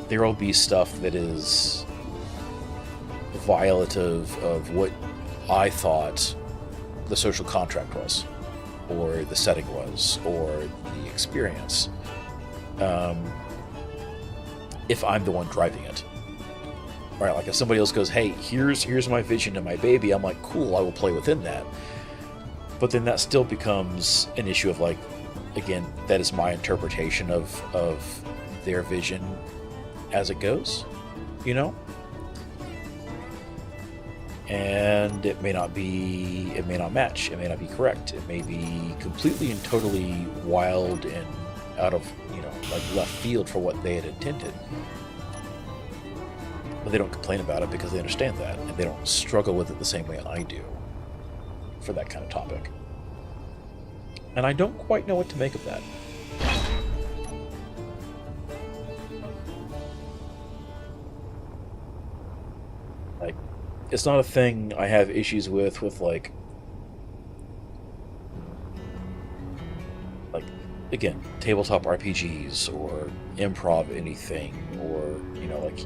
there will be stuff that is violative of what I thought the social contract was, or the setting was, or the experience. If I'm the one driving it. Right, like if somebody else goes, hey, here's my vision of my baby, I'm like, cool, I will play within that. But then that still becomes an issue of, like, again, that is my interpretation of their vision as it goes, you know? And it may not match, it may not be correct, it may be completely and totally wild and out of, you know, like left field for what they had intended. But they don't complain about it because they understand that, and they don't struggle with it the same way I do for that kind of topic. And I don't quite know what to make of that. Like, it's not a thing I have issues with like, again, tabletop RPGs or improv anything, or, you know, like,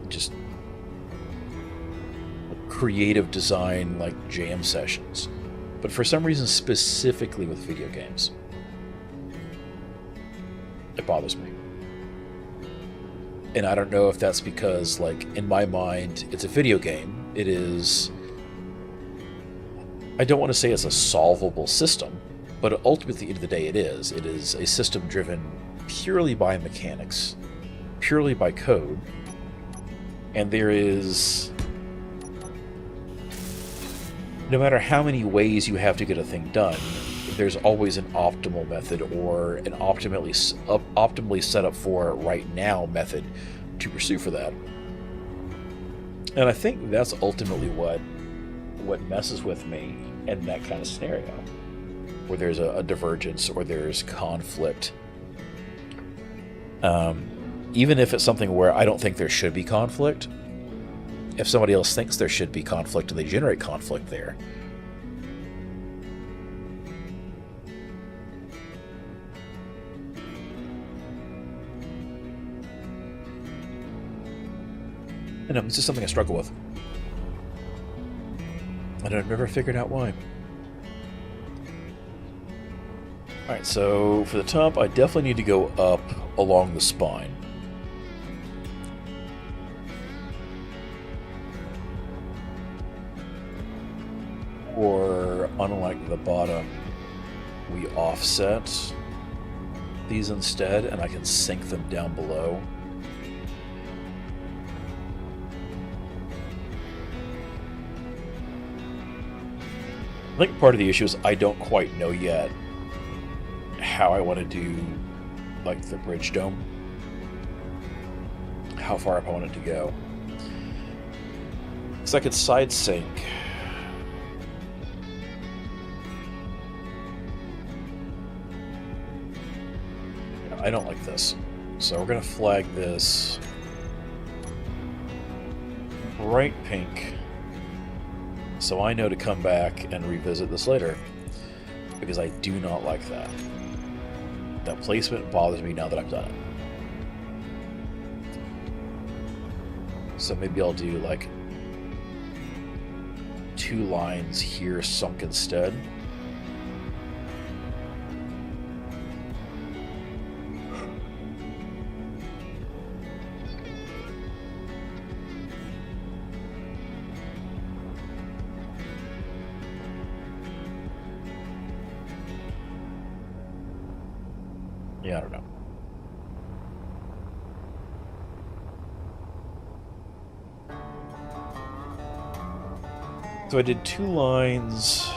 just creative design, like jam sessions. But for some reason, specifically with video games, it bothers me. And I don't know if that's because, like, in my mind, it's a video game. It is... I don't want to say it's a solvable system, but ultimately, at the end of the day, it is. It is a system driven purely by mechanics, purely by code, and there is... no matter how many ways you have to get a thing done, there's always an optimal method, or an optimally set up for right now method to pursue for that. And I think that's ultimately what messes with me in that kind of scenario, where there's a divergence or there's conflict. Even if it's something where I don't think there should be conflict, if somebody else thinks there should be conflict and they generate conflict there, and it's just something I struggle with. And I've never figured out why. Alright, so for the top, I definitely need to go up along the spine. Or, unlike the bottom, we offset these instead, and I can sink them down below. I think part of the issue is I don't quite know yet how I want to do, like, the bridge dome. How far up I want it to go. Because I could side sink. I don't like this. So we're going to flag this bright pink, so I know to come back and revisit this later, because I do not like that. That placement bothers me now that I've done it. So maybe I'll do like 2 lines here sunk instead. Yeah, I don't know. So I did 2 lines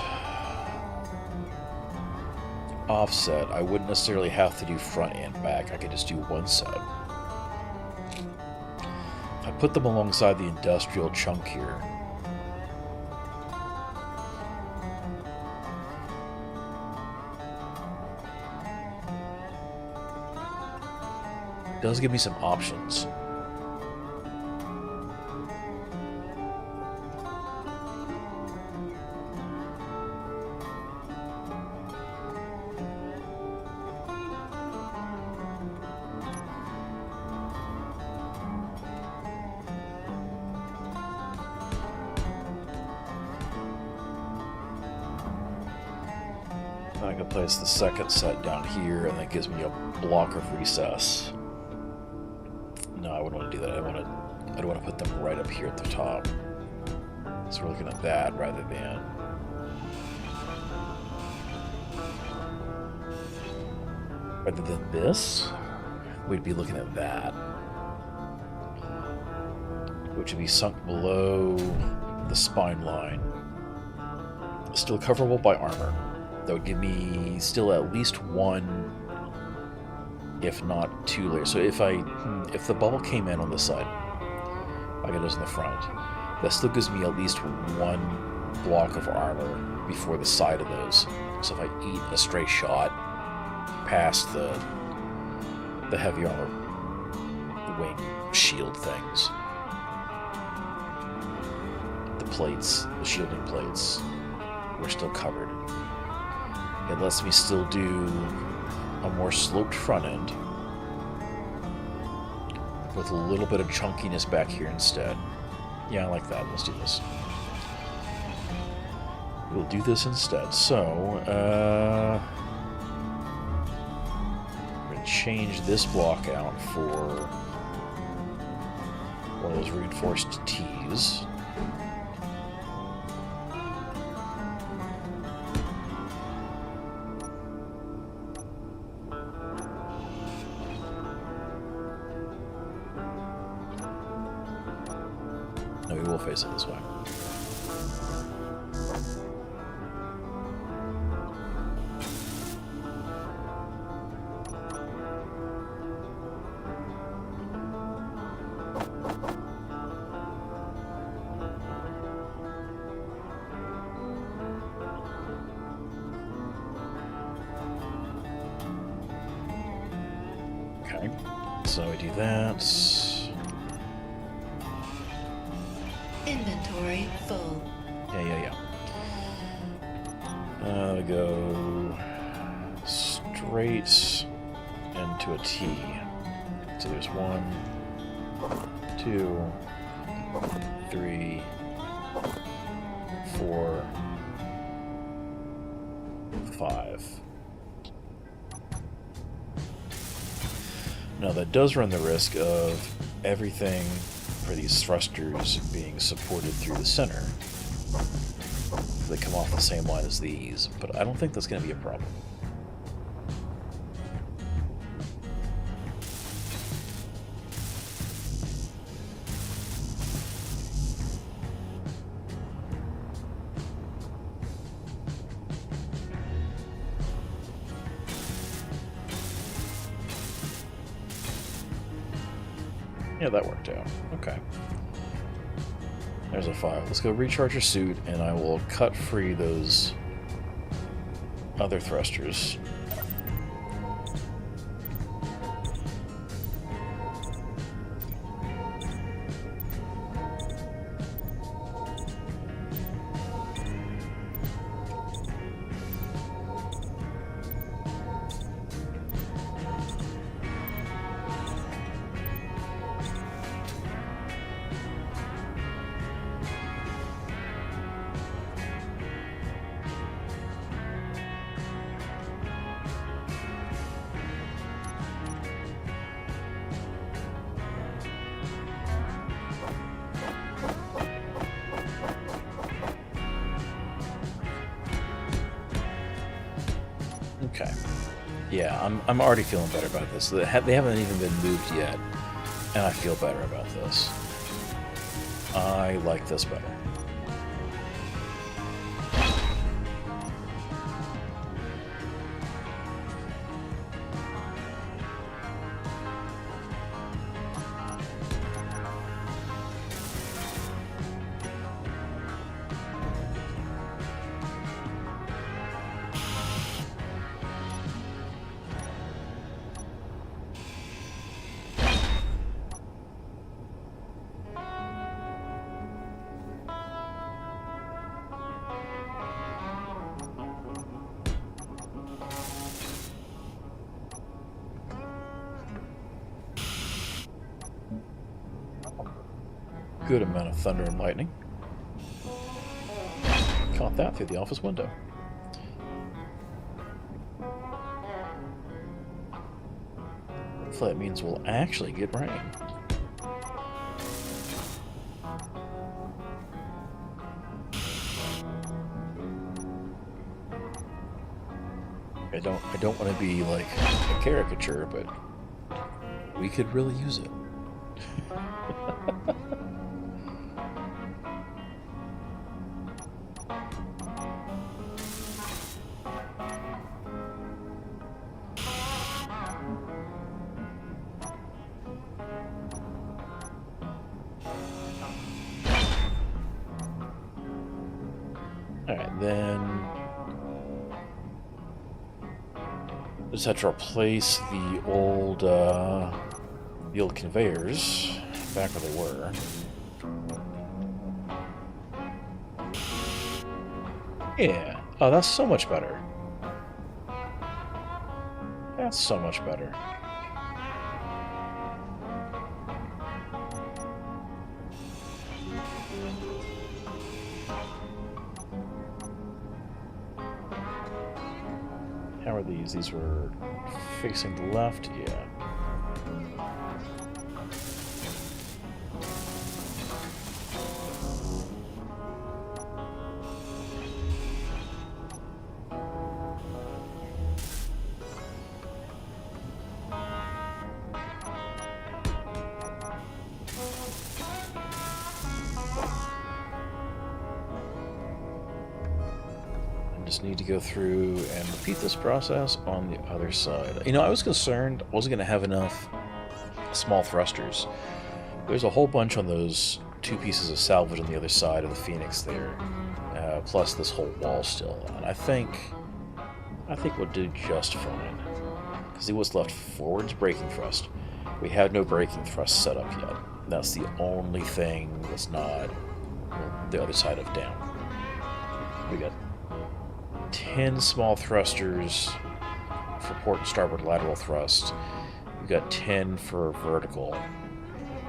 offset. I wouldn't necessarily have to do front and back. I could just do one set. I put them alongside the industrial chunk here. It does give me some options. I can place the second set down here, and that gives me a block of recess. No, I wouldn't want to do that. I'd want to put them right up here at the top. So we're looking at that rather than this. We'd be looking at that, which would be sunk below the spine line, still coverable by armor. That would give me still at least 1, if not 2 layers. So if the bubble came in on this side, like it does in the front, that still gives me at least 1 block of armor before the side of those. So if I eat a stray shot past the heavy armor wing shield things, the plates, the shielding plates, were still covered. It lets me still do a more sloped front end with a little bit of chunkiness back here instead. Yeah, I like that. Let's do this. We'll do this instead. So, I'm going to change this block out for one of those reinforced T's. We'll face it this way. Okay, so we do that. Inventory full. Yeah. We go straight into a T. So there's 1, 2, 3, 4, 5. Now that does run the risk of everything for these thrusters being supported through the center. They come off the same line as these, but I don't think that's going to be a problem. Yeah, that worked out. Okay. There's a 5. Let's go recharge your suit, and I will cut free those other thrusters. Okay. Yeah, I'm already feeling better about this. They haven't even been moved yet, and I feel better about this. I like this better. good amount of thunder and lightning. Caught that through the office window. Hopefully that means we'll actually get rain. I don't want to be like a caricature, but we could really use it. Alright, then just have to replace the old conveyors back where they were. Yeah. Oh, that's so much better. That's so much better. How are these? These were facing the left? Yeah. Just need to go through and repeat this process on the other side. You know, I was concerned I wasn't going to have enough small thrusters. There's a whole bunch on those two pieces of salvage on the other side of the Phoenix there, plus this whole wall still. And I think we'll do just fine. Because what's left forward's braking thrust. We have no braking thrust set up yet. That's the only thing that's not the other side of down. We got 10 small thrusters for port and starboard lateral thrust. We've got 10 for vertical.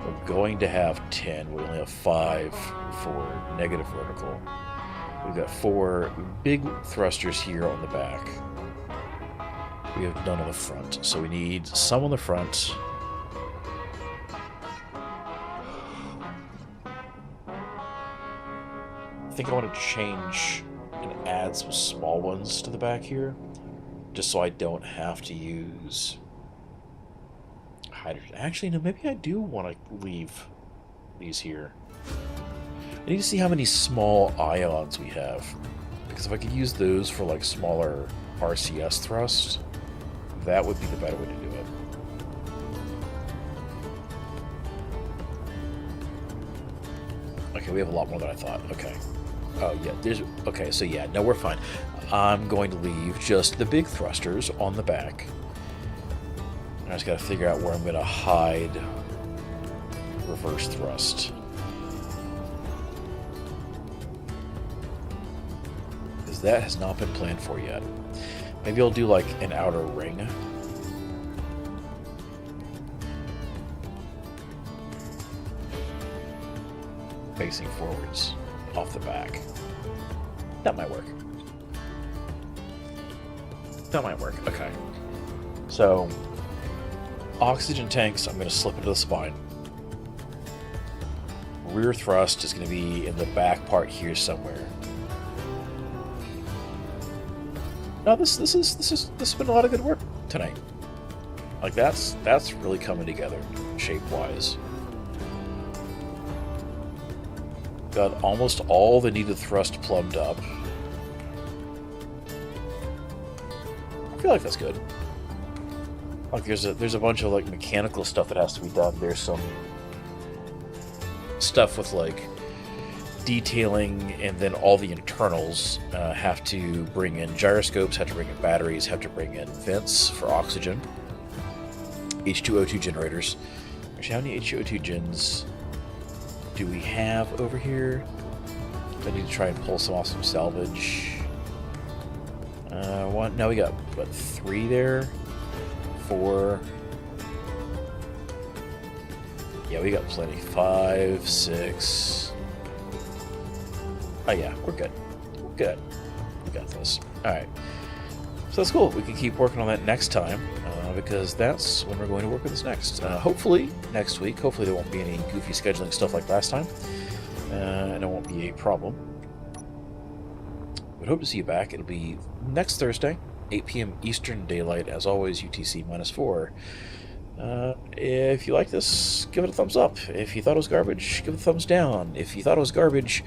We're going to have 10. We only have 5 for negative vertical. We've got 4 big thrusters here on the back. We have none on the front, so we need some on the front. I think I want to change and add some small ones to the back here, just so I don't have to use hydrogen. Actually, no, maybe I do want to leave these here. I need to see how many small ions we have, because if I could use those for like smaller RCS thrust, that would be the better way to do it. Okay, we have a lot more than I thought. Okay. Oh, yeah, okay, so yeah, no, we're fine. I'm going to leave just the big thrusters on the back. I just gotta figure out where I'm gonna hide reverse thrust. Because that has not been planned for yet. Maybe I'll do like an outer ring. Facing forwards. Off the back. That might work. That might work. Okay. So, oxygen tanks, I'm going to slip into the spine. Rear thrust is going to be in the back part here somewhere. No, this has been a lot of good work tonight. Like that's really coming together shape-wise. Got almost all the needed thrust plumbed up. I feel like that's good. Like there's a bunch of like mechanical stuff that has to be done. There's some stuff with like detailing, and then all the internals have to bring in gyroscopes, have to bring in batteries, have to bring in vents for oxygen, H2O2 generators. Actually, how many H2O2 gens do we have over here? I need to try and pull some off some salvage. Now we got, what, 3 there? 4. Yeah, we got plenty. 5, 6. Oh yeah, we're good. We're good. We got this. Alright. So that's cool. We can keep working on that next time, because that's when we're going to work with this next. Hopefully, next week. Hopefully there won't be any goofy scheduling stuff like last time. And it won't be a problem. We'd hope to see you back. It'll be next Thursday, 8 p.m. Eastern Daylight, as always, UTC -4. If you like this, give it a thumbs up. If you thought it was garbage, give it a thumbs down. If you thought it was garbage,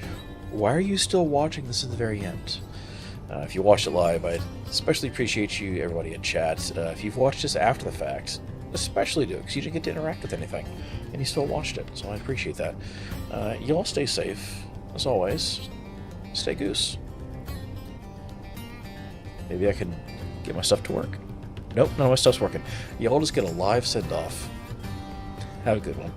why are you still watching this at the very end? If you watched it live, I'd especially appreciate you, everybody in chat. If you've watched this after the fact, especially do it, because you didn't get to interact with anything, and you still watched it, so I appreciate that. You all stay safe, as always. Stay goose. Maybe I can get my stuff to work. Nope, none of my stuff's working. Y'all just get a live send-off. Have a good one.